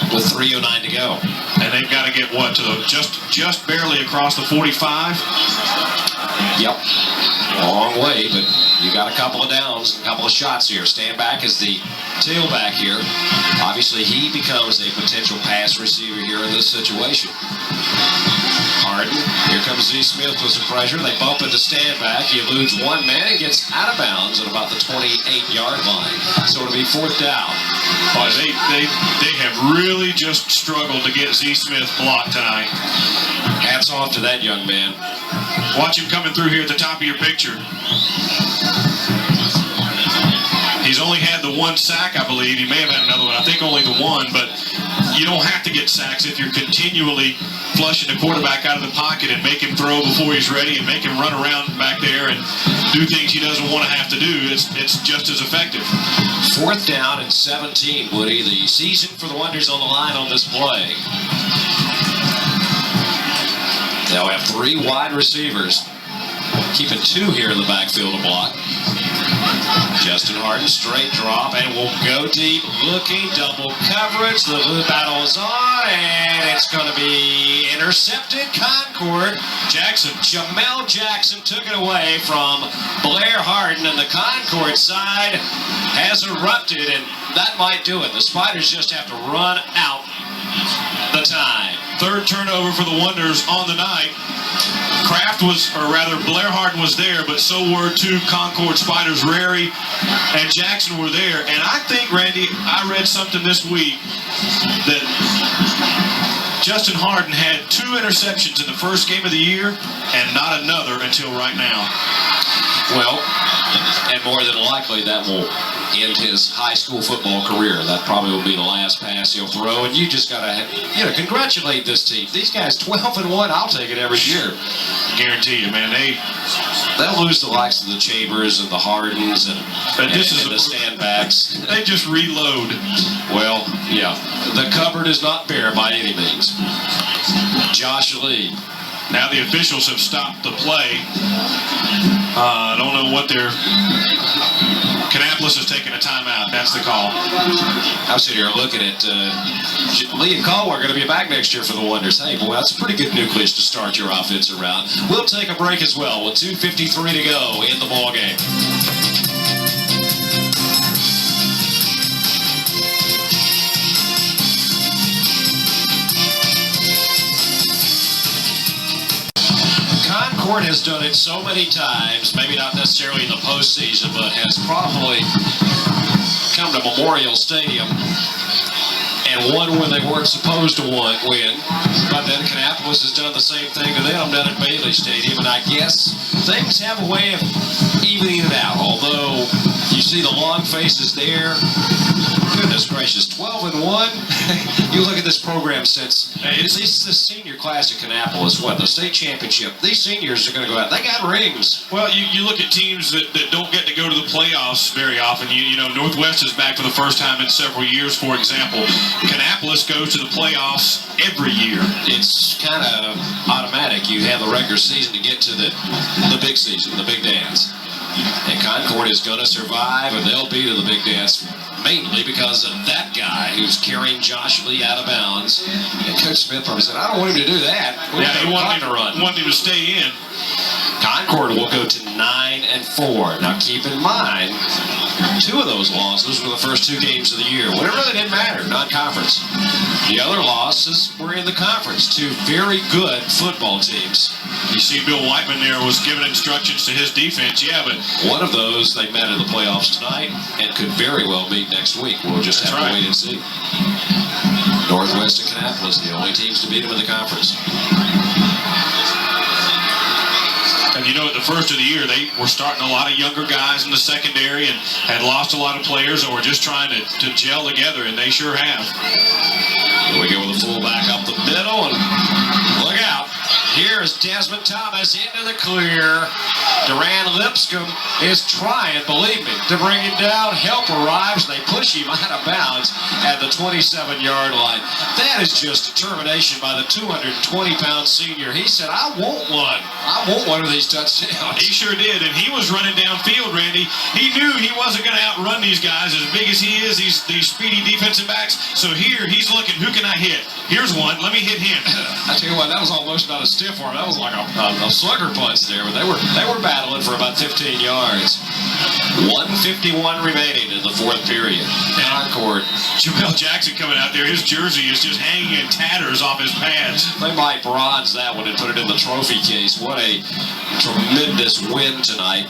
with 3:09 to go. And they've got to get what, to the just barely across the 45? Yep. Long way, but you got a couple of downs, a couple of shots here. Stand back as the tailback here. Obviously, he becomes a potential pass receiver here in this situation. Harden, here comes Z. Smith with some pressure. They bump into stand back. He eludes one man and gets out of bounds at about the 28-yard line. So it'll be 4th down. Boy, they have really just struggled to get Z. Smith blocked tonight. Hats off to that young man. Watch him coming through here at the top of your picture. He's only had the 1 sack, I believe. He may have had another one. I think only the 1, but you don't have to get sacks if you're continually flushing the quarterback out of the pocket and make him throw before he's ready and make him run around back there and do things he doesn't want to have to do. It's just as effective. 4th down and 17, Woody. The season for the Wonders on the line on this play. They'll have 3 wide receivers, keeping 2 here in the backfield to block. Justin Harden, straight drop, and will go deep, looking, double coverage. The battle is on, and it's going to be intercepted. Concord. Jamel Jackson took it away from Blair Harden, and the Concord side has erupted, and that might do it. The Spiders just have to run out the time. 3rd turnover for the Wonders on the night. Blair Harden was there, but so were 2 Concord Spiders, Rary and Jackson were there. And I think, Randy, I read something this week that Justin Harden had 2 interceptions in the first game of the year and not another until right now. Well, and more than likely that will end his high school football career. That probably will be the last pass he'll throw. And you just got to, congratulate this team. These guys 12-1. I'll take it every year. Guarantee you, man. They'll lose the likes of the Chambers and the Hardens and the standbacks. They just reload. Well, yeah. The cupboard is not bare by any means. Josh Lee. Now the officials have stopped the play. I don't know what they're... Kannapolis is taking a timeout. That's the call. I was sitting here looking at Lee and Caldwell are going to be back next year for the Wonders. Hey, boy, that's a pretty good nucleus to start your offensive round. We'll take a break as well with 2:53 to go in the ball game. Concord has done it so many times, maybe not necessarily in the postseason, but has probably come to Memorial Stadium and won when they weren't supposed to win. But then Kannapolis has done the same thing to them down at Bailey Stadium, and I guess things have a way of evening it out. Although you see the long faces there. Goodness gracious, 12-1. You look at this program since it's the senior class at Kannapolis, the state championship. These seniors are going to go out. They got rings. Well, you look at teams that don't get to go to the playoffs very often. You know, Northwest is back for the first time in several years, for example. Kannapolis goes to the playoffs every year. It's kind of automatic. You have the regular season to get to the big season, the big dance. And Concord is going to survive, and they'll be to the big dance mainly because of that guy who's carrying Josh Lee out of bounds. And Coach Smith probably said, I don't want him to do that. He wanted him to stay in. Concord will go to 9-4. Now keep in mind, 2 of those losses were the first 2 games of the year when it really didn't matter, non-conference. The other losses were in the conference. 2 very good football teams. You see Bill Whiteman there was giving instructions to his defense, yeah, but one of those they met in the playoffs tonight and could very well meet next week. We'll just have to wait and see. Northwest and Kannapolis, the only teams to beat them in the conference. And you know, at the first of the year, they were starting a lot of younger guys in the secondary and had lost a lot of players or were just trying to gel together, and they sure have. Here we go with the fullback up the middle, and look out. Here's Desmond Thomas into the clear. Duran Lipscomb is trying, believe me, to bring him down. Help arrives. They push him out of bounds at the 27-yard line. That is just determination by the 220-pound senior. He said, I want one. I want one of these touchdowns. He sure did, and he was running downfield, Randy. He knew he wasn't going to outrun these guys as big as he is, these speedy defensive backs. So here, he's looking, who can I hit? Here's one. Let me hit him. I tell you what, that was almost not a stiff arm. That was like a slugger punch there. But they were battling for about 15 yards. 1:51 remaining in the fourth period. Concord. Jamel Jackson coming out there. His jersey is just hanging in tatters off his pads. They might bronze that one and put it in the trophy case. What a tremendous win tonight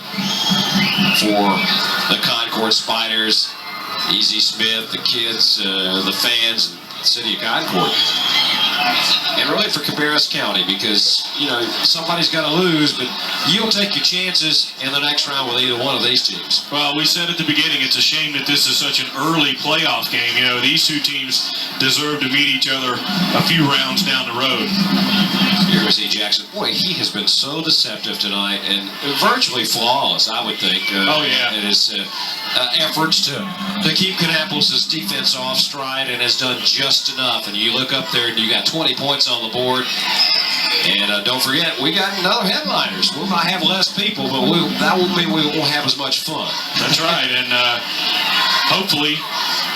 for the Concord Spiders. Easy Smith, the kids, the fans, the city of Concord. And really for Cabarrus County, because, you know, somebody's got to lose, but you'll take your chances in the next round with either one of these teams. Well, we said at the beginning, it's a shame that this is such an early playoff game. You know, these two teams deserve to meet each other a few rounds down the road. Here's E. Jackson. Boy, he has been so deceptive tonight and virtually flawless, I would think. Oh, yeah. In his efforts to keep Kannapolis' defense off stride, and has done just enough. And you look up there and you got 20 points on the board. And don't forget, we got another headliners. We might have less people, but that won't mean we won't have as much fun. That's right. And hopefully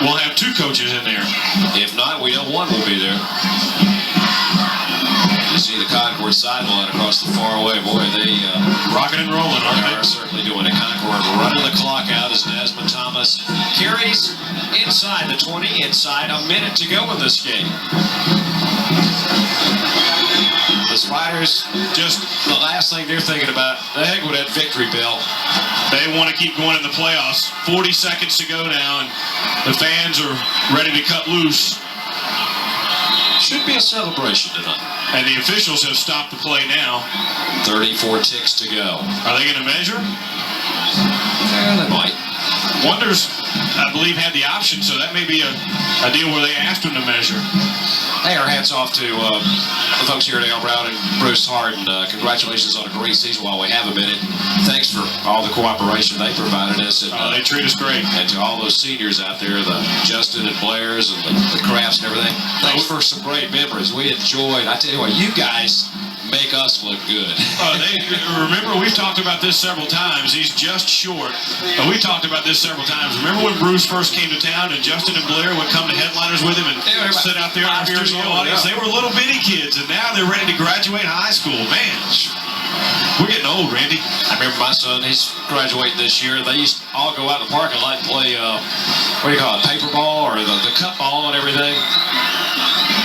we'll have two coaches in there. If not, we know one will be there. You see the Concord sideline across the far away. Boy, they rocking and rolling, aren't are certainly doing it. Concord running the clock out as Desmond Thomas carries inside the 20, inside a minute to go in this game. The Spiders, just the last thing they're thinking about, the heck with that victory bell. They want to keep going in the playoffs. 40 seconds to go now, and the fans are ready to cut loose. Should be a celebration tonight. And the officials have stopped the play now. 34 ticks to go. Are they going to measure? Yeah, they might. Wonders, I believe, had the option, so that may be a deal where they asked him to measure. Hey, our hats off to the folks here at Ale Brown and Bruce Harden. Congratulations on a great season while we have a minute. Thanks for all the cooperation they provided us. And, they treat us great. And to all those seniors out there, the Justin and Blairs and the Crafts and everything. Thanks for some great memories. We enjoyed. I tell you what, you guys make us look good. Remember, we've talked about this several times. He's just short. We talked about this several times. Remember when Bruce first came to town and Justin and Blair would come to headliners with him and sit out there in the studio audience? They were little bitty kids, and now they're ready to graduate high school. Man, we're getting old, Randy. I remember my son, he's graduating this year. They used to all go out in the parking lot and play, what do you call it, paper ball or the cup ball and everything.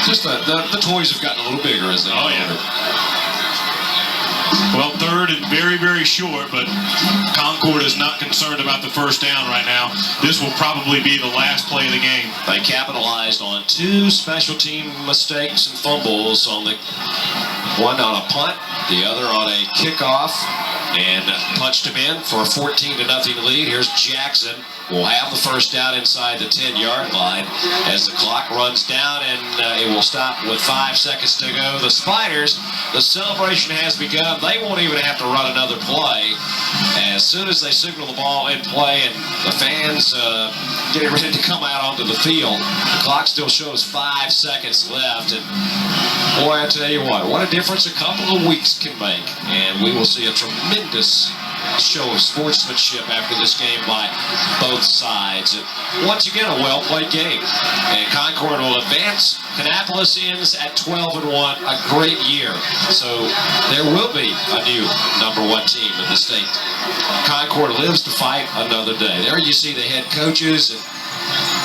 Just the toys have gotten a little bigger as they get older. Well, third and very, very short, but Concord is not concerned about the first down right now. This will probably be the last play of the game. They capitalized on two special team mistakes and fumbles, on the one on a punt, the other on a kickoff, and punched him in for a 14-0 lead. Here's Jackson. Will have the first down inside the 10-yard line as the clock runs down, and it will stop with 5 seconds to go. The Spiders, the celebration has begun. They won't even have to run another play. As soon as they signal the ball in play and the fans getting ready to come out onto the field, the clock still shows 5 seconds left. And boy, I tell you what a difference a couple of weeks can make. And we will see a tremendous show of sportsmanship after this game by both sides. And once again, a well-played game. And Concord will advance. Kannapolis ends at 12-1, a great year. So there will be a new #1 team in the state. Concord lives to fight another day. There you see the head coaches and,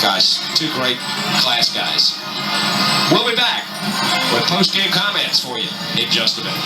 gosh, two great class guys. We'll be back with post-game comments for you in just a minute.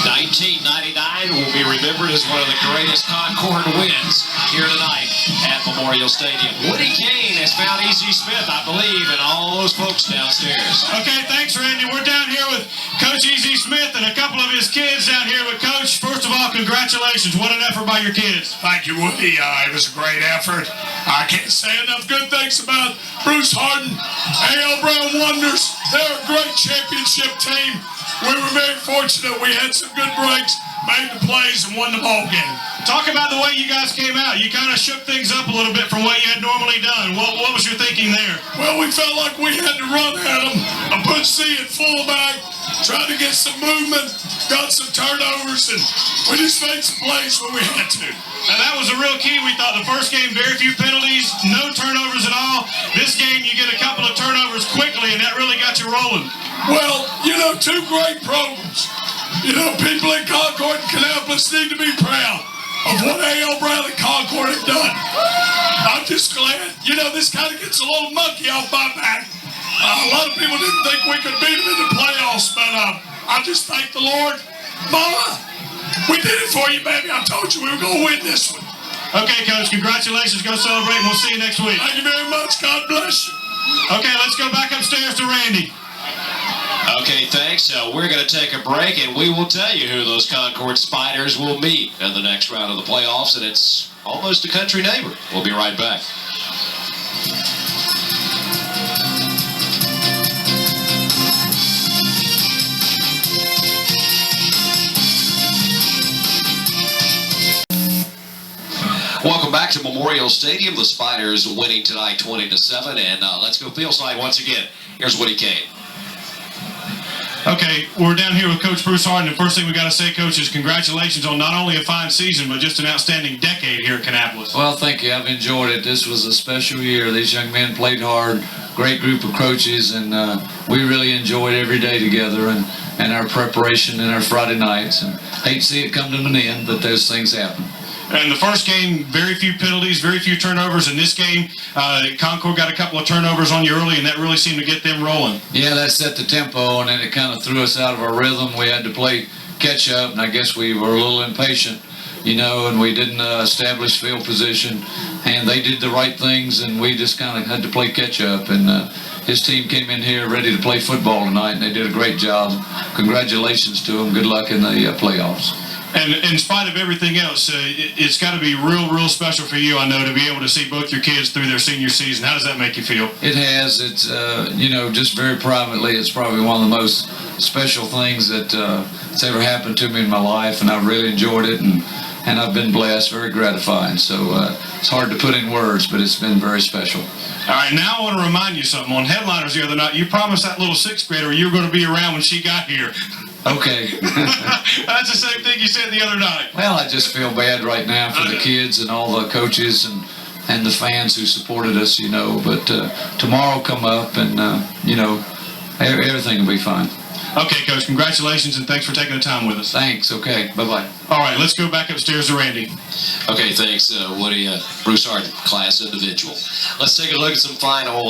1999 will be remembered remembered as one of the greatest Concord wins here tonight at Memorial Stadium. Woody Kane has found E.Z. Smith, I believe, and all those folks downstairs. Okay, thanks, Randy. We're down here with Coach E.Z. Smith and a couple of his kids down here with Coach. First of all, congratulations. What an effort by your kids. Thank you, Woody. It was a great effort. I can't say enough good things about Bruce Harden, A.L. Brown Wonders. They're a great championship team. We were very fortunate. We had some good breaks, made the plays, and won the ball game. Talk about the way you guys came out. You kind of shook things up a little bit from what you had normally done. What was your thinking there? Well, we felt like we had to run at them. I put C at fullback, tried to get some movement, got some turnovers, and we just made some plays when we had to. Now that was a real key. We thought the first game, very few penalties, no turnovers at all. This game, you get a couple of turnovers quickly, and that really got you rolling. Well, you know, two great programs. You know, people in Concord and Kannapolis need to be proud of what A.L. Brown and Concord have done. I'm just glad, you know, this kind of gets a little monkey off my back. A lot of people didn't think we could beat them in the playoffs, but I just thank the Lord. Mama, we did it for you, baby. I told you we were going to win this one. Okay, Coach, congratulations. Go celebrate, and we'll see you next week. Thank you very much. God bless you. Okay, let's go back upstairs to Randy. Okay, thanks. We're going to take a break, and we will tell you who those Concord Spiders will meet in the next round of the playoffs, and it's almost a country neighbor. We'll be right back. Welcome back to Memorial Stadium. The Spiders winning tonight 20-7, and let's go field side once again. Here's Woody Kane. Okay, we're down here with Coach Bruce Harden. The first thing we got to say, Coach, is congratulations on not only a fine season, but just an outstanding decade here at Kannapolis. Well, thank you. I've enjoyed it. This was a special year. These young men played hard, great group of coaches, and we really enjoyed every day together and our preparation and our Friday nights. And hate to see it come to an end, but those things happen. And the first game, very few penalties, very few turnovers. In this game, Concord got a couple of turnovers on you early, and that really seemed to get them rolling. Yeah, that set the tempo, and then it kind of threw us out of our rhythm. We had to play catch up, and I guess we were a little impatient, you know, and we didn't establish field position. And they did the right things, and we just kind of had to play catch up. And his team came in here ready to play football tonight, and they did a great job. Congratulations to them. Good luck in the playoffs. And in spite of everything else, it's got to be real special for you, I know, to be able to see both your kids through their senior season. How does that make you feel? It has. It's, you know, just very privately, it's probably one of the most special things that's ever happened to me in my life, and I've really enjoyed it, and I've been blessed, very gratifying. So it's hard to put in words, but it's been very special. All right, now I want to remind you something. On Headliners the other night, you promised that little sixth grader you were going to be around when she got here. Okay. That's the same thing you said the other night. Well, I just feel bad right now for the kids and all the coaches and the fans who supported us, you know. But tomorrow come up and, you know, everything will be fine. Okay, Coach, congratulations and thanks for taking the time with us. Thanks. Okay. Bye-bye. All right, let's go back upstairs to Randy. Okay, thanks, Woody. Bruce Harden, class individual. Let's take a look at some final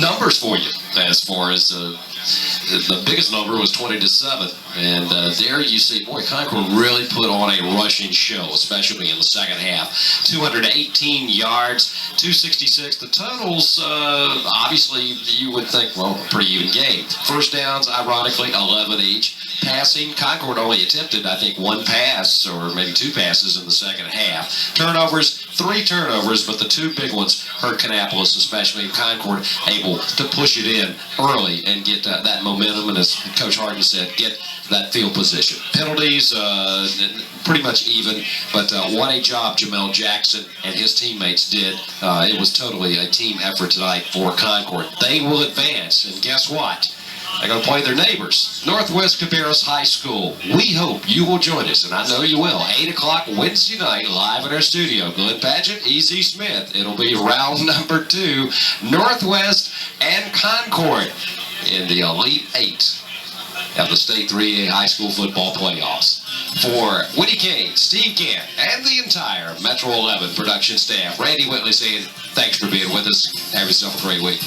numbers for you as far as the biggest number was 20-7, and there you see, boy, Concord really put on a rushing show, especially in the second half. 218 yards, 266. The totals, obviously, you would think, well, a pretty even game. First downs, ironically, 11 each. Passing, Concord only attempted, I think, one pass or maybe two passes in the second half. Turnovers, 3 turnovers, but the 2 big ones hurt Kannapolis, especially Concord, able to push it in early and get that momentum, and as Coach Harden said, get that field position. Penalties, pretty much even, but what a job Jamel Jackson and his teammates did. It was totally a team effort tonight for Concord. They will advance, and guess what? They're going to play their neighbors, Northwest Cabarrus High School. We hope you will join us, and I know you will. 8 o'clock Wednesday night, live in our studio. Glenn Padgett, E.Z. Smith. It'll be round number 2, Northwest and Concord in the Elite 8 of the State 3A High School Football Playoffs. For Woody Kane, Steve Gant, and the entire Metro 11 production staff, Randy Whitley saying thanks for being with us. Have yourself a great week.